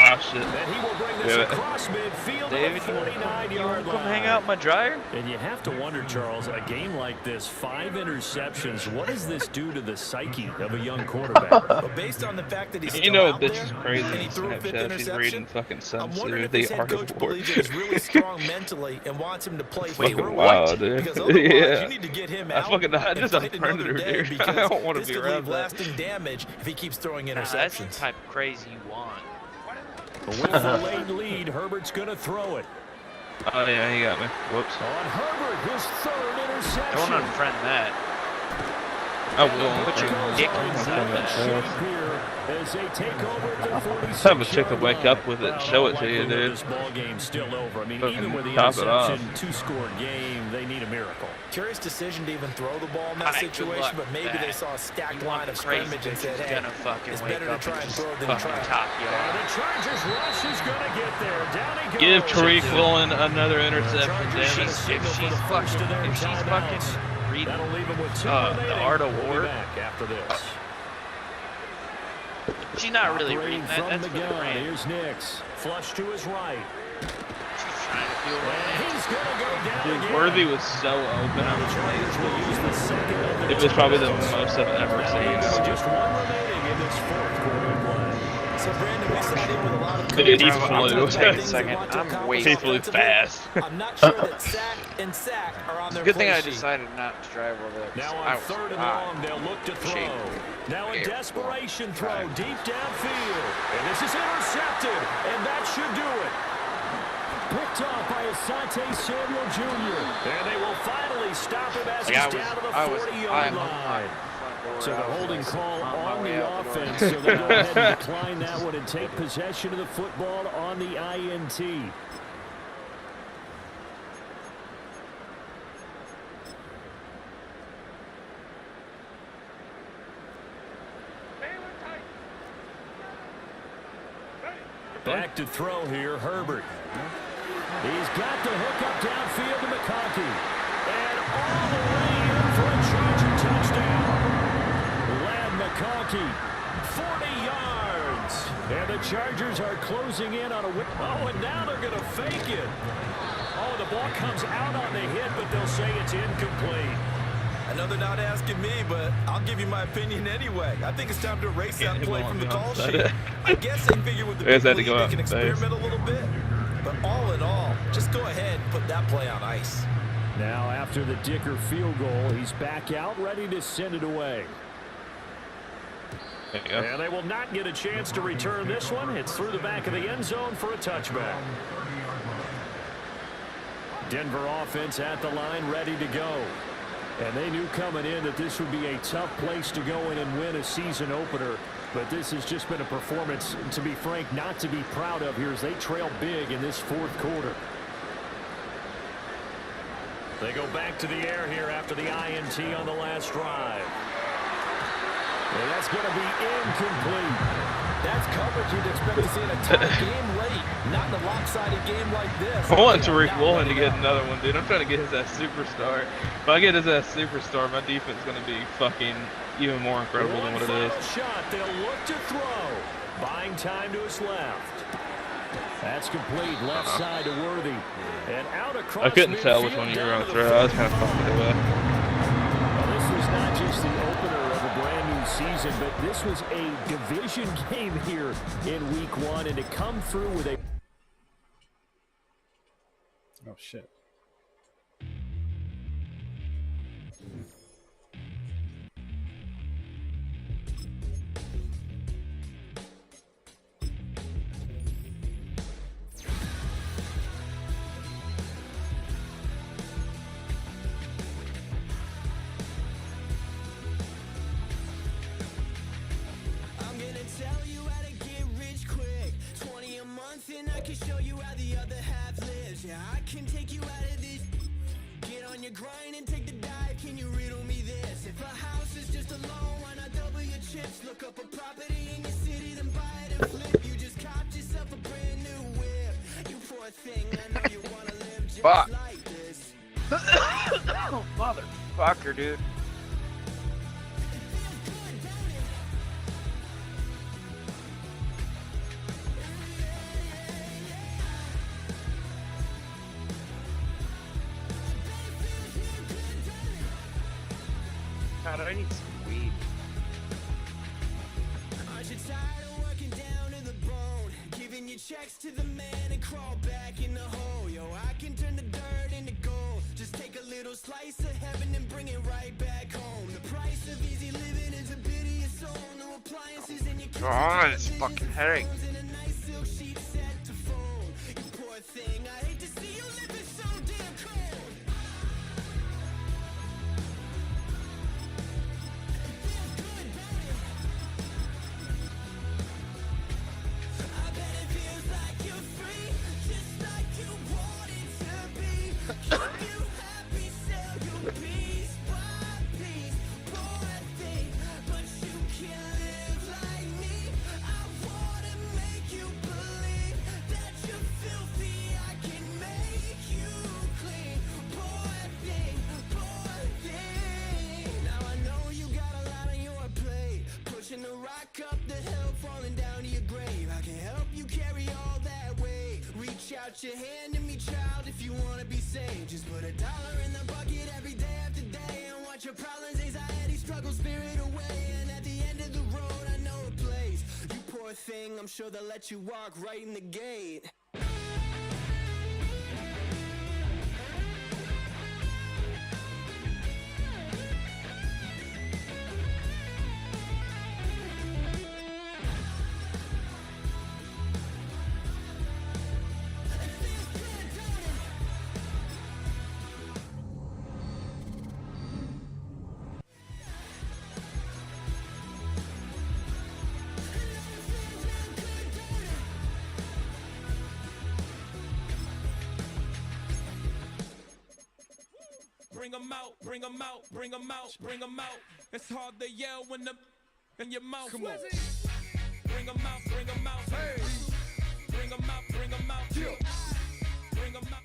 Ah, shit. And he will bring this Damn it. across midfield David, to the 49-yard line. come hang out in my dryer? And you have to wonder, Charles, a game like this, 5 interceptions, what does this do to the psyche of a young quarterback? But based on the fact that he's still You know out this there, is crazy. and he threw a 5th Snapchat, he's reading interception, fucking I'm Sun wondering Tzu, if the his head art coach of war. believes that he's really strong mentally and wants him to play Fucking through wild, it. dude. Because otherwise, Yeah. you need to get him I out fucking- I and just a fight another predator, day dude. because I don't wanna this be could around leave that. lasting damage if he keeps throwing That's interceptions. the type of crazy you want. With a late lead, Herbert's going to throw it. Oh, yeah, he got me. Whoops. On Herbert, his 3rd interception. Don't unfriend that. I will. Put your dick inside that. As they take over at the 46 Have a chick to wake up with it and show it to you, dude. This ball game's still over. I mean, Fucking even with the top it off. interception, 2-score game, they need a miracle. Curious decision to even throw the ball in that Alright, good situation, luck but maybe with they that. saw a stacked You want line the of crazy scrimmage and bitch said, who's hey, gonna fucking it's wake better to up try and and just throw than fucking try. top you And off. the Chargers rush is going to get there. Down he goes. Give Tariq Woolen another interception, Chargers damn it. should signal for the first of their timeouts. reading That'll leave him with 2 the remaining. Art of We'll be War. back after this. She's not really Operating reading that. from That's the for the gun. brand. Here's Nix. Flush to his right. She's trying to feel And he's going to go down Dude, again. Worthy was so open on the Chargers play. will use the second of their It was probably the timeouts. most I've ever Now seen. we go just 1 remaining in this 4th quarter play. So, Brandon, we sat in with a lot of Dude, he coaches flew. about Wait a things they second, want to I'm accomplish way He flew offensively. fast. I'm not sure that sack are on their Good thing play I sheet. decided not to drive over there. Now I on was 3rd and hot. long, they'll look to throw. Shape. Now in Air. desperation throw, deep downfield. And this is intercepted, and that should do it. Picked off by Asante Samuel Jr. And they will finally stop him as he's down to the 40-yard line. So the holding call on the offense. So they go ahead and decline that one and take possession of the football on the INT. Back to throw here, Herbert. He's got the hook up downfield to McConkey. And all the way in for a Charger touchdown. Lad McConkey, 40 yards. And the Chargers are closing in on a win. Oh, and now they're going to fake it. Oh, the ball comes out on the hit, but they'll say it's incomplete. I know they're not asking me, but I'll give you my opinion anyway. I think it's time to erase that play from the call sheet. I guess they figure with the big lead, they can experiment a little bit. But all in all, just go ahead and put that play on ice. Now after the Dicker field goal, he's back out ready to send it away. And they will not get a chance to return this one. It's through the back of the end zone for a touchback. Denver offense at the line ready to go. And they knew coming in that this would be a tough place to go in and win a season opener. But this has just been a performance, to be frank, not to be proud of here as they trail big in this 4th quarter. They go back to the air here after the INT on the last drive. And that's going to be incomplete. That's coverage you'd expect to see in a tight game late, not in a lopsided game like this. I want Tariq Woolen to get another one, dude. I'm trying to get his ass superstar. If I get his ass superstar, my defense is going to be fucking even more incredible than what it is. Shot, they'll look to throw. Buying time to his left. That's complete, left side to Worthy. And out across I couldn't tell which one you were going to throw. I was kind of fucking away. Well, this was not just the opener of a brand new season, but this was a division game here in week 1, and to come through with a... Oh, shit. And I can show you how the other half lives. Yeah, I can take you out of this. Get on your grind and take the dive. Can you riddle me this? If a house is just a loan, why not double your chips? Look up a property in your city, then buy it and flip. You just copped yourself a brand new whip. You poor thing, I know you wanna live just like this. Oh, motherfucker, dude. God, I need some weed. Aren't you tired of working down to the bone? Giving your checks to the man and crawl back in the hole. Yo, I can turn the dirt into gold. Just take a little slice of heaven and bring it right back home. The price of easy living is a bit of your soul. No appliances in your kitchen. God, it's fucking headache. And a nice silk sheet set to fold. You poor thing, I hate to see you living so damn cold. Up the hill, falling down to your grave. I can help you carry all that weight. Reach out your hand to me, child, if you wanna be saved. Just put $1 in the bucket every day after day and watch your problems, anxiety, struggle, spirit away. And at the end of the road, I know a place. You poor thing, I'm sure they'll let you walk right in the gate. Bring 'em out, bring 'em out, bring 'em out, bring 'em out. It's hard to yell when the in your mouth. Come on. Bring 'em out, bring 'em out. Hey. Bring 'em out, bring 'em out. Yeah. Bring 'em out.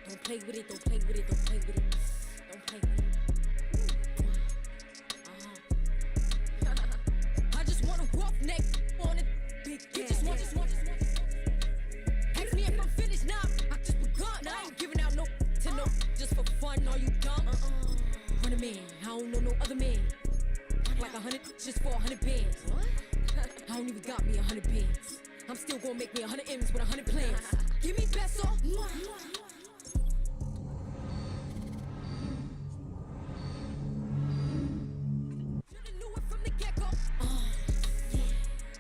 Don't play with it, don't play with it, don't play with it. Don't play with it. I just want a roughneck on it. Big just want. Ask me if I'm finished now. I just begun. I ain't giving out no to no just for fun. Are you dumb? 100 man. I don't know no other man. Like 100 just for 100 bands. I don't even got me 100 bands. I'm still gonna make me 100 M's with 100 plans. Give me peso.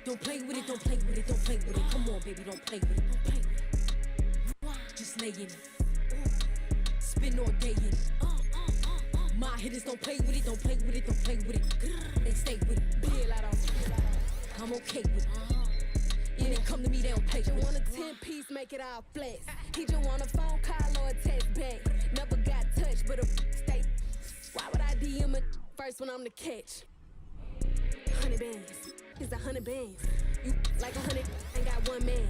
Don't play with it, don't play with it, don't play with it. Come on, baby, don't play with it, don't play with it. Just lay in it. Spin all day in it. My hitters don't play with it, don't play with it, don't play with it. They stay with it. Bill out of I'm okay with it. Yeah, they come to me, they don't play with it. You want a 10-piece, make it all flex. He just want a phone call or a text back. Never got touched, but a stay. Why would I DM it first when I'm the catch? 100 bands. It's 100 bands. You like 100 ain't got one man.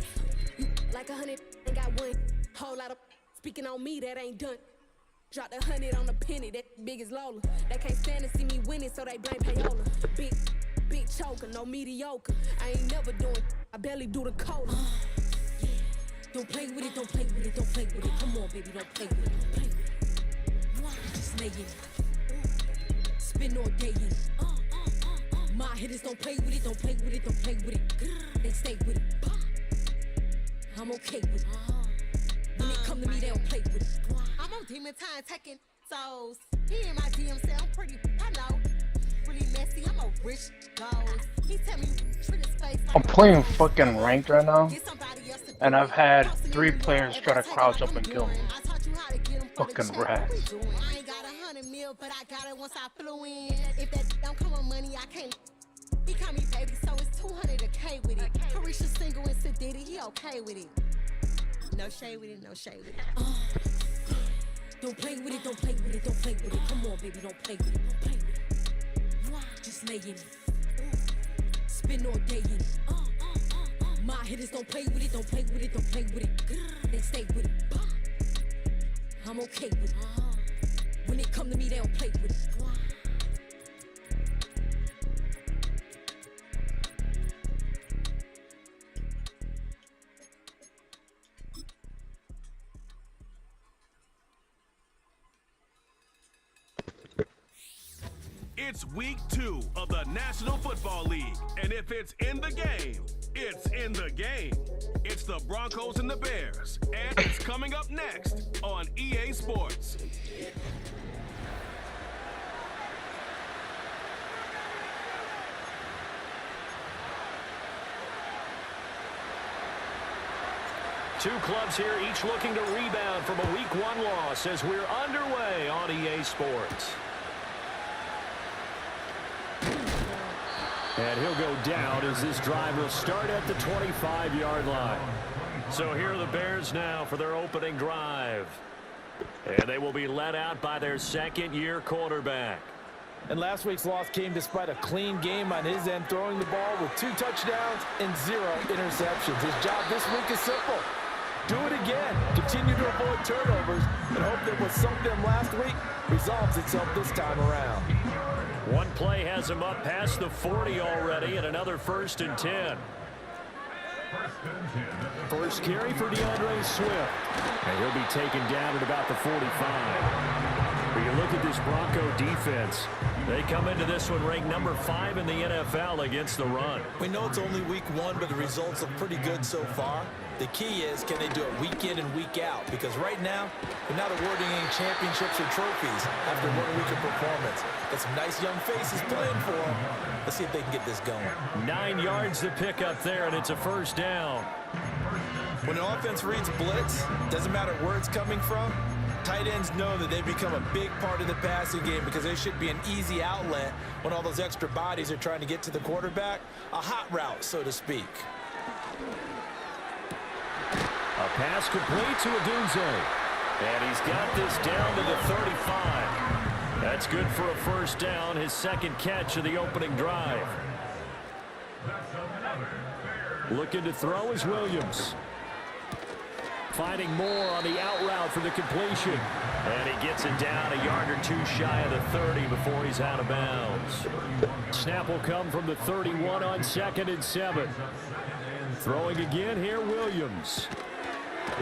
You like 100 ain't got one. Whole lot of speaking on me that ain't done. Dropped 100 on the penny, that big as Lola. They can't stand to see me winning, so they blame payola. Big choker, no mediocre. I ain't never doing, I barely do the cola. Yeah. Don't play with it, don't play with it, don't play with it. Come on, baby, don't play with it, don't play with it. Just lay in it. Spin all day in it. My hitters don't play with it, don't play with it, don't play with it. They stay with it. I'm okay with it. When it come to me, they don't play with it. I'm on demon time taking souls. He in my DM say I'm pretty, I know. Really messy, I'm a rich ghost. He tell me treat his face like I'm playing fucking ranked right now, and I've had 3 players try to crouch up and kill me. Fucking rats. I ain't got 100 mil, but I got it once I flew in. If that don't come on money, I can't. He call me baby, so it's 200 a K with it. Carisha single and Sadiddy, he okay with it. No shade with it, no shade with it. Don't play with it, don't play with it, don't play with it. Come on, baby, don't play with it, don't play with it. Just lay in it. Spin all day in it. My hitters don't play with it, don't play with it, don't play with it. They stay with it. I'm okay with it. When it come to me, they don't play with it. It's week 2 of the National Football League, and if it's in the game, it's in the game. It's the Broncos and the Bears, and it's coming up next on EA Sports. Two clubs here, each looking to rebound from a Week 1 loss as we're underway on EA Sports. And he'll go down as this drive will start at the 25-yard line. So here are the Bears now for their opening drive. And they will be led out by their second-year quarterback. And last week's loss came despite a clean game on his end, throwing the ball with 2 touchdowns and 0 interceptions. His job this week is simple. Do it again. Continue to avoid turnovers and hope that what sunk them last week resolves itself this time around. One play has him up past the 40 already, and another 1st and 10. First carry for DeAndre Swift. And he'll be taken down at about the 45. When you look at this Bronco defense, they come into this one ranked number 5 in the NFL against the run. We know it's only week 1, but the results look pretty good so far. The key is, can they do it week in and week out? Because right now, they're not awarding any championships or trophies after 1 week of performance. Got some nice young faces playing for them. Let's see if they can get this going. 9 yards to pick up there, and it's a 1st down. When an offense reads blitz, doesn't matter where it's coming from, tight ends know that they become a big part of the passing game because they should be an easy outlet when all those extra bodies are trying to get to the quarterback. A hot route, so to speak. A pass complete to Odunze. And he's got this down to the 35. That's good for a 1st down, his 2nd catch of the opening drive. Looking to throw is Williams. Finding more on the out route for the completion. And he gets it down a yard or 2 shy of the 30 before he's out of bounds. Snap will come from the 31 on 2nd and 7. Throwing again here, Williams.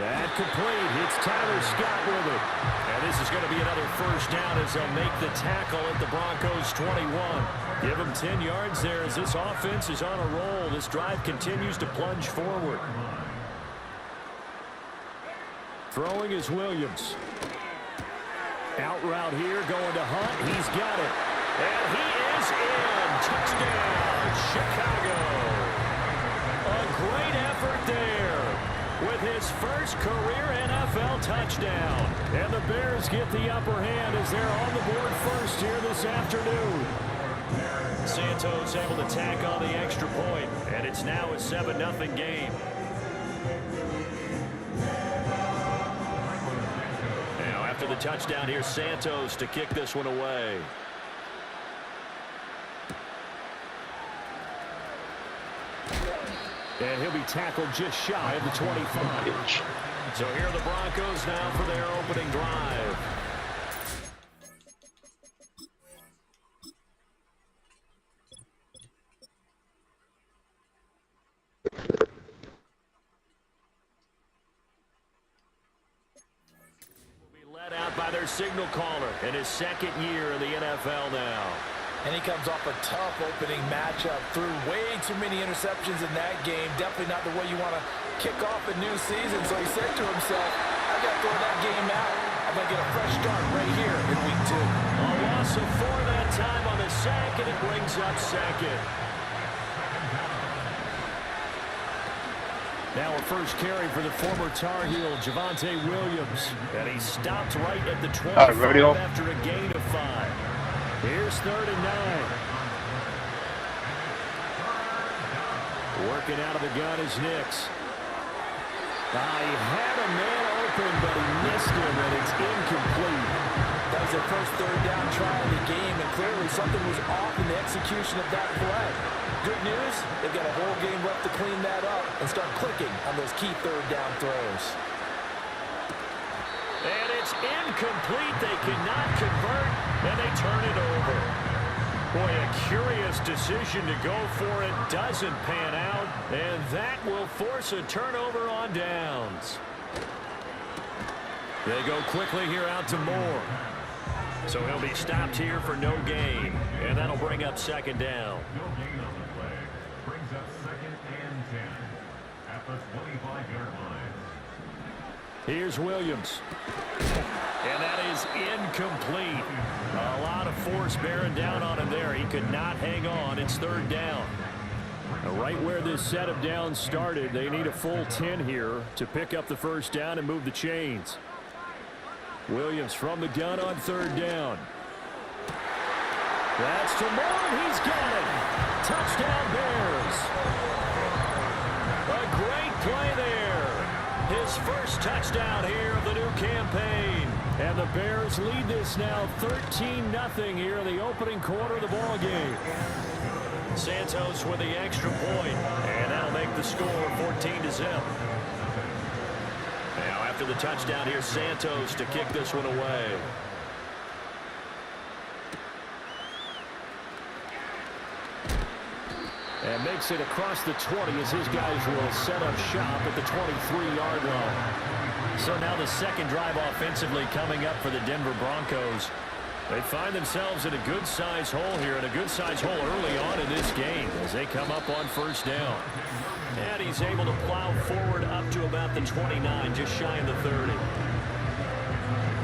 That complete. It's Tyler Scott with it. And this is going to be another first down as they'll make the tackle at the Broncos 21. Give them 10 yards there as this offense is on a roll. This drive continues to plunge forward. Throwing is Williams. Out route here, going to Hunt. He's got it. And he is in. Touchdown, Chicago. A great effort there with his first career NFL touchdown. And the Bears get the upper hand as they're on the board first here this afternoon. Santos able to tack on the extra point, and it's now a 7-0 game. Now after the touchdown, here's Santos to kick this one away. And he'll be tackled just shy of the 25. So here are the Broncos now for their opening drive. Will be led out by their signal caller in his second year in the NFL now. And he comes off a tough opening matchup. Threw way too many interceptions in that game. Definitely not the way you want to kick off a new season. So he said to himself, I got to throw that game out. I'm going to get a fresh start right here in week 2. A loss of 4 that time on the sack, and it brings up second. Now a first carry for the former Tar Heel, Javonte Williams. And he stopped right at the 25 after a gain of 5. Here's 3rd and 9. Working out of the gun is Nix. He had a man open, but he missed him, and it's incomplete. That was their first 3rd down try of the game, and clearly something was off in the execution of that play. Good news, they've got a whole game left to clean that up and start clicking on those key 3rd down throws. And it's incomplete. They cannot convert, and they turn it over. Boy, a curious decision to go for it. Doesn't pan out, and that will force a turnover on downs. They go quickly here out to Moore. So he'll be stopped here for no gain, and that'll bring up 2nd down. No gain on the play. Brings up 2nd and 10 at the 25-yard line. Here's Williams. And that is incomplete. A lot of force bearing down on him there. He could not hang on. It's 3rd down. Right where this set of downs started, they need a full 10 here to pick up the first down and move the chains. Williams from the gun on 3rd down. That's to Moore. He's got it. Touchdown Bears. A great play there. His first touchdown here of the new campaign. And the Bears lead this now 13-0 here in the opening quarter of the ball game. Santos with the extra point, and that'll make the score 14-0. Now after the touchdown, here's Santos to kick this one away. And makes it across the 20 as his guys will set up shop at the 23-yard line. So now the second drive offensively coming up for the Denver Broncos. They find themselves in a good-sized hole here, and a good-sized hole early on in this game as they come up on first down. And he's able to plow forward up to about the 29, just shy of the 30.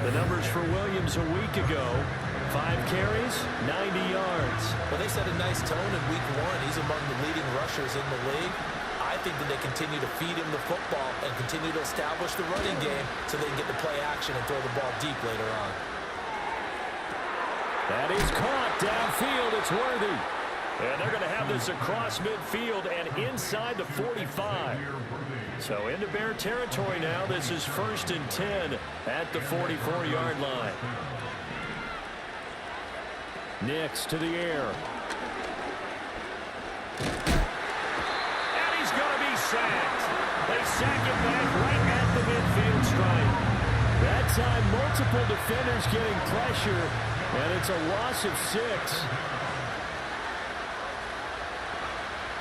The numbers for Williams a week ago: 5 carries, 90 yards. Well, they set a nice tone in week 1. He's among the leading rushers in the league. I think that they continue to feed him the football and continue to establish the running game so they can get the play action and throw the ball deep later on. That is caught downfield. It's Worthy. And they're going to have this across midfield and inside the 45. So into Bear territory now. This is 1st and 10 at the 44-yard line. Nix to the air. And he's going to be sacked. They sack him back right at the midfield stripe. That time, multiple defenders getting pressure, and it's a loss of 6.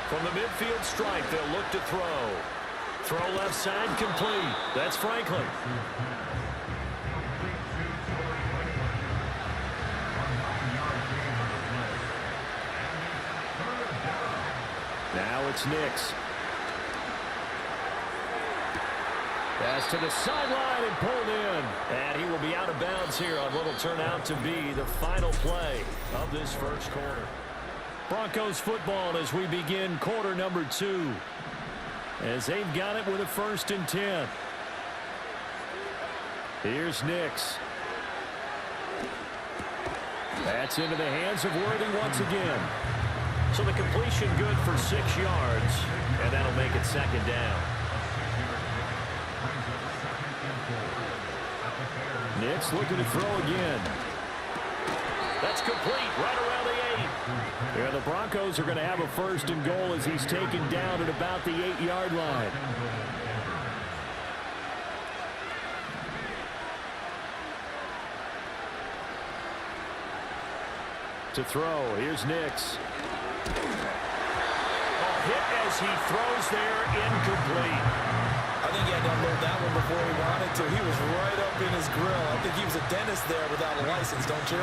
From the midfield stripe, they'll look to throw. throw left side complete. That's Franklin. Now it's Nix. Pass to the sideline and pulled in. And he will be out of bounds here on what will turn out to be the final play of this first quarter. Broncos football as we begin quarter number 2. As they've got it with a 1st and 10. Here's Nix. That's into the hands of Worthy once again. So the completion good for 6 yards, and that'll make it 2nd down. Nix looking to throw again. That's complete right around the 8. Yeah, the Broncos are going to have a 1st and goal as he's taken down at about the 8-yard line. To throw, here's Nix. A hit as he throws there, incomplete. I think he had to unload that one before he wanted to. He was right up in his grill. I think he was a dentist there without a license, don't you?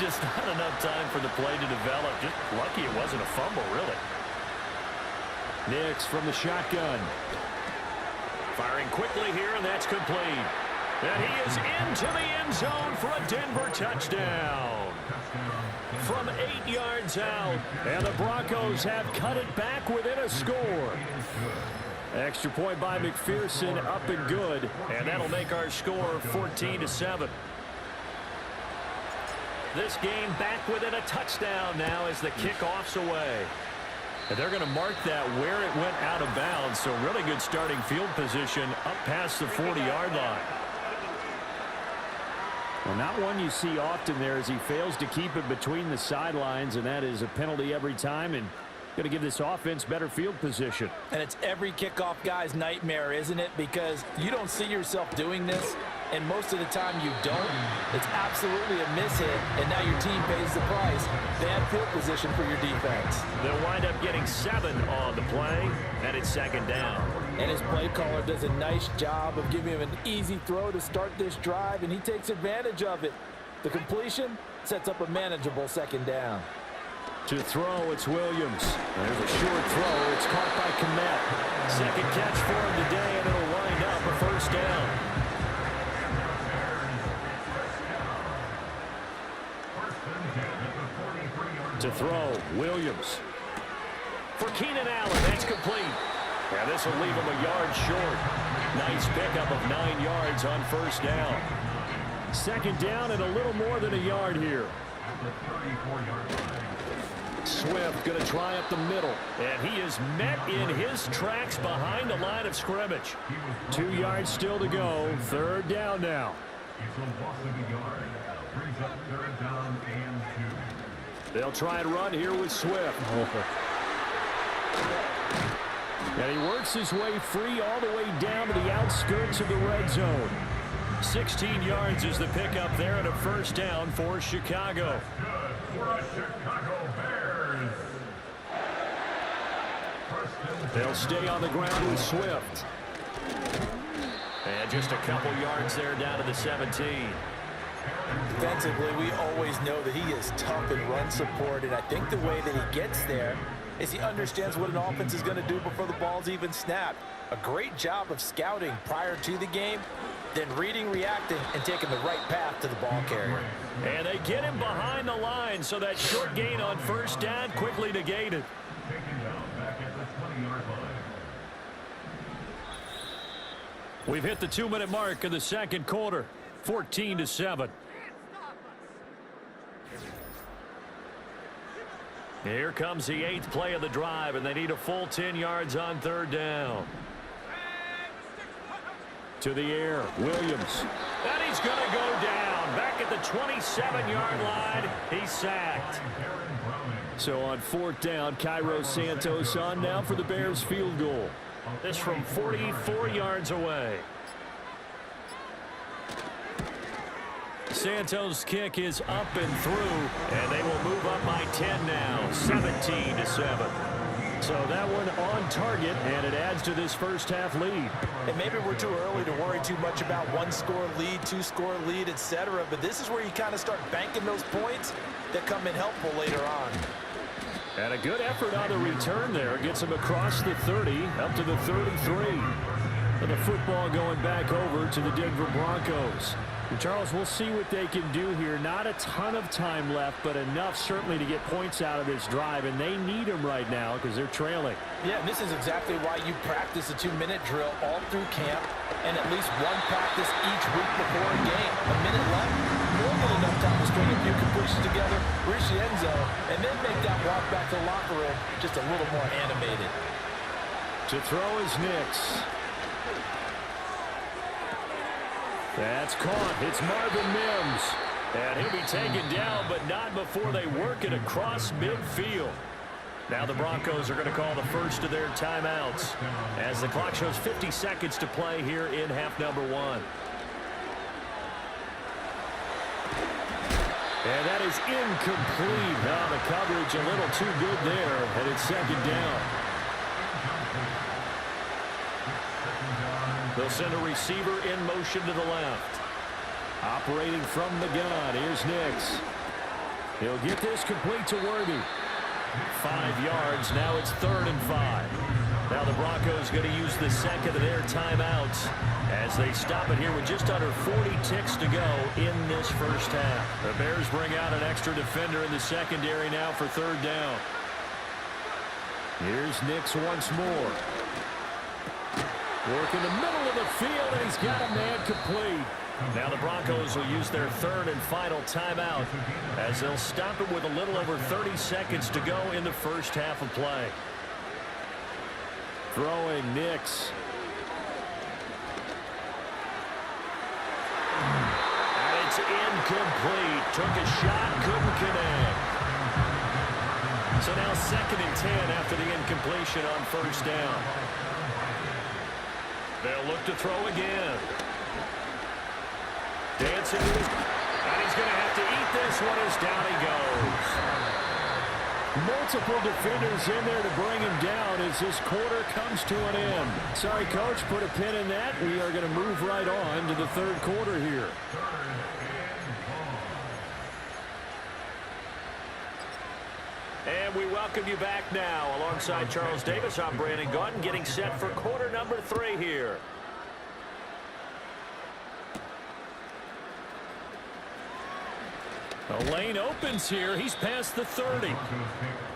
Just not enough time for the play to develop. Just lucky it wasn't a fumble, really. Nix from the shotgun. Firing quickly here, and that's complete. And he is into the end zone for a Denver touchdown. From 8 yards out, and the Broncos have cut it back within a score. Extra point by McPherson, up and good, and that'll make our score 14-7. This game back within a touchdown now as the kickoff's away. And they're going to mark that where it went out of bounds, so really good starting field position up past the 40-yard line. Well, not one you see often there as he fails to keep it between the sidelines, and that is a penalty every time, and going to give this offense better field position. And it's every kickoff guy's nightmare, isn't it? Because you don't see yourself doing this, and most of the time you don't. It's absolutely a miss hit, and now your team pays the price. Bad field position for your defense. They'll wind up getting 7 on the play, and it's 2nd down. And his play caller does a nice job of giving him an easy throw to start this drive, and he takes advantage of it. The completion sets up a manageable 2nd down. To throw, it's Williams. There's a short throw. It's caught by Kmet. 2nd catch for him today, and it'll wind up a 1st down. To throw, Williams. For Keenan Allen, that's complete. And this will leave him a yard short. Nice pickup of 9 yards on 1st down. 2nd down and a little more than a yard here. Swift going to try up the middle, and he is met in his tracks behind the line of scrimmage. 2 yards still to go. 3rd down now. They'll try and run here with Swift. And he works his way free all the way down to the outskirts of the red zone. 16 yards is the pickup there and a 1st down for Chicago. They'll stay on the ground with Swift. And just a couple yards there down to the 17. Defensively, we always know that he is tough in run support, and I think the way that he gets there is he understands what an offense is going to do before the ball's even snapped. A great job of scouting prior to the game, then reading, reacting, and taking the right path to the ball carrier. And they get him behind the line, so that short gain on 1st down quickly negated. We've hit the 2-minute mark of the 2nd quarter, 14-7. Here comes the 8th play of the drive, and they need a full 10 yards on 3rd down. To the air, Williams. And he's going to go down. Back at the 27-yard line, he's sacked. So on 4th down, Cairo Santos on now for the Bears field goal. This from 44 yards away. Santos' kick is up and through, and they will move up by 10 now, 17-7. So that one on target, and it adds to this first half lead. And maybe we're too early to worry too much about one-score lead, two-score lead, etc. But this is where you kind of start banking those points that come in helpful later on. And a good effort on the return there. Gets him across the 30, up to the 33. And the football going back over to the Denver Broncos. And Charles, we'll see what they can do here. Not a ton of time left, but enough certainly to get points out of this drive. And they need them right now because they're trailing. Yeah, and this is exactly why you practice a 2-minute drill all through camp and at least one practice each week before a game. A minute left, more than enough time to string a few completions together, reach the end zone, and then make that walk back to the locker room just a little more animated. To throw is Nix. That's caught. It's Marvin Mims. And he'll be taken down, but not before they work it across midfield. Now the Broncos are going to call the first of their timeouts as the clock shows 50 seconds to play here in half number 1. And that is incomplete. Now the coverage a little too good there, and it's second down. They'll send a receiver in motion to the left. Operating from the gun, here's Nix. He'll get this complete to Worthy. 5 yards, now it's 3rd and 5. Now the Broncos going to use the second of their timeouts as they stop it here with just under 40 ticks to go in this first half. The Bears bring out an extra defender in the secondary now for 3rd down. Here's Nix once more. Work in the middle of the field, and he's got a man complete. Now the Broncos will use their 3rd and final timeout as they'll stop it with a little over 30 seconds to go in the first half of play. Throwing Nix. And it's incomplete. Took a shot, couldn't connect. So now 2nd and 10 after the incompletion on 1st down. They'll look to throw again. Dancing, and he's going to have to eat this one as down he goes. Multiple defenders in there to bring him down as this quarter comes to an end. Sorry, Coach, put a pin in that. We are going to move right on to the 3rd quarter here. And we welcome you back now. Alongside Charles Davis, I'm Brandon Gaudin, getting set for quarter number 3 here. The lane opens here. He's past the 30.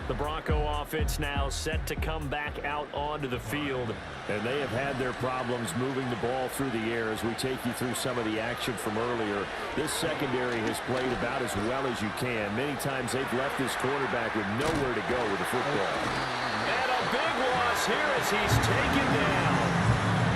The Bronco offense now set to come back out onto the field. And they have had their problems moving the ball through the air as we take you through some of the action from earlier. This secondary has played about as well as you can. Many times they've left this quarterback with nowhere to go with the football. And a big loss here as he's taken down.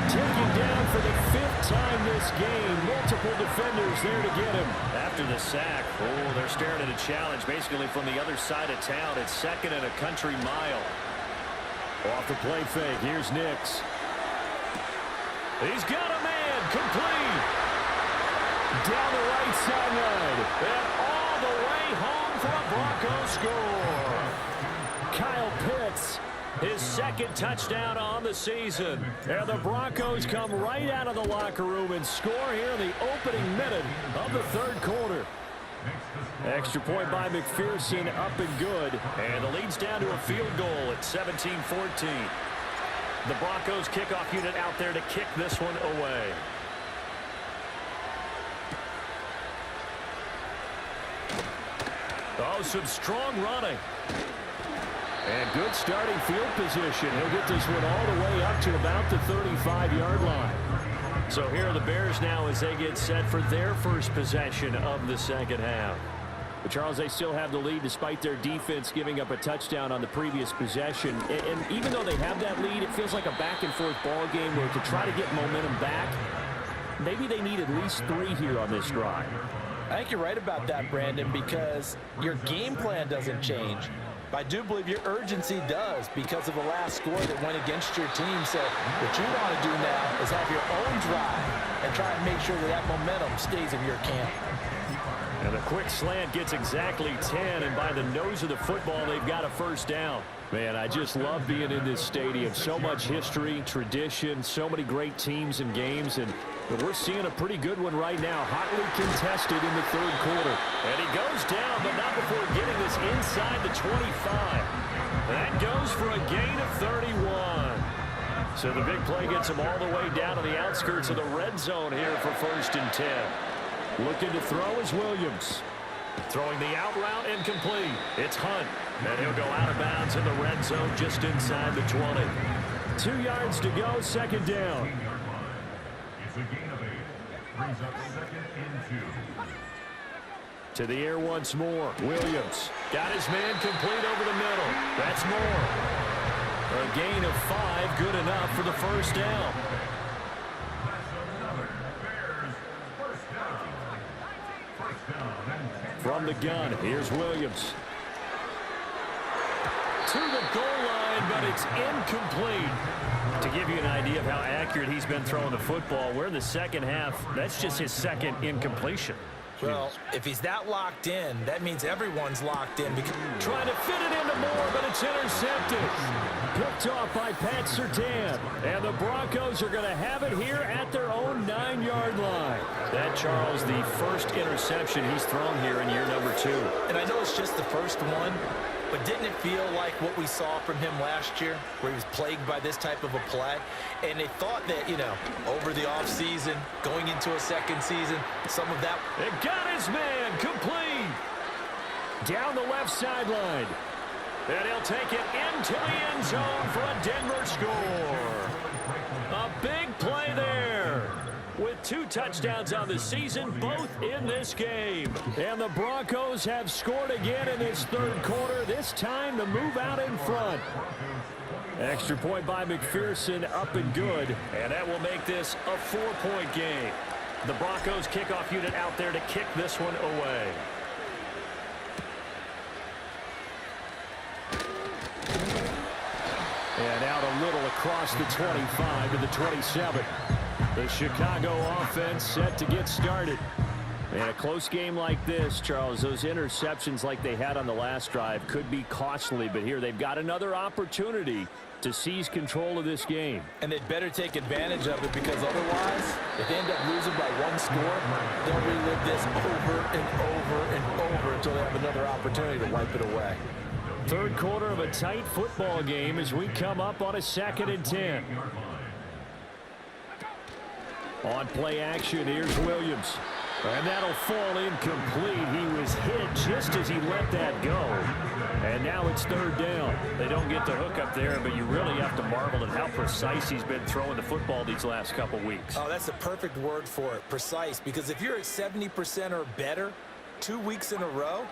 Taken down for the 5th time this game. Multiple defenders there to get him. After the sack, oh, they're staring at a challenge basically from the other side of town. It's 2nd and a country mile. Off the play fake, here's Nix. He's got a man, complete. Down the right sideline. And all the way home for a Broncos score. Kyle Pitts. His 2nd touchdown on the season. And the Broncos come right out of the locker room and score here in the opening minute of the 3rd quarter. Extra point by McPherson, up and good. And the lead's down to a field goal at 17-14. The Broncos kickoff unit out there to kick this one away. Oh, some strong running. And good starting field position. He'll get this one all the way up to about the 35-yard line. So here are the Bears now as they get set for their first possession of the second half. But Charles, they still have the lead despite their defense giving up a touchdown on the previous possession. And even though they have that lead, it feels like a back-and-forth ball game where to try to get momentum back, maybe they need at least 3 here on this drive. I think you're right about that, Brandon, because your game plan doesn't change. I do believe your urgency does because of the last score that went against your team. So what you want to do now is have your own drive and try and make sure that that momentum stays in your camp. And a quick slant gets exactly 10, and by the nose of the football, they've got a 1st down. Man, I just love being in this stadium. So much history, tradition, so many great teams and games, and we're seeing a pretty good one right now. Hotly contested in the third quarter. And he goes down, but not before getting this inside the 25. That goes for a gain of 31. So the big play gets him all the way down to the outskirts of the red zone here for 1st and 10. Looking to throw is Williams. Throwing the out route incomplete. It's Hunt. And he'll go out of bounds in the red zone just inside the 20. 2 yards to go, 2nd down. It's a gain of 8. Brings up 2nd and 2. To the air once more. Williams got his man complete over the middle. That's more. A gain of 5, good enough for the 1st down. From the gun, here's Williams. To the goal line, but it's incomplete. To give you an idea of how accurate he's been throwing the football, we're in the second half. That's just his 2nd incompletion. Well, if he's that locked in, that means everyone's locked in. Trying to fit it into Moore, but it's intercepted. Picked off by Pat Surtain. And the Broncos are going to have it here at their own 9-yard line. That, Charles, the first interception he's thrown here in year number 2. And I know it's just the first one, but didn't it feel like what we saw from him last year, where he was plagued by this type of a play? And they thought that, over the offseason, going into a second season, some of that... It got his man complete. Down the left sideline. And he'll take it into the end zone for a Denver score. A big play there. With 2 touchdowns on the season, both in this game. And the Broncos have scored again in this third quarter, this time to move out in front. Extra point by McPherson, up and good. And that will make this a 4-point game. The Broncos kickoff unit out there to kick this one away. And out a little across the 25 to the 27. The Chicago offense set to get started. In a close game like this, Charles, those interceptions like they had on the last drive could be costly, but here they've got another opportunity to seize control of this game. And they'd better take advantage of it, because otherwise, if they end up losing by 1 score, they'll relive this over and over and over until they have another opportunity to wipe it away. Third quarter of a tight football game as we come up on a 2nd and 10. On play action, here's Williams. And that'll fall incomplete. He was hit just as he let that go. And now it's 3rd down. They don't get the hook up there, but you really have to marvel at how precise he's been throwing the football these last couple weeks. Oh, that's a perfect word for it, precise. Because if you're at 70% or better 2 weeks in a row,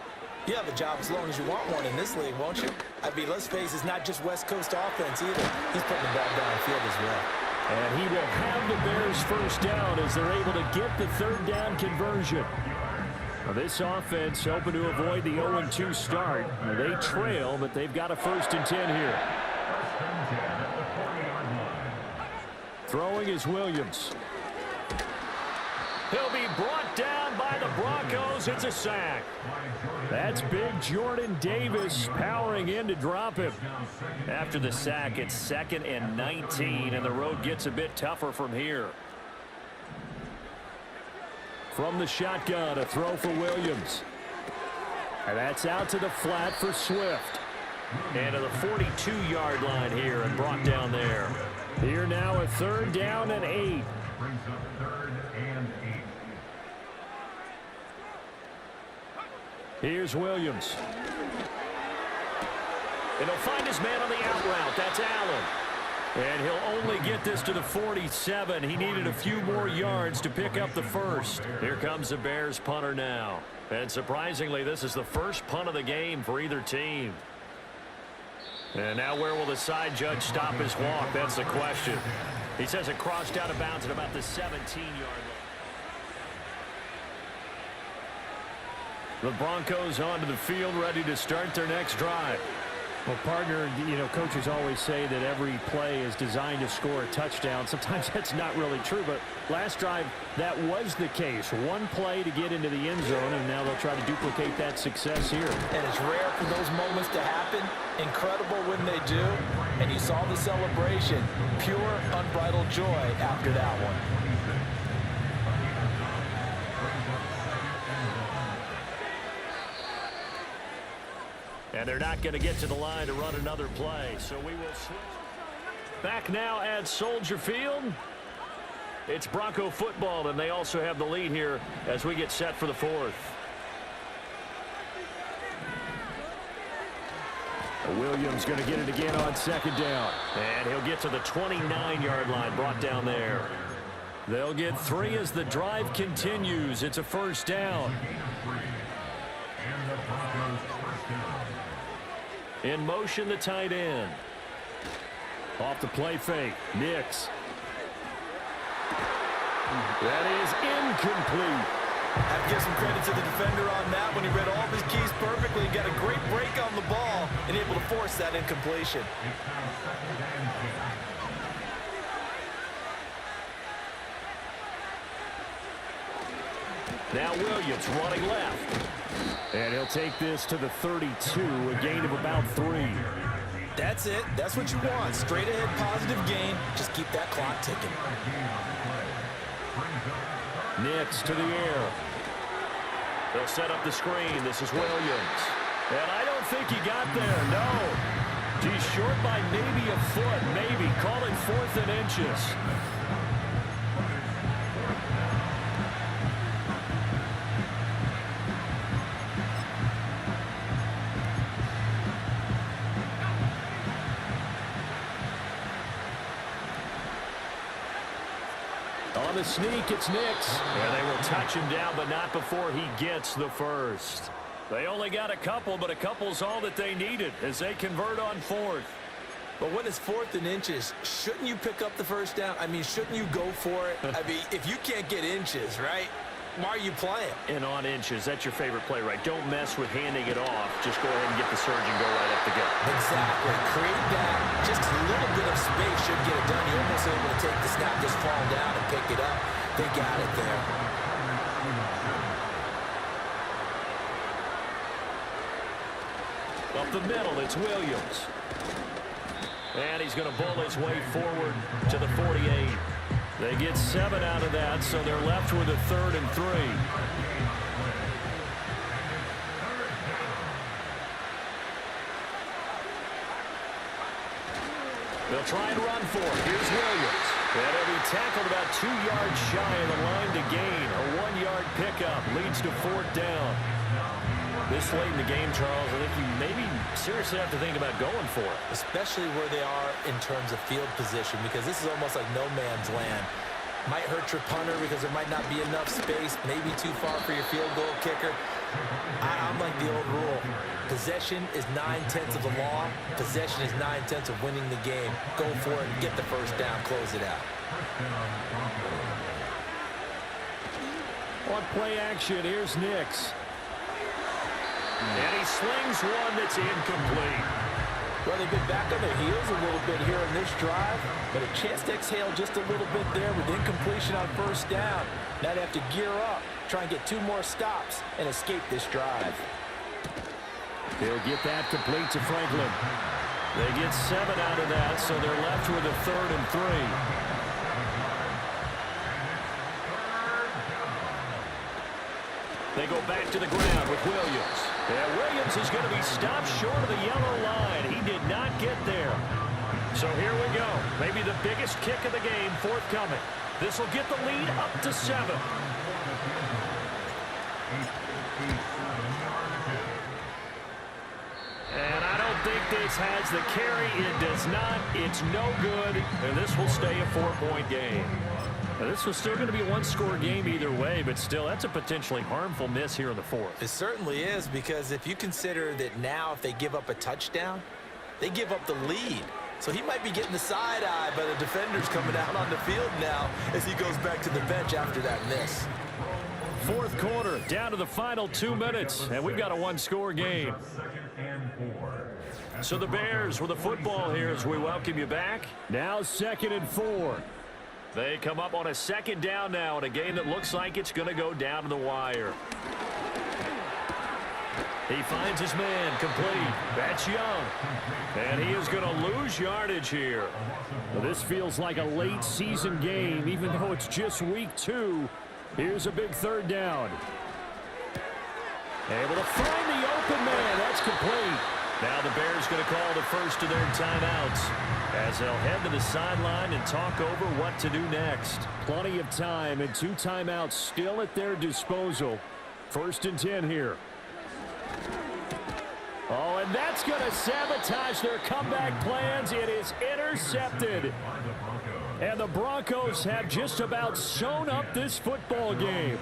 you have a job as long as you want one in this league, won't you? I mean, let's face it, it's not just West Coast offense either. He's putting the ball downfield as well. And he will have the Bears 1st down as they're able to get the 3rd down conversion. Now this offense hoping to avoid the 0-2 start. Now they trail, but they've got a 1st and 10 here. Throwing is Williams. He'll be brought down by the Broncos. It's a sack. That's big Jordan Davis powering in to drop him. After the sack, it's 2nd and 19, and the road gets a bit tougher from here. From the shotgun, a throw for Williams. And that's out to the flat for Swift. And to the 42-yard line here and brought down there. Here now a 3rd down and 8. Brings up 3rd and 8. Here's Williams. And he'll find his man on the out route. That's Allen. And he'll only get this to the 47. He needed a few more yards to pick up the 1st. Here comes the Bears punter now. And surprisingly, this is the first punt of the game for either team. And now where will the side judge stop his walk? That's the question. He says it crossed out of bounds at about the 17-yard line. The Broncos onto the field ready to start their next drive. Well, partner, you know, coaches always say that every play is designed to score a touchdown. Sometimes that's not really true, but last drive, that was the case. One play to get into the end zone, and now they'll try to duplicate that success here. And it's rare for those moments to happen. Incredible when they do. And you saw the celebration. Pure, unbridled joy after that one. And they're not going to get to the line to run another play, so we will switch. Back now at Soldier Field. It's Bronco football, and they also have the lead here as we get set for the fourth. Williams going to get it again on second down. And he'll get to the 29-yard line, brought down there. They'll get 3 as the drive continues. It's a first down. In motion, the tight end. Off the play fake. Nix. That is incomplete. I have to give some credit to the defender on that when he read all of his keys perfectly. Got a great break on the ball and able to force that incompletion. Now Williams running left. And he'll take this to the 32, a gain of about 3. That's it. That's what you want. Straight ahead positive gain. Just keep that clock ticking. Nix to the air. They'll set up the screen. This is Williams. And I don't think he got there. No. He's short by maybe a foot. Maybe. Call it 4th and inches. On the sneak, it's Nix. And they will touch him down, but not before he gets the first. They only got a couple, but a couple's all that they needed as they convert on 4th. But when it's 4th and inches, shouldn't you pick up the first down? I mean, shouldn't you go for it? I mean, if you can't get inches, right, why are you playing? And on inches, that's your favorite play, right? Don't mess with handing it off. Just go ahead and get the surge and go right up the gut. Exactly. Create that. Just a little bit of space should get it done. You're almost able to take the snap, just fall down and pick it up. They got it there. Up the middle, it's Williams. And he's going to bull his way forward to the 48. They get 7 out of that, so they're left with a 3rd and 3. They'll try and run for it. Here's Williams. And he'll be tackled about 2 yards shy of the line to gain. A 1-yard pickup leads to 4th down. This late in the game, Charles, I think you maybe seriously have to think about going for it. Especially where they are in terms of field position, because this is almost like no man's land. Might hurt your punter because there might not be enough space, maybe too far for your field goal kicker. I'm like the old rule. Possession is 9/10 of the law. Possession is 9/10 of winning the game. Go for it and get the first down, close it out. On play action, here's Nix. And he slings one that's incomplete. Well, they've been back on their heels a little bit here in this drive, but a chance to exhale just a little bit there with incompletion on first down. Now they have to gear up, try and get 2 more stops, and escape this drive. They'll get that complete to Franklin. They get 7 out of that, so they're left with a 3rd and 3. They go back to the ground with Williams. And Williams is going to be stopped short of the yellow line. He did not get there. So here we go. Maybe the biggest kick of the game forthcoming. This will get the lead up to 7. And I don't think this has the carry. It does not. It's no good. And this will stay a 4-point game. Now, this was still going to be a 1-score game either way, but still, that's a potentially harmful miss here in the 4th. It certainly is, because if you consider that now if they give up a touchdown, they give up the lead. So he might be getting the side eye by the defenders coming out on the field now as he goes back to the bench after that miss. 4th quarter, down to the final 2 minutes, and we've got a 1-score game. So the Bears with the football here as we welcome you back. Now 2nd and 4. They come up on a 2nd down now in a game that looks like it's going to go down to the wire. He finds his man complete. That's Young. And he is going to lose yardage here. Well, this feels like a late season game, even though it's just week 2. Here's a big 3rd down. Able to find the open man. That's complete. Now the Bears going to call the first of their timeouts as they'll head to the sideline and talk over what to do next. Plenty of time and 2 timeouts still at their disposal. 1st and 10 here. Oh, and that's going to sabotage their comeback plans. It is intercepted. And the Broncos have just about sewn up this football game.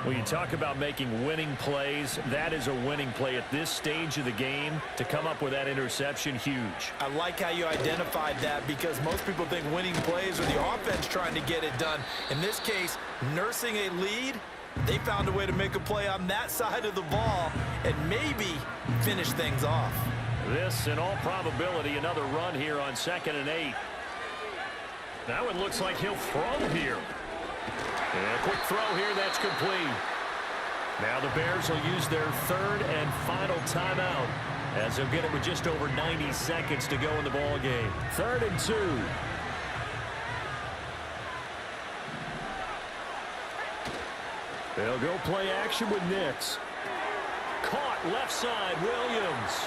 When you talk about making winning plays, that is a winning play at this stage of the game. To come up with that interception, huge. I like how you identified that because most people think winning plays are the offense trying to get it done. In this case, nursing a lead, they found a way to make a play on that side of the ball and maybe finish things off. This, in all probability, another run here on 2nd and 8. Now it looks like he'll throw here. And a quick throw here, that's complete. Now the Bears will use their 3rd and final timeout as they'll get it with just over 90 seconds to go in the ball game. 3rd and 2. They'll go play action with Nix. Caught left side, Williams.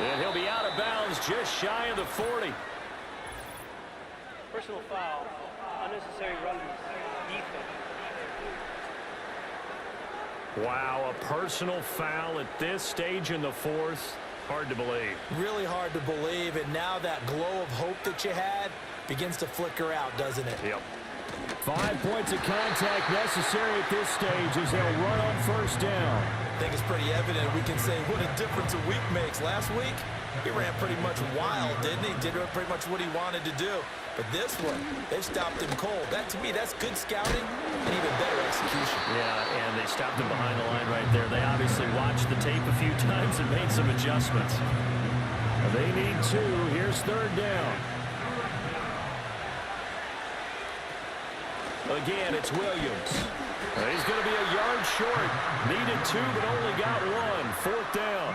And he'll be out of bounds just shy of the 40. Personal foul, unnecessary run, defense. Wow, a personal foul at this stage in the 4th. Hard to believe. Really hard to believe, and now that glow of hope that you had begins to flicker out, doesn't it? Yep. 5 points of contact necessary at this stage as they'll run on 1st down. I think it's pretty evident. We can say what a difference a week makes. Last week, he ran pretty much wild, didn't he? Did pretty much what he wanted to do. But this one, they stopped him cold. That, to me, that's good scouting and even better execution. Yeah, and they stopped him behind the line right there. They obviously watched the tape a few times and made some adjustments. They need 2. Here's 3rd down. Again, it's Williams. He's going to be a yard short. Needed 2, but only got 1. 4th down.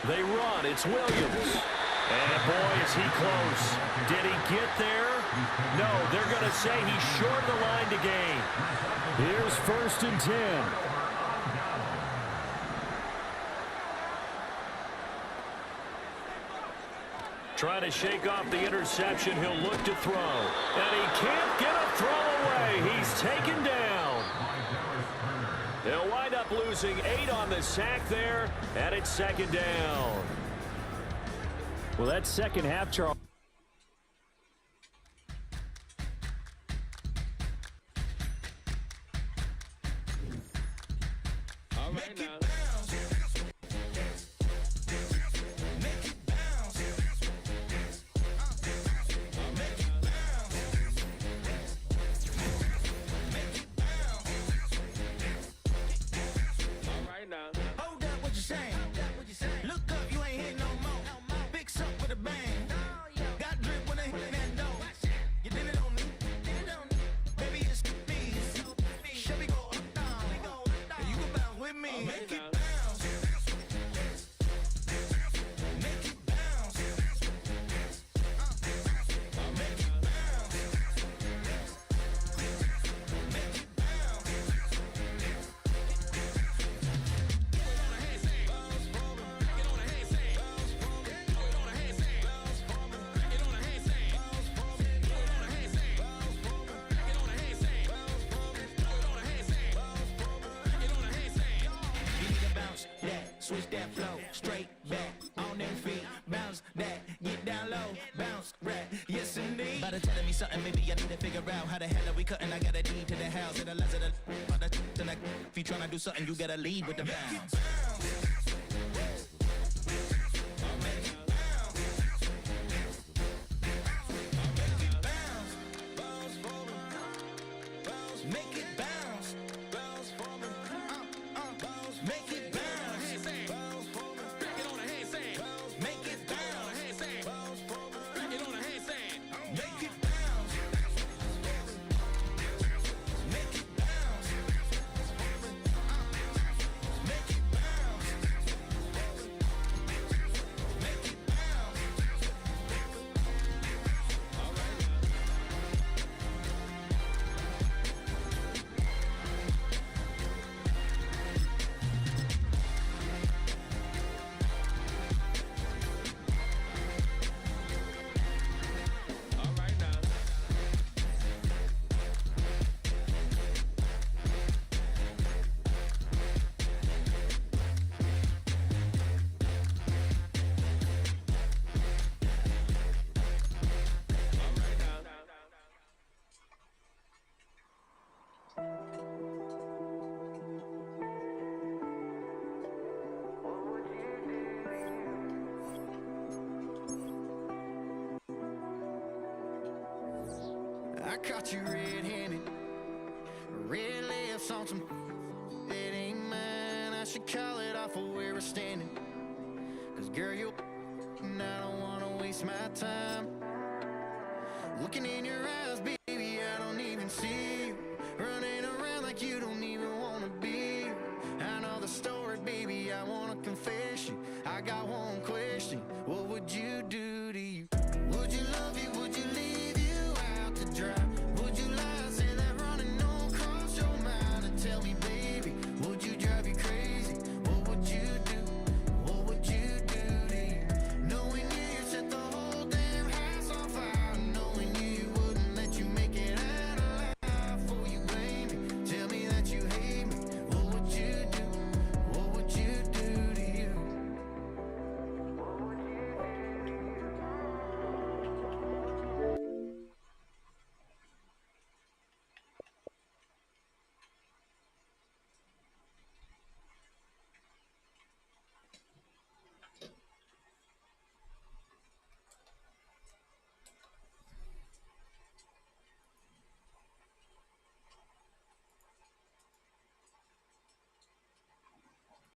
They run. It's Williams. And boy, is he close. Did he get there? No, they're going to say he's short of the line to gain. Here's 1st and 10. Trying to shake off the interception. He'll look to throw. And he can't get a throw away. He's taken down. They'll wind up losing 8 on the sack there. And it's 2nd down. Well, that second half, Charles. All right, now. Hold up, what you saying? Look up, you ain't hitting no more. Fix up with a bang. Got drip when I hit that door. You did it on me. Baby, it's me. Chevy go up, down. And you can bounce with me. Make it bounce. Make it bounce. Make it bounce. Make it bounce. Switch that flow, straight back, on them feet, bounce that, get down low, bounce, rap, yes indeed. By the telling me something, maybe I need to figure out how the hell are we cutting, I got a deed to the house, and the last of the, if you tryna do something, you gotta lead with the bounce. caught you red-handed. Red lips on some that ain't mine. I should call it off of where we're standing. Cause girl, you and I don't wanna waste my time. Looking in your eyes, baby, I don't even see you. Running around like you don't even wanna be. I know the story, baby, I wanna confess you. I got one question, what would you do to you?